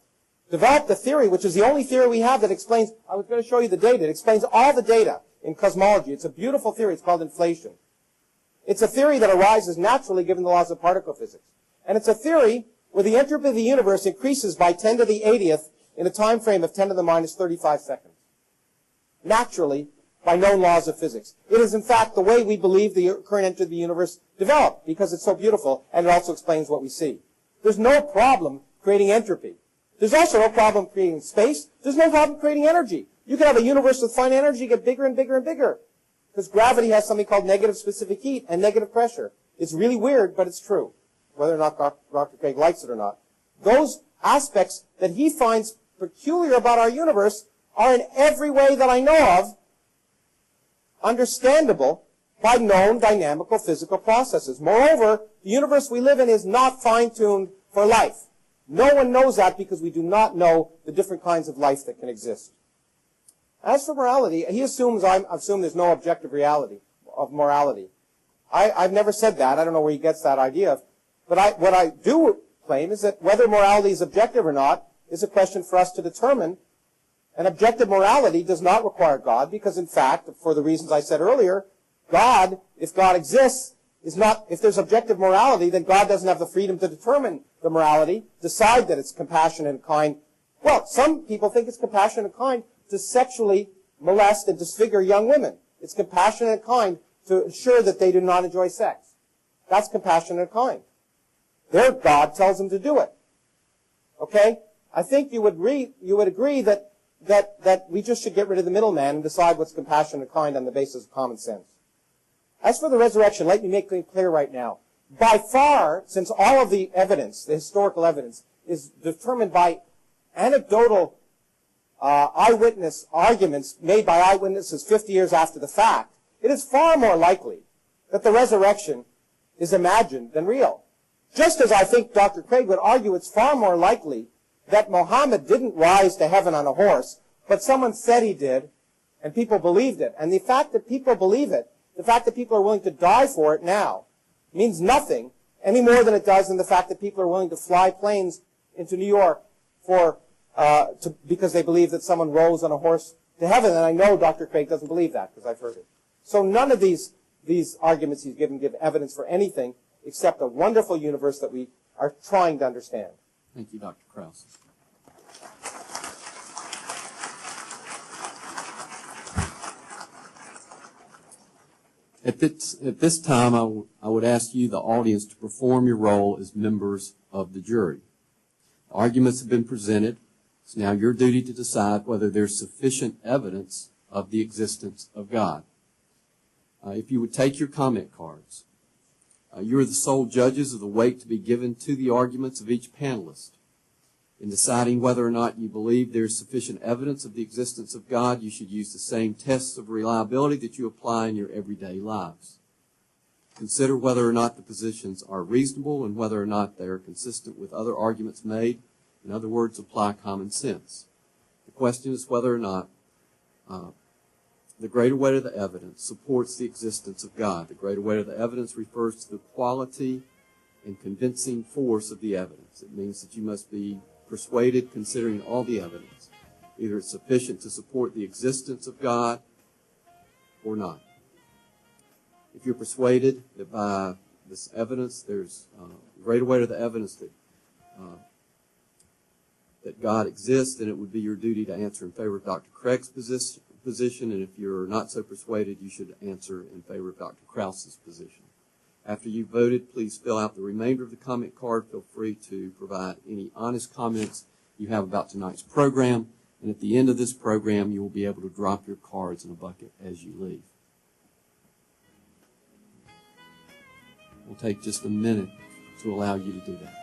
developed a theory, which is the only theory we have that explains, I was going to show you the data, it explains all the data in cosmology. It's a beautiful theory. It's called inflation. It's a theory that arises naturally given the laws of particle physics. And it's a theory where the entropy of the universe increases by 10 to the 80th in a time frame of 10 to the minus 35 seconds. Naturally, by known laws of physics. It is, in fact, the way we believe the current entropy of the universe developed, because it's so beautiful, and it also explains what we see. There's no problem creating entropy. There's also no problem creating space. There's no problem creating energy. You can have a universe with finite energy get bigger and bigger and bigger, because gravity has something called negative specific heat and negative pressure. It's really weird, but it's true, whether or not Dr. Craig likes it or not. Those aspects that he finds peculiar about our universe are in every way that I know of understandable by known dynamical physical processes. Moreover, the universe we live in is not fine-tuned for life. No one knows that because we do not know the different kinds of life that can exist. As for morality, he assumes I assume there's no objective reality of morality. I've never said that. I don't know where he gets that idea. But what I do claim is that whether morality is objective or not is a question for us to determine. And objective morality does not require God because, in fact, for the reasons I said earlier, God, if God exists, is not, if there's objective morality, then God doesn't have the freedom to determine the morality, decide that it's compassionate and kind. Well, some people think it's compassionate and kind to sexually molest and disfigure young women. It's compassionate and kind to ensure that they do not enjoy sex. That's compassionate and kind. Their God tells them to do it. Okay? I think you would agree that we just should get rid of the middleman and decide what's compassionate and kind on the basis of common sense. As for the resurrection, let me make it clear right now. By far, since all of the evidence, the historical evidence, is determined by anecdotal eyewitness arguments made by eyewitnesses 50 years after the fact, it is far more likely that the resurrection is imagined than real. Just as I think Dr. Craig would argue it's far more likely that Muhammad didn't rise to heaven on a horse, but someone said he did, and people believed it. And the fact that people believe it, the fact that people are willing to die for it now, means nothing any more than it does in the fact that people are willing to fly planes into New York because they believe that someone rose on a horse to heaven. And I know Dr. Craig doesn't believe that because I've heard it. So none of these arguments he's given give evidence for anything except a wonderful universe that we are trying to understand. Thank you, Dr. Krauss. At this time, I would ask you, the audience, to perform your role as members of the jury. The arguments have been presented. It's now your duty to decide whether there's sufficient evidence of the existence of God. If you would take your comment cards. You are the sole judges of the weight to be given to the arguments of each panelist. In deciding whether or not you believe there is sufficient evidence of the existence of God, you should use the same tests of reliability that you apply in your everyday lives. Consider whether or not the positions are reasonable and whether or not they are consistent with other arguments made. In other words, apply common sense. The question is whether or not the greater weight of the evidence supports the existence of God. The greater weight of the evidence refers to the quality and convincing force of the evidence. It means that you must be persuaded considering all the evidence. Either it's sufficient to support the existence of God or not. If you're persuaded that by this evidence. There's greater weight of the evidence that God exists, then it would be your duty to answer in favor of Dr. Craig's position, and if you're not so persuaded, you should answer in favor of Dr. Krauss's position. After you've voted, please fill out the remainder of the comment card. Feel free to provide any honest comments you have about tonight's program, and at the end of this program, you will be able to drop your cards in a bucket as you leave. We'll take just a minute to allow you to do that.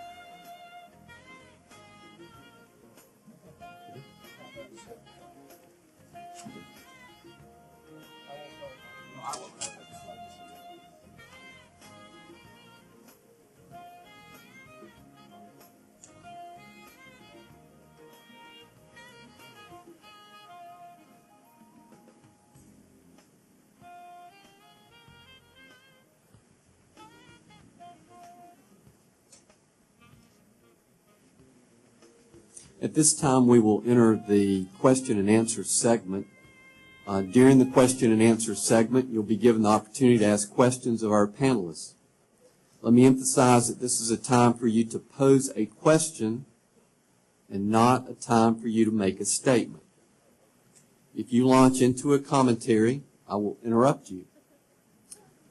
At this time, we will enter the question and answer segment. During the question and answer segment, you'll be given the opportunity to ask questions of our panelists. Let me emphasize that this is a time for you to pose a question and not a time for you to make a statement. If you launch into a commentary, I will interrupt you.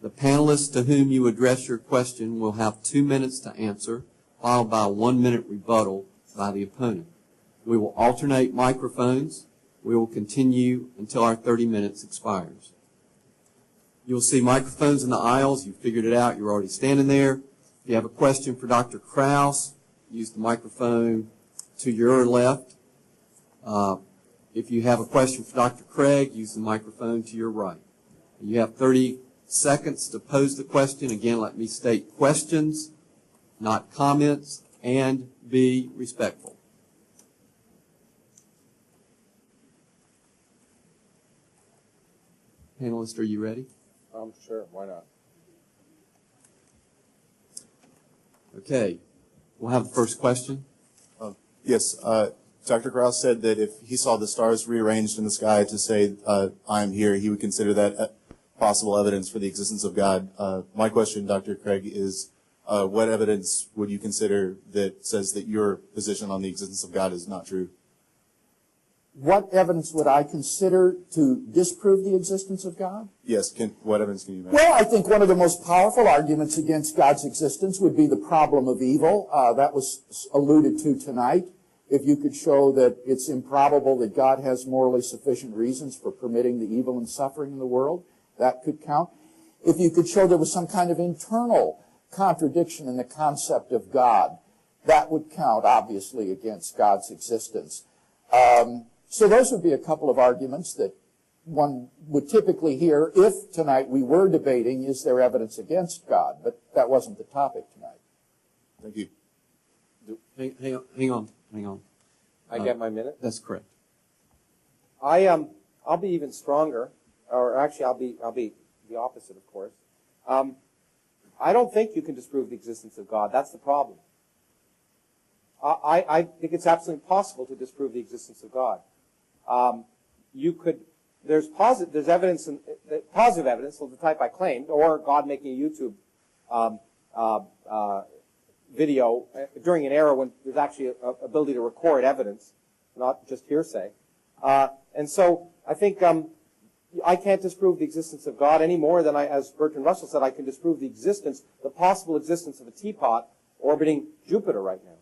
The panelists to whom you address your question will have 2 minutes to answer, followed by a 1-minute rebuttal by the opponent. We will alternate microphones. We will continue until our 30 minutes expires. You'll see microphones in the aisles. You figured it out. You're already standing there. If you have a question for Dr. Krauss, use the microphone to your left. If you have a question for Dr. Craig, use the microphone to your right. You have 30 seconds to pose the question. Again, let me state questions, not comments, and be respectful. Panelists, are you ready? Sure, why not? Okay. We'll have the first question. Yes. Dr. Krauss said that if he saw the stars rearranged in the sky to say, I am here, he would consider that possible evidence for the existence of God. My question, Dr. Craig, is what evidence would you consider that says that your position on the existence of God is not true? What evidence would I consider to disprove the existence of God? Yes. What evidence can you make? Well, I think one of the most powerful arguments against God's existence would be the problem of evil. That was alluded to tonight. If you could show that it's improbable that God has morally sufficient reasons for permitting the evil and suffering in the world, that could count. If you could show there was some kind of internal contradiction in the concept of God, that would count, obviously, against God's existence. So those would be a couple of arguments that one would typically hear if tonight we were debating, is there evidence against God? But that wasn't the topic tonight. Thank you. Hang on. I get my minute? That's correct. I'll be even stronger, or actually I'll be the opposite, of course. I don't think you can disprove the existence of God. That's the problem. I think it's absolutely impossible to disprove the existence of God. There's evidence, positive evidence of the type I claimed, or God making a YouTube video during an era when there's actually an ability to record evidence, not just hearsay. And so I think I can't disprove the existence of God any more than as Bertrand Russell said, I can disprove the possible existence of a teapot orbiting Jupiter right now.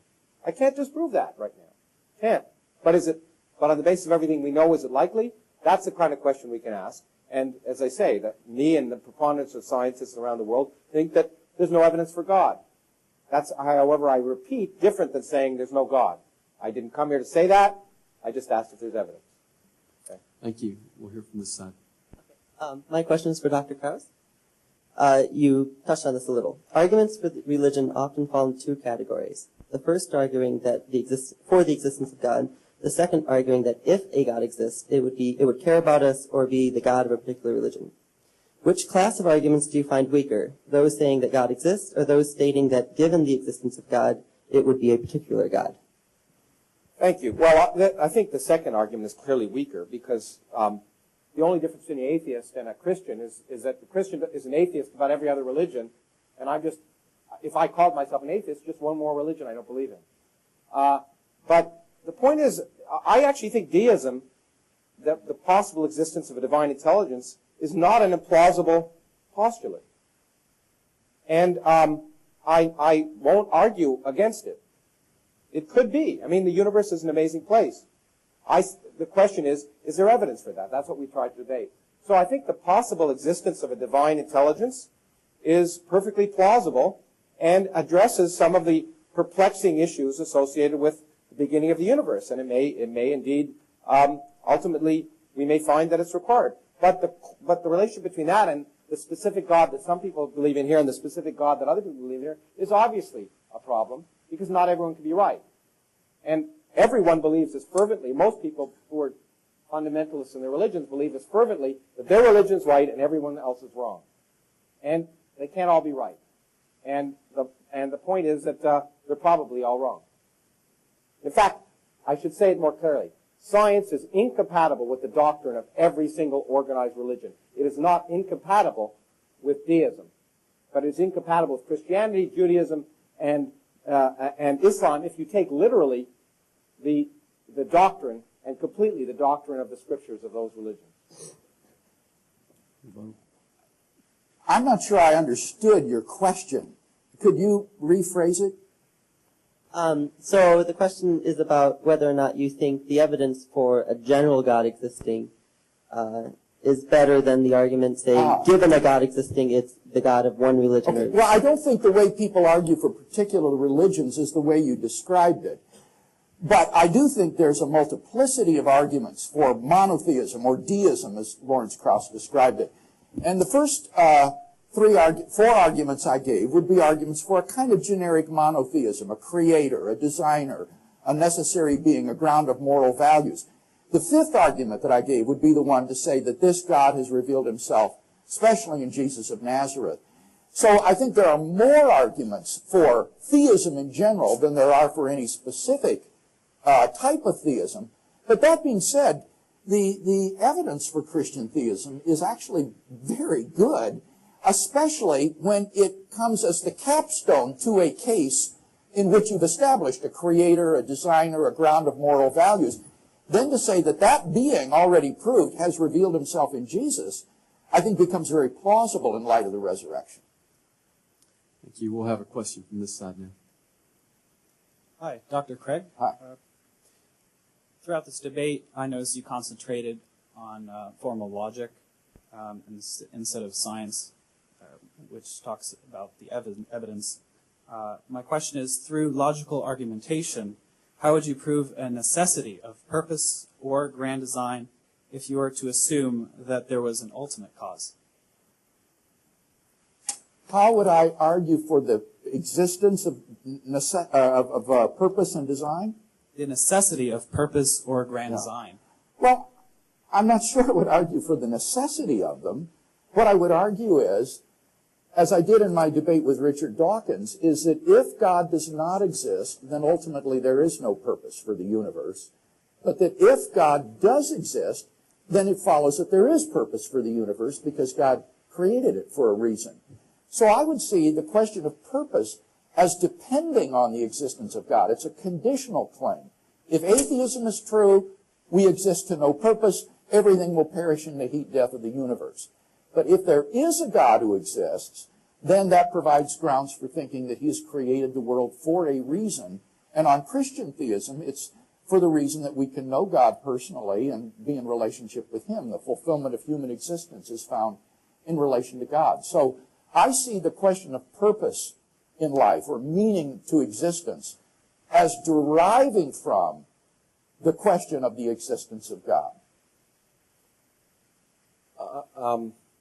I can't disprove that right now. Can't. But on the basis of everything we know, is it likely? That's the kind of question we can ask. And as I say, that me and the preponderance of scientists around the world think that there's no evidence for God. That's, however, I repeat, different than saying there's no God. I didn't come here to say that. I just asked if there's evidence. Okay. Thank you. We'll hear from this side. My question is for Dr. Krauss. You touched on this a little. Arguments for religion often fall into two categories. The first arguing that for the existence of God. The second arguing that if a God exists, it would care about us or be the God of a particular religion. Which class of arguments do you find weaker? Those saying that God exists, or those stating that given the existence of God, it would be a particular God? Thank you. Well, I think the second argument is clearly weaker because the only difference between an atheist and a Christian is that the Christian is an atheist about every other religion, And if I called myself an atheist, just one more religion I don't believe in. But the point is, I actually think deism, that the possible existence of a divine intelligence, is not an implausible postulate. And I won't argue against it. It could be. I mean, the universe is an amazing place. The question is there evidence for that? That's what we tried to debate. So I think the possible existence of a divine intelligence is perfectly plausible and addresses some of the perplexing issues associated with the beginning of the universe. And it may indeed, ultimately, we may find that it's required. But the relationship between that and the specific God that some people believe in here and the specific God that other people believe in here is obviously a problem, because not everyone can be right. And everyone believes as fervently, most people who are fundamentalists in their religions believe as fervently that their religion is right and everyone else is wrong. And they can't all be right. And the point is that they're probably all wrong. In fact, I should say it more clearly. Science is incompatible with the doctrine of every single organized religion. It is not incompatible with deism, but it is incompatible with Christianity, Judaism, and Islam if you take literally the doctrine and completely the doctrine of the scriptures of those religions. I'm not sure I understood your question. Could you rephrase it? So the question is about whether or not you think the evidence for a general God existing is better than the argument saying, given a God existing, it's the God of one religion. Okay. Well, I don't think the way people argue for particular religions is the way you described it. But I do think there's a multiplicity of arguments for monotheism or deism, as Lawrence Krauss described it. And the first four arguments I gave would be arguments for a kind of generic monotheism, a creator, a designer, a necessary being, a ground of moral values. The fifth argument that I gave would be the one to say that this God has revealed himself, especially in Jesus of Nazareth. So I think there are more arguments for theism in general than there are for any specific type of theism. But that being said, the evidence for Christian theism is actually very good, especially when it comes as the capstone to a case in which you've established a creator, a designer, a ground of moral values. Then to say that that being already proved has revealed himself in Jesus, I think becomes very plausible in light of the resurrection. Thank you. We'll have a question from this side now. Hi, Dr. Craig. Hi. Throughout this debate, I noticed you concentrated on formal logic instead of science, which talks about the evidence. My question is, through logical argumentation, how would you prove a necessity of purpose or grand design if you were to assume that there was an ultimate cause? How would I argue for the existence of purpose and design? The necessity of purpose or grand design. Well, I'm not sure I would argue for the necessity of them. What I would argue is, as I did in my debate with Richard Dawkins, is that if God does not exist, then ultimately there is no purpose for the universe. But that if God does exist, then it follows that there is purpose for the universe because God created it for a reason. So I would see the question of purpose as depending on the existence of God. It's a conditional claim. If atheism is true, we exist to no purpose, everything will perish in the heat death of the universe. But if there is a God who exists, then that provides grounds for thinking that he has created the world for a reason. And on Christian theism, it's for the reason that we can know God personally and be in relationship with him. The fulfillment of human existence is found in relation to God. So I see the question of purpose in life, or meaning to existence, as deriving from the question of the existence of God.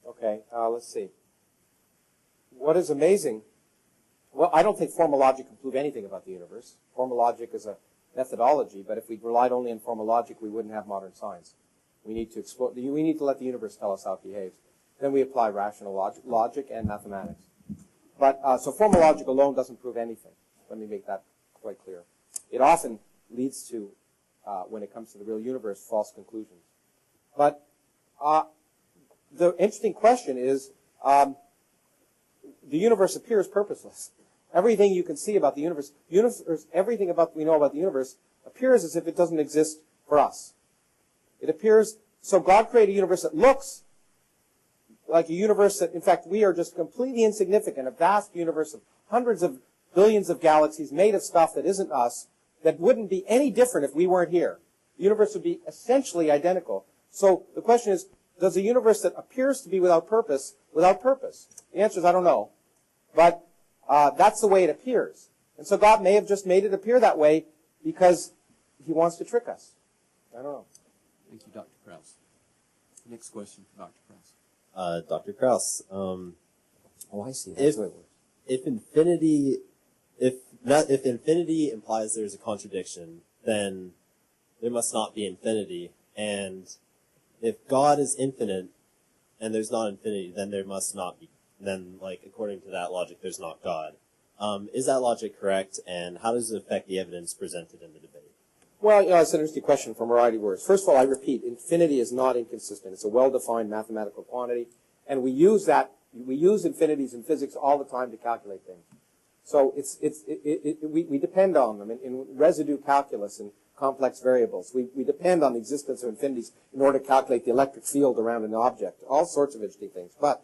Okay, let's see. What is amazing? Well, I don't think formal logic can prove anything about the universe. Formal logic is a methodology, but if we relied only on formal logic, we wouldn't have modern science. We need to explore. We need to let the universe tell us how it behaves. Then we apply rational logic and mathematics. But so formal logic alone doesn't prove anything. Let me make that quite clear. It often leads to, when it comes to the real universe, false conclusions. But the interesting question is, the universe appears purposeless. Everything you can see about the universe, everything we know about the universe appears as if it doesn't exist for us. It appears, so God created a universe that looks like a universe that, in fact, we are just completely insignificant, a vast universe of hundreds of billions of galaxies made of stuff that isn't us, that wouldn't be any different if we weren't here. The universe would be essentially identical. So the question is, does a universe that appears to be without purpose? The answer is, I don't know. But that's the way it appears. And so God may have just made it appear that way because he wants to trick us. I don't know. Thank you, Dr. Krauss. Next question for Dr. Krauss. Dr. Krauss, Oh, I see. That's the way it works. if infinity implies there's a contradiction, then there must not be infinity. And if God is infinite and there's not infinity, then there must not be. Then, like, according to that logic, there's not God. Is that logic correct? And how does it affect the evidence presented in the debate? Well, it's an interesting question from a variety of words. First of all, I repeat, infinity is not inconsistent. It's a well-defined mathematical quantity, and we use infinities in physics all the time to calculate things. So we depend on them in residue calculus and complex variables. We depend on the existence of infinities in order to calculate the electric field around an object. All sorts of interesting things. But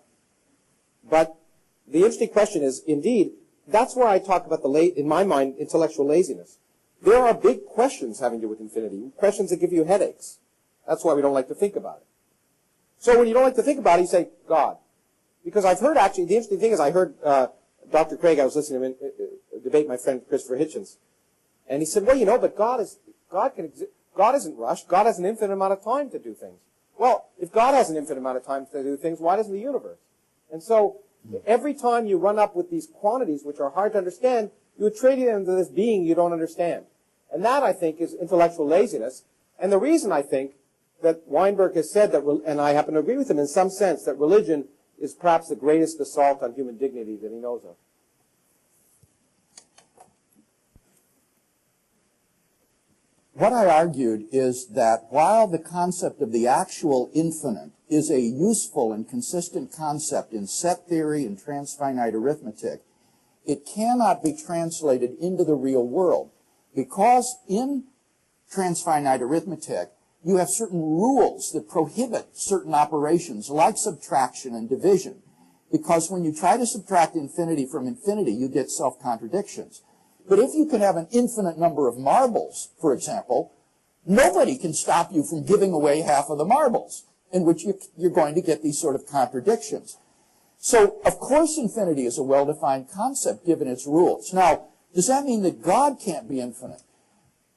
the interesting question is, indeed, that's where I talk about in my mind, intellectual laziness. There are big questions having to do with infinity, questions that give you headaches. That's why we don't like to think about it. So when you don't like to think about it, you say, God. Because I've heard, actually, the interesting thing is I heard Dr. Craig, I was listening to him debate my friend Christopher Hitchens, and he said, well, but God isn't rushed. God has an infinite amount of time to do things. Well, if God has an infinite amount of time to do things, why doesn't the universe? And so every time you run up with these quantities which are hard to understand, you attribute them to this being you don't understand. And that, I think, is intellectual laziness. And the reason I think that Weinberg has said that, and I happen to agree with him in some sense, that religion is perhaps the greatest assault on human dignity that he knows of. What I argued is that while the concept of the actual infinite is a useful and consistent concept in set theory and transfinite arithmetic, it cannot be translated into the real world, because in transfinite arithmetic you have certain rules that prohibit certain operations like subtraction and division, because when you try to subtract infinity from infinity you get self-contradictions. But if you can have an infinite number of marbles, for example, nobody can stop you from giving away half of the marbles, in which you're going to get these sort of contradictions. So, of course, infinity is a well-defined concept given its rules. Now, does that mean that God can't be infinite?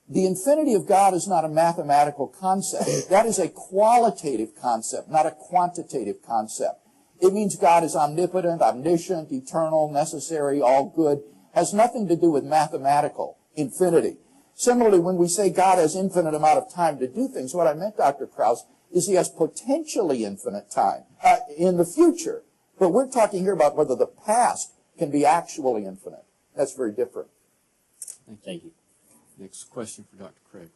The infinity of God is not a mathematical concept. That is a qualitative concept, not a quantitative concept. It means God is omnipotent, omniscient, eternal, necessary, all good. Has nothing to do with mathematical infinity. Similarly, when we say God has infinite amount of time to do things, what I meant, Dr. Krauss, is he has potentially infinite time in the future. But we're talking here about whether the past can be actually infinite. That's very different. Thank you. Next question for Dr. Craig.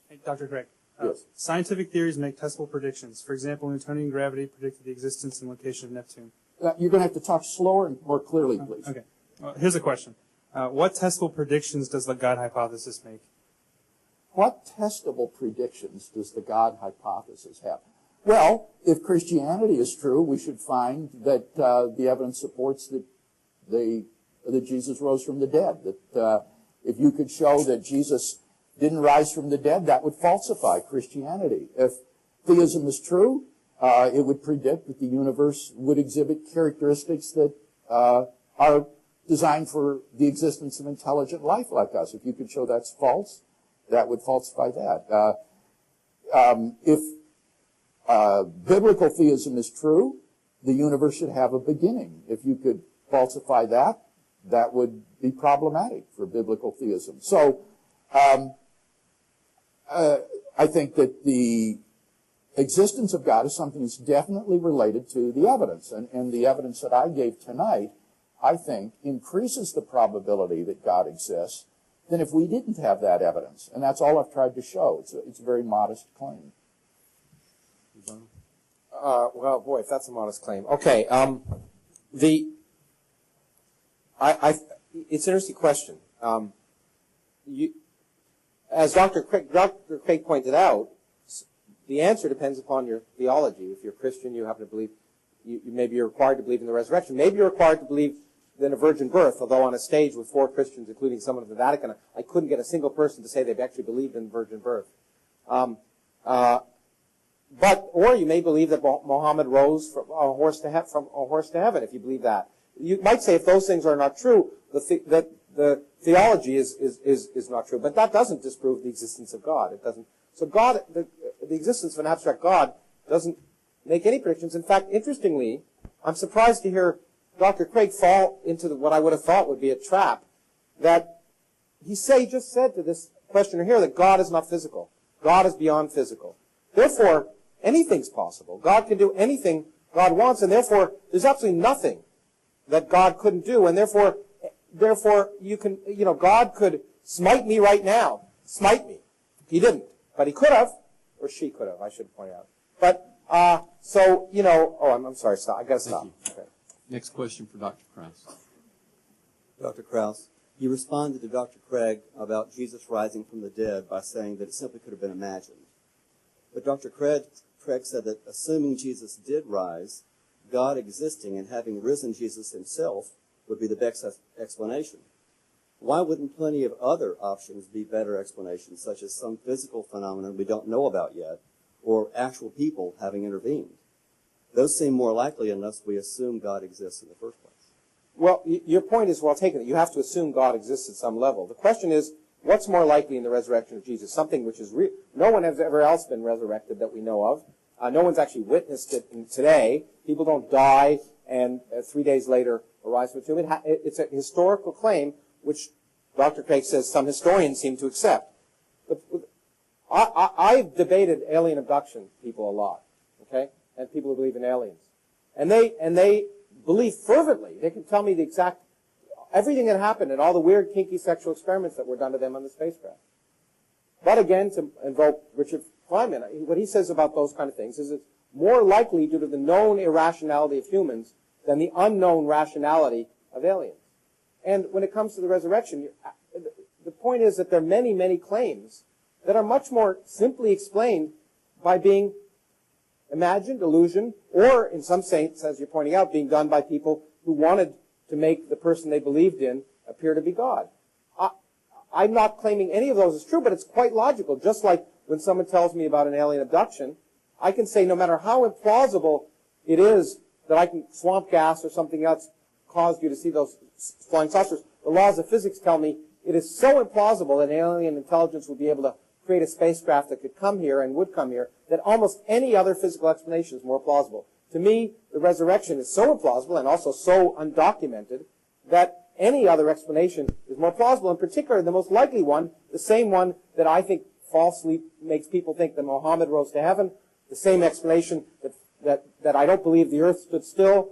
Hey, Dr. Craig. Yes. Scientific theories make testable predictions. For example, Newtonian gravity predicted the existence and location of Neptune. You're going to have to talk slower and more clearly, please. Okay. Well, here's a question. What testable predictions does the God hypothesis make? What testable predictions does the God hypothesis have? Well, if Christianity is true, we should find that the evidence supports that Jesus rose from the dead. That if you could show that Jesus didn't rise from the dead, that would falsify Christianity. If theism is true, it would predict that the universe would exhibit characteristics that are designed for the existence of intelligent life like us. If you could show that's false, that would falsify that. If biblical theism is true, the universe should have a beginning. If you could falsify that, that would be problematic for biblical theism. So I think that the existence of God is something that's definitely related to the evidence. And the evidence that I gave tonight, I think, increases the probability that God exists than if we didn't have that evidence. And that's all I've tried to show. It's a very modest claim. Well, boy, if that's a modest claim. Okay. It's an interesting question. As Dr. Craig pointed out, the answer depends upon your theology. If you're Christian, you happen to believe, maybe you're required to believe in the resurrection. Maybe you're required to believe in a virgin birth, although on a stage with 4 Christians, including someone of the Vatican, I couldn't get a single person to say they've actually believed in virgin birth. Or you may believe that Muhammad rose from a horse to heaven, if you believe that. You might say if those things are not true, that the theology is not true. But that doesn't disprove the existence of God. It doesn't. So God, the existence of an abstract God doesn't make any predictions. In fact, interestingly, I'm surprised to hear Dr. Craig fall into what I would have thought would be a trap, that he just said to this questioner here that God is not physical. God is beyond physical. Therefore, anything's possible. God can do anything God wants, and therefore, there's absolutely nothing that God couldn't do, and therefore, God could smite me right now. Smite me. He didn't, but he could have, or she could have, I should point out. But, I'm sorry, stop. I gotta stop. Okay. Next question for Dr. Krauss. Dr. Krauss, you responded to Dr. Craig about Jesus rising from the dead by saying that it simply could have been imagined. But Dr. Craig said that assuming Jesus did rise, God existing and having risen Jesus himself would be the best explanation. Why wouldn't plenty of other options be better explanations, such as some physical phenomenon we don't know about yet, or actual people having intervened? Those seem more likely unless we assume God exists in the first place. Well, your point is well taken. You have to assume God exists at some level. The question is, what's more likely in the resurrection of Jesus? Something which is real. No one has ever else been resurrected that we know of. No one's actually witnessed it today. People don't die and 3 days later arise from the tomb. It's a historical claim which Dr. Craig says some historians seem to accept. I've debated alien abduction people a lot, okay, and people who believe in aliens. And they believe fervently. They can tell me the exact, everything that happened and all the weird, kinky sexual experiments that were done to them on the spacecraft. But again, to invoke Richard Feynman, what he says about those kind of things is it's more likely due to the known irrationality of humans than the unknown rationality of aliens. And when it comes to the resurrection, the point is that there are many, many claims that are much more simply explained by being imagined, illusion, or in some sense, as you're pointing out, being done by people who wanted to make the person they believed in appear to be God. I'm not claiming any of those is true, but it's quite logical. Just like when someone tells me about an alien abduction, I can say no matter how implausible it is that I can swamp gas or something else caused you to see those flying saucers, the laws of physics tell me it is so implausible that an alien intelligence would be able to create a spacecraft that could come here and would come here that almost any other physical explanation is more plausible. To me, the resurrection is so implausible and also so undocumented that any other explanation is more plausible. In particular, the most likely one, the same one that I think falsely makes people think that Muhammad rose to heaven, the same explanation that I don't believe the earth stood still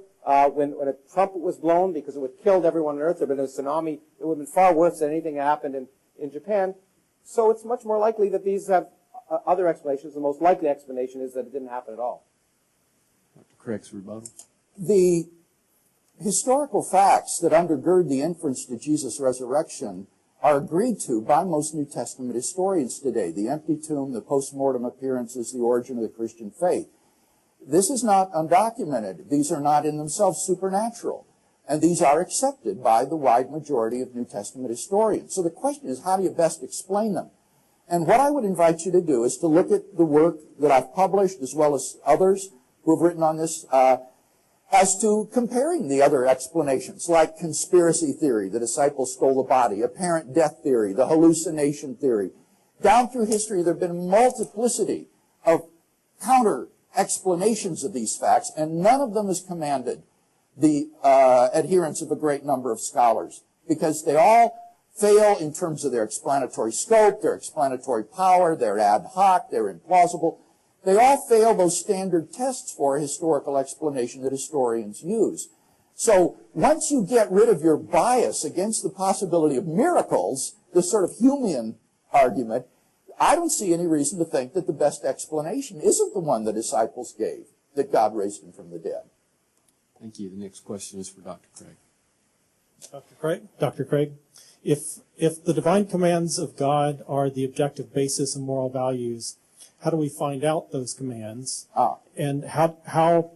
when a trumpet was blown because it would have killed everyone on earth. There would have been a tsunami. It would have been far worse than anything that happened in Japan. So it's much more likely that these have other explanations. The most likely explanation is that it didn't happen at all. Dr. Craig's rebuttal. The historical facts that undergird the inference to Jesus' resurrection are agreed to by most New Testament historians today. The empty tomb, the post-mortem appearances, the origin of the Christian faith. This is not undocumented. These are not in themselves supernatural. And these are accepted by the wide majority of New Testament historians. So the question is, how do you best explain them? And what I would invite you to do is to look at the work that I've published, as well as others who have written on this, as to comparing the other explanations, like conspiracy theory, the disciples stole the body, apparent death theory, the hallucination theory. Down through history, there have been a multiplicity of counter explanations of these facts, and none of them has commanded the adherence of a great number of scholars, because they all fail in terms of their explanatory scope, their explanatory power, they're ad hoc, they're implausible. They all fail those standard tests for historical explanation that historians use. So once you get rid of your bias against the possibility of miracles, this sort of Humean argument, I don't see any reason to think that the best explanation isn't the one the disciples gave. that God raised him from the dead. Thank you. The next question is for Dr. Craig. Dr. Craig, if the divine commands of God are the objective basis of moral values, how do we find out those commands? And how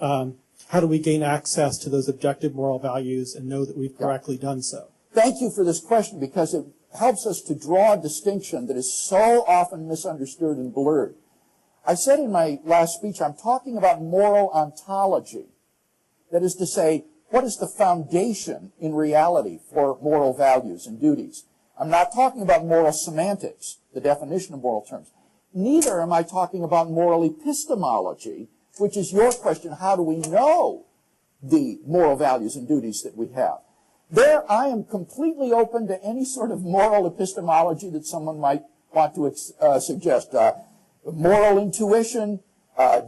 do we gain access to those objective moral values and know that we've correctly done so? Thank you for this question, because it helps us to draw a distinction that is so often misunderstood and blurred. I said in my last speech, I'm talking about moral ontology. That is to say, what is the foundation in reality for moral values and duties? I'm not talking about moral semantics, the definition of moral terms. Neither am I talking about moral epistemology, which is your question, how do we know the moral values and duties that we have? There, I am completely open to any sort of moral epistemology that someone might want to suggest. Moral intuition,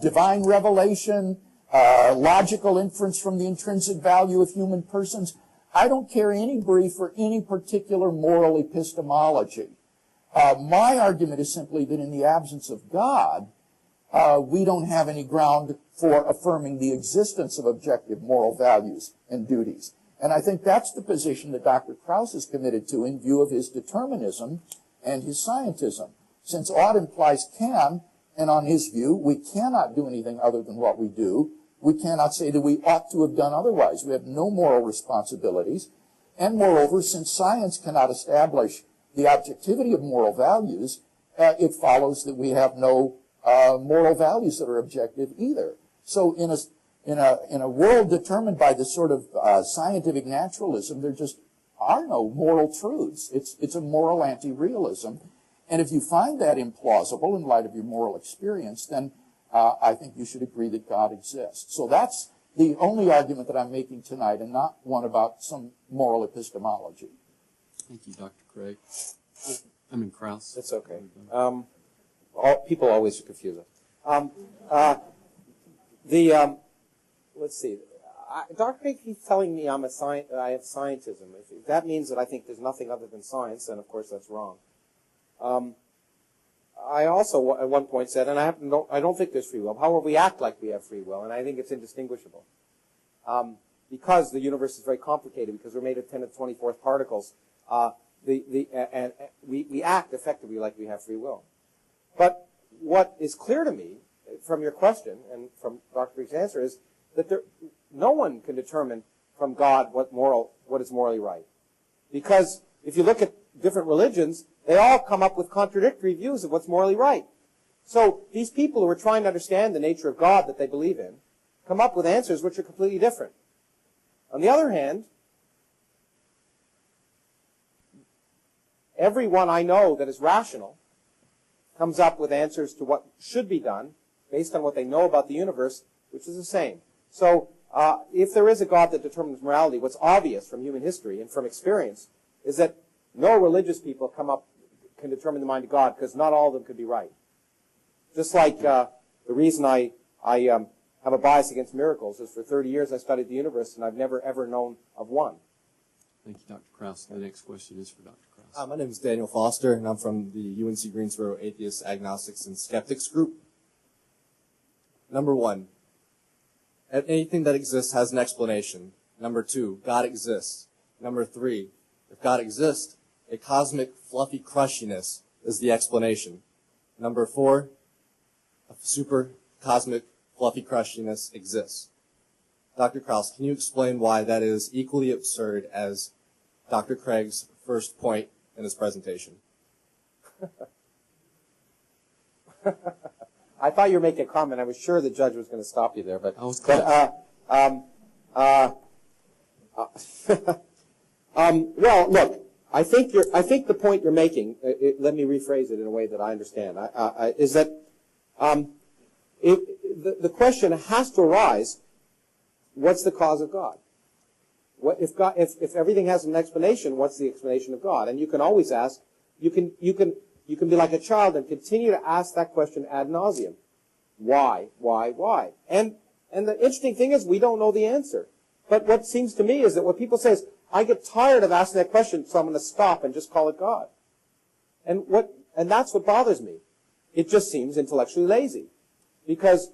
divine revelation, logical inference from the intrinsic value of human persons. I don't carry any brief for any particular moral epistemology. My argument is simply that in the absence of God, we don't have any ground for affirming the existence of objective moral values and duties. And I think that's the position that Dr. Krauss is committed to in view of his determinism and his scientism. Since ought implies can, and on his view, we cannot do anything other than what we do, we cannot say that we ought to have done otherwise. We have no moral responsibilities. And moreover, since science cannot establish the objectivity of moral values, it follows that we have no moral values that are objective either. So in a world determined by this sort of scientific naturalism, there just are no moral truths. It's a moral anti-realism. And if you find that implausible in light of your moral experience, then I think you should agree that God exists. So that's the only argument that I'm making tonight, and not one about some moral epistemology. Thank you, Dr. Craig. Krauss. It's okay. People always confuse us. Let's see. Dr. Craig keeps telling me I have scientism. If that means that I think there's nothing other than science, then of course that's wrong. I also at one point said, and I don't think there's free will. However, we act like we have free will, and I think it's indistinguishable. Because the universe is very complicated, because we're made of 10 to the 24th particles, and we act effectively like we have free will. But what is clear to me from your question and from Dr. Craig's answer is that no one can determine from God what is morally right. Because if you look at different religions, they all come up with contradictory views of what's morally right. So these people who are trying to understand the nature of God that they believe in come up with answers which are completely different. On the other hand, everyone I know that is rational comes up with answers to what should be done based on what they know about the universe, which is the same. So if there is a God that determines morality, what's obvious from human history and from experience is that no religious people can determine the mind of God, because not all of them could be right. Just like the reason I have a bias against miracles is for 30 years I studied the universe and I've never ever known of one. Thank you, Dr. Krauss. The next question is for Dr. Krauss. My name is Daniel Foster, and I'm from the UNC Greensboro Atheists, Agnostics, and Skeptics group. Number one, anything that exists has an explanation. Number two, God exists. Number three, if God exists, a cosmic fluffy crushiness is the explanation. Number four, a super cosmic fluffy crushiness exists. Dr. Krauss, can you explain why that is equally absurd as Dr. Craig's first point in his presentation? I thought you were making a comment. I was sure the judge was going to stop you there, but I was close. Well, look, I think the point you're making. Let me rephrase it in a way that I understand. Is that the question has to arise: what's the cause of God? If everything has an explanation, what's the explanation of God? And you can always ask. You can be like a child and continue to ask that question ad nauseum. Why? And the interesting thing is we don't know the answer. But what seems to me is that what people say is, I get tired of asking that question, so I'm going to stop and just call it God. And that's what bothers me. It just seems intellectually lazy. Because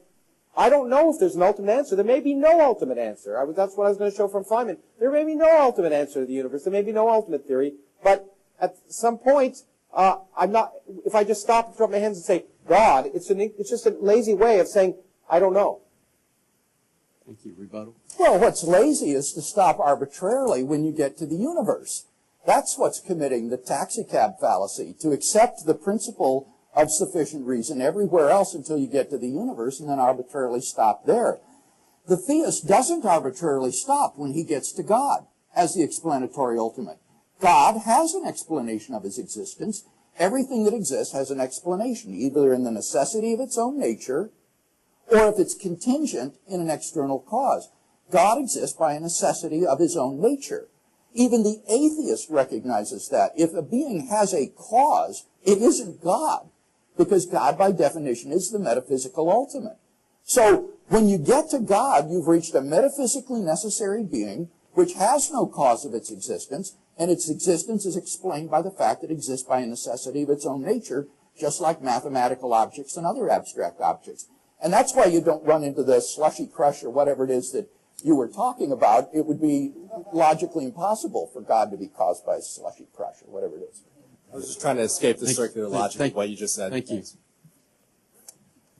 I don't know if there's an ultimate answer. There may be no ultimate answer. That's what I was going to show from Feynman. There may be no ultimate answer to the universe. There may be no ultimate theory. But at some point, if I just stop and throw up my hands and say, God, it's just a lazy way of saying, I don't know. Thank you. Rebuttal? Well, what's lazy is to stop arbitrarily when you get to the universe. That's what's committing the taxicab fallacy, to accept the principle of sufficient reason everywhere else until you get to the universe and then arbitrarily stop there. The theist doesn't arbitrarily stop when he gets to God as the explanatory ultimate. God has an explanation of his existence. Everything that exists has an explanation, either in the necessity of its own nature or if it's contingent in an external cause. God exists by a necessity of his own nature. Even the atheist recognizes that. If a being has a cause, it isn't God, because God, by definition, is the metaphysical ultimate. So, when you get to God, you've reached a metaphysically necessary being which has no cause of its existence, and its existence is explained by the fact that it exists by a necessity of its own nature, just like mathematical objects and other abstract objects. And that's why you don't run into the slushy crush or whatever it is that you were talking about. It would be logically impossible for God to be caused by a slushy crush or whatever it is. I was just trying to escape the circular logic of what you just said. Thank you.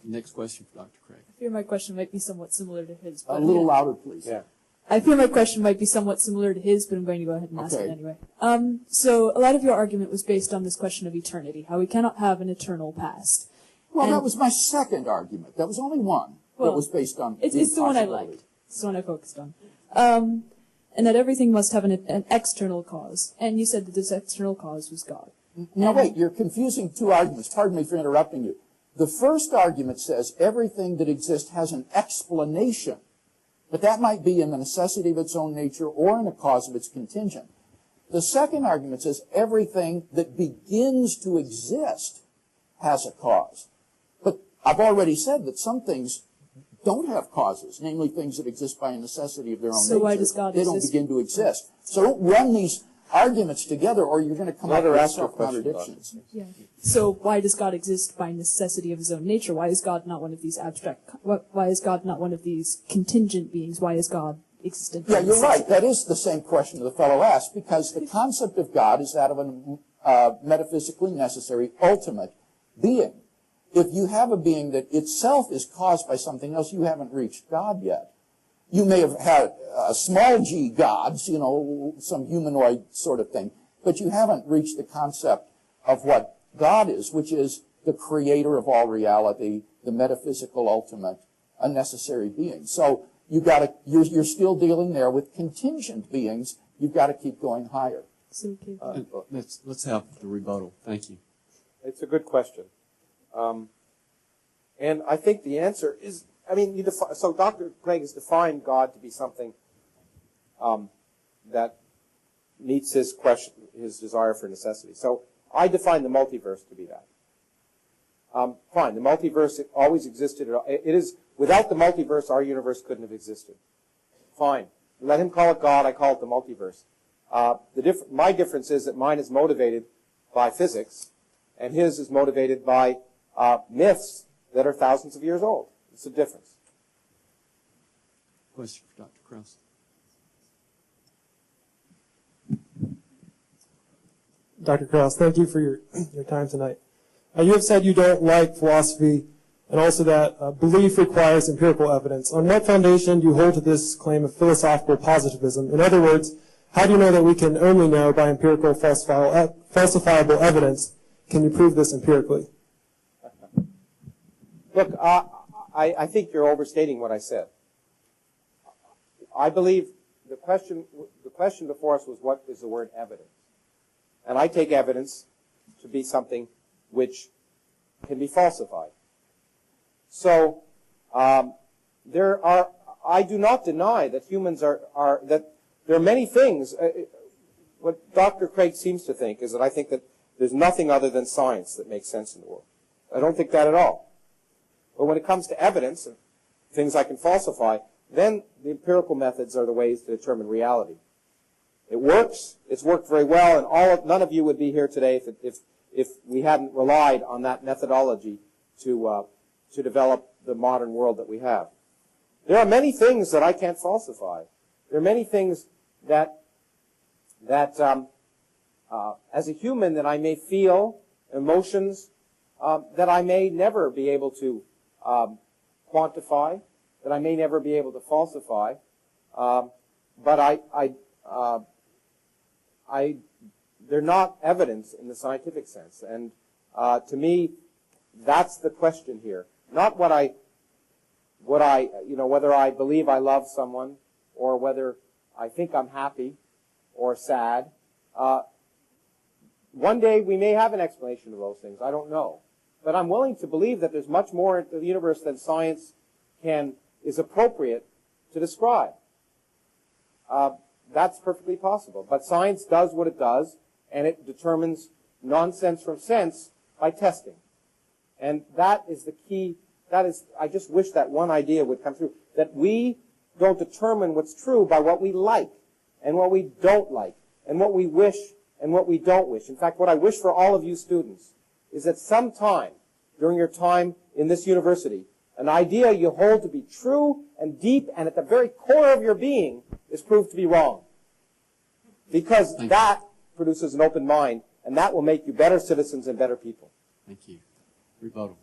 Next question for Dr. Craig. I fear my question might be somewhat similar to his. A little louder, please. Yeah. I fear my question might be somewhat similar to his, but I'm going to go ahead and ask it anyway. So a lot of your argument was based on this question of eternity, how we cannot have an eternal past. Well, that was my second argument. That was only one that was based on it's the one I liked. It's the one I focused on. And that everything must have an external cause. And you said that this external cause was God. Now, wait, you're confusing two arguments. Pardon me for interrupting you. The first argument says everything that exists has an explanation, but that might be in the necessity of its own nature or in a cause of its contingent. The second argument says everything that begins to exist has a cause. But I've already said that some things don't have causes, namely things that exist by a necessity of their own nature. So why does God exist? They don't begin to exist. So don't run these arguments together or you're going to come up with self-contradictions. Yeah. So why does God exist by necessity of his own nature? Why is God not one of these why is God not one of these contingent beings? Why is God existent? Yeah, you're right. That is the same question the fellow asked, because the concept of God is that of a metaphysically necessary ultimate being. If you have a being that itself is caused by something else, you haven't reached God yet. You may have had small g gods, you know, some humanoid sort of thing, but you haven't reached the concept of what God is, which is the creator of all reality, the metaphysical ultimate, a necessary being. So you're still dealing there with contingent beings. You've got to keep going higher. Let's have the rebuttal. Thank you. It's a good question. And I think the answer is, I mean, so Dr. Craig has defined God to be something that meets his desire for necessity. So I define the multiverse to be that. Fine, the multiverse always existed. It is, without the multiverse, our universe couldn't have existed. Fine. Let him call it God, I call it the multiverse. My difference is that mine is motivated by physics, and his is motivated by myths that are thousands of years old. It's a difference. Question for Dr. Krauss. Dr. Krauss, thank you for your time tonight. You have said you don't like philosophy and also that belief requires empirical evidence. On what foundation do you hold to this claim of philosophical positivism? In other words, how do you know that we can only know by empirical falsifiable evidence? Can you prove this empirically? Look, I think you're overstating what I said. I believe the question before us was, what is the word evidence? And I take evidence to be something which can be falsified. So I do not deny that humans that there are many things. What Dr. Craig seems to think is that I think that there's nothing other than science that makes sense in the world. I don't think that at all. But when it comes to evidence and things I can falsify, then the empirical methods are the ways to determine reality. It works. It's worked very well, and none of you would be here today if we hadn't relied on that methodology to to develop the modern world that we have. There are many things that I can't falsify. There are many things that as a human that I may feel, emotions that I may never be able to quantify, that I may never be able to falsify, but they're not evidence in the scientific sense. And to me, that's the question here. Not whether I believe I love someone, or whether I think I'm happy or sad. One day we may have an explanation of those things. I don't know. But I'm willing to believe that there's much more to the universe than science is appropriate to describe. That's perfectly possible. But science does what it does, and it determines nonsense from sense by testing. And that is the key. I just wish that one idea would come through, that we don't determine what's true by what we like and what we don't like and what we wish and what we don't wish. In fact, what I wish for all of you students is that sometime during your time in this university, an idea you hold to be true and deep and at the very core of your being is proved to be wrong. Because that produces an open mind, and that will make you better citizens and better people. Thank you. Rebuttal.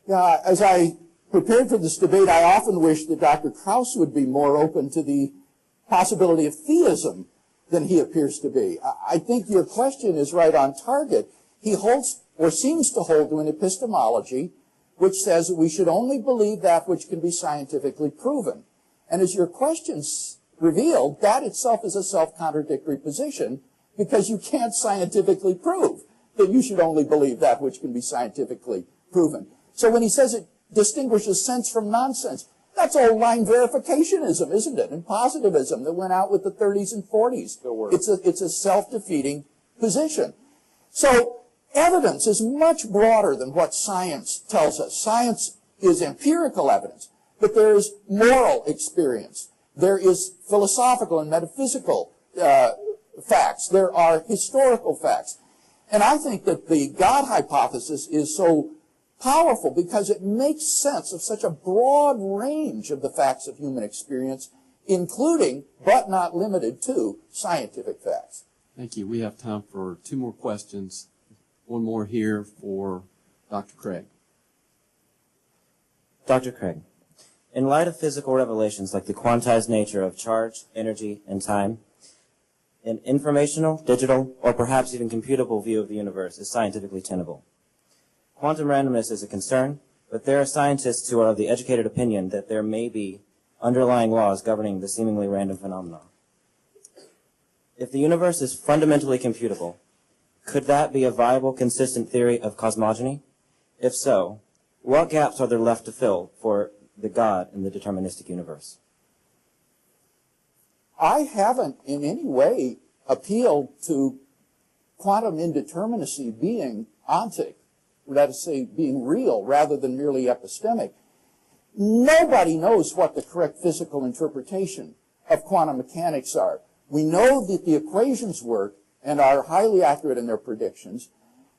Yeah, as I prepared for this debate, I often wish that Dr. Krauss would be more open to the possibility of theism than he appears to be. I think your question is right on target. He holds, or seems to hold, to an epistemology which says that we should only believe that which can be scientifically proven. And as your questions revealed, that itself is a self-contradictory position, because you can't scientifically prove that you should only believe that which can be scientifically proven. So when he says it distinguishes sense from nonsense, that's old line verificationism, isn't it? And positivism that went out with the 30s and 40s. It's a self-defeating position. So evidence is much broader than what science tells us. Science is empirical evidence, but there is moral experience. There is philosophical and metaphysical facts. There are historical facts. And I think that the God hypothesis is so powerful because it makes sense of such a broad range of the facts of human experience, including, but not limited to, scientific facts. Thank you. We have time for 2 more questions. One more here for Dr. Craig. Dr. Craig, in light of physical revelations like the quantized nature of charge, energy, and time, an informational, digital, or perhaps even computable view of the universe is scientifically tenable. Quantum randomness is a concern, but there are scientists who are of the educated opinion that there may be underlying laws governing the seemingly random phenomena. If the universe is fundamentally computable, could that be a viable, consistent theory of cosmogony? If so, what gaps are there left to fill for the God in the deterministic universe? I haven't in any way appealed to quantum indeterminacy being ontic, that is to say, being real rather than merely epistemic. Nobody knows what the correct physical interpretation of quantum mechanics are. We know that the equations work and are highly accurate in their predictions,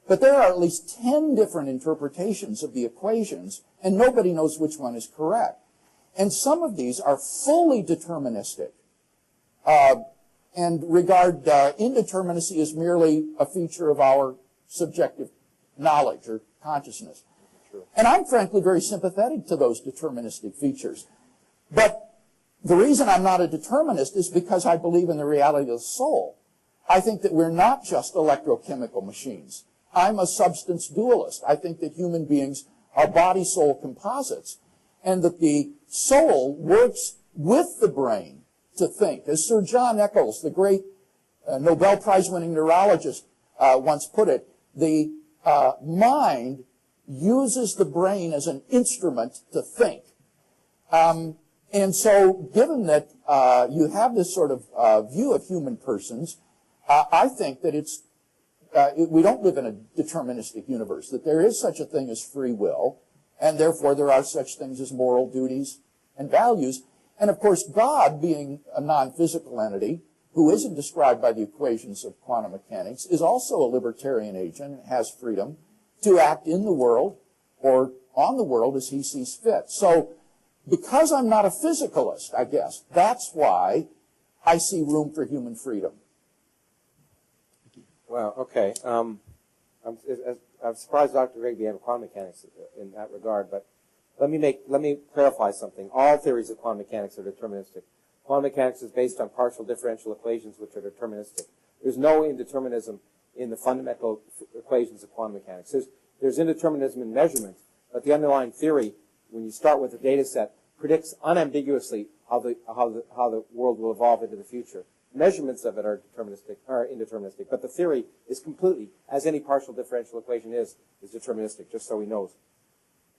but there are at least 10 different interpretations of the equations, and nobody knows which one is correct. And some of these are fully deterministic, and regard indeterminacy as merely a feature of our subjective knowledge or consciousness. And I'm frankly very sympathetic to those deterministic features. But the reason I'm not a determinist is because I believe in the reality of the soul. I think that we're not just electrochemical machines. I'm a substance dualist. I think that human beings are body-soul composites, and that the soul works with the brain to think. As Sir John Eccles, the great Nobel Prize-winning neurologist, once put it, the mind uses the brain as an instrument to think. And so, given that you have this sort of view of human persons, I think that we don't live in a deterministic universe, that there is such a thing as free will, and therefore there are such things as moral duties and values. And of course, God, being a non-physical entity, who isn't described by the equations of quantum mechanics, is also a libertarian agent and has freedom to act in the world or on the world as he sees fit. So because I'm not a physicalist, I guess, that's why I see room for human freedom. Well, okay. I'm surprised Dr. Craig began quantum mechanics in that regard, but let me clarify something. All theories of quantum mechanics are deterministic. Quantum mechanics is based on partial differential equations which are deterministic. There's no indeterminism in the fundamental equations of quantum mechanics. There's indeterminism in measurement, but the underlying theory, when you start with a data set, predicts unambiguously how the world will evolve into the future. Measurements of it are indeterministic, but the theory is completely, as any partial differential equation is deterministic, just so he knows.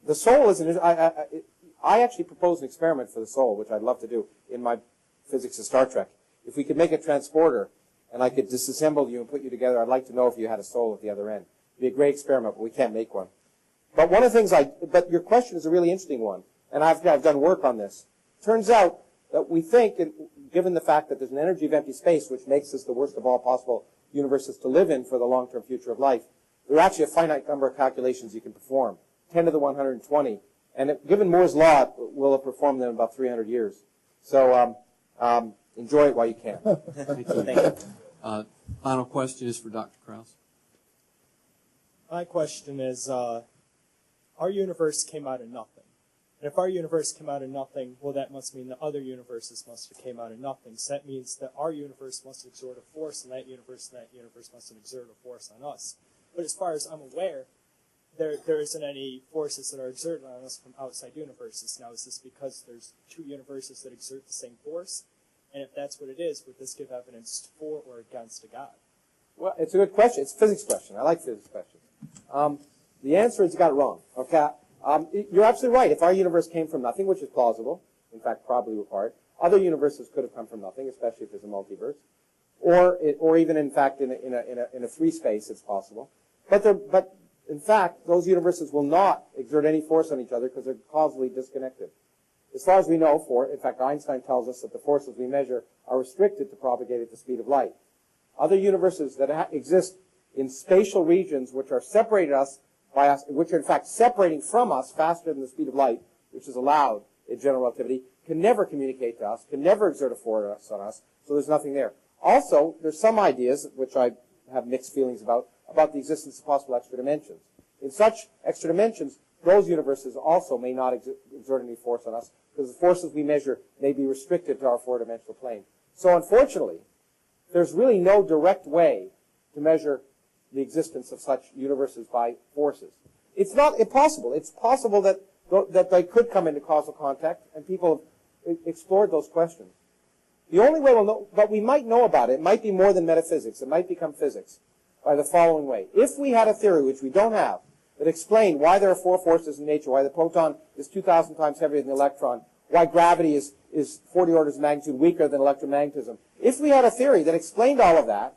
The soul is I actually proposed an experiment for the soul, which I'd love to do in my physics of Star Trek. If we could make a transporter, and I could disassemble you and put you together, I'd like to know if you had a soul at the other end. It'd be a great experiment, but we can't make one. But one of the things but your question is a really interesting one, and I've done work on this. Turns out that we think, given the fact that there's an energy of empty space, which makes this the worst of all possible universes to live in for the long-term future of life, there are actually a finite number of calculations you can perform, 10 to the 120. And given Moore's law, we'll have performed them in about 300 years. So enjoy it while you can. Thank you. Final question is for Dr. Krauss. My question is, our universe came out of nothing. And if our universe came out of nothing, well, that must mean that other universes must have came out of nothing. So that means that our universe must exert a force on that universe, and that universe must have exerted a force on us. But as far as I'm aware, there isn't any forces that are exerted on us from outside universes. Now, is this because there's two universes that exert the same force? And if that's what it is, would this give evidence for or against a God? Well, it's a good question. It's a physics question. I like physics questions. The answer is you got it wrong. Okay. You're absolutely right. If our universe came from nothing, which is plausible, in fact, probably required, other universes could have come from nothing, especially if there's a multiverse, or even in fact in a free space, it's possible. But in fact, those universes will not exert any force on each other because they're causally disconnected. As far as we know, in fact, Einstein tells us that the forces we measure are restricted to propagate at the speed of light. Other universes that exist in spatial regions which are separated by us, which are in fact separating from us faster than the speed of light, which is allowed in general relativity, can never communicate to us, can never exert a force on us, so there's nothing there. Also, there's some ideas, which I have mixed feelings about the existence of possible extra dimensions. In such extra dimensions, those universes also may not exert any force on us, because the forces we measure may be restricted to our four-dimensional plane. So unfortunately, there's really no direct way to measure the existence of such universes by forces. It's not impossible. It's possible that they could come into causal contact, and people have explored those questions. The only way we'll know, but we might know about it might be more than metaphysics. It might become physics by the following way. If we had a theory, which we don't have, that explained why there are four forces in nature, why the proton is 2,000 times heavier than the electron, why gravity is 40 orders of magnitude weaker than electromagnetism. If we had a theory that explained all of that,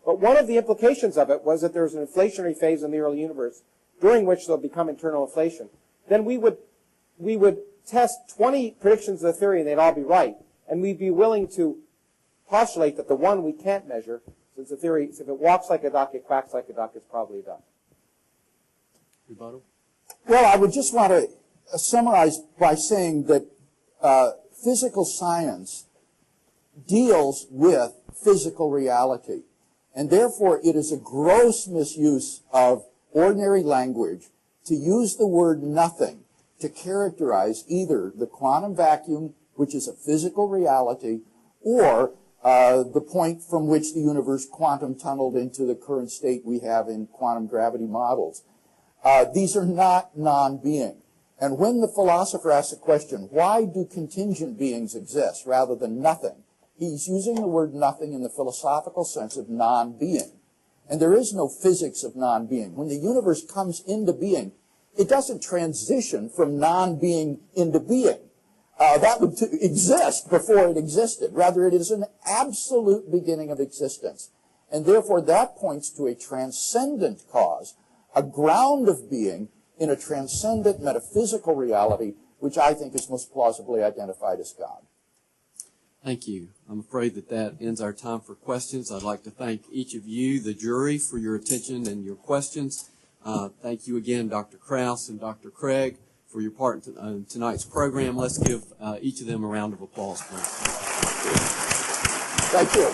but one of the implications of it was that there was an inflationary phase in the early universe during which there'll become internal inflation, then we would test 20 predictions of the theory and they'd all be right. And we'd be willing to postulate that the one we can't measure, since the theory, if it walks like a duck, it quacks like a duck, it's probably a duck. Rebuttal? Well, I would just want to summarize by saying that physical science deals with physical reality. And therefore, it is a gross misuse of ordinary language to use the word nothing to characterize either the quantum vacuum, which is a physical reality, or the point from which the universe quantum tunneled into the current state we have in quantum gravity models. These are not non-being. And when the philosopher asks the question, why do contingent beings exist rather than nothing? He's using the word nothing in the philosophical sense of non-being. And there is no physics of non-being. When the universe comes into being, it doesn't transition from non-being into being. That would exist before it existed. Rather, it is an absolute beginning of existence. And therefore, that points to a transcendent cause, a ground of being in a transcendent metaphysical reality, which I think is most plausibly identified as God. Thank you. I'm afraid that ends our time for questions. I'd like to thank each of you, the jury, for your attention and your questions. Thank you again, Dr. Krauss and Dr. Craig, for your part in tonight's program. Let's give each of them a round of applause, please. Thank you.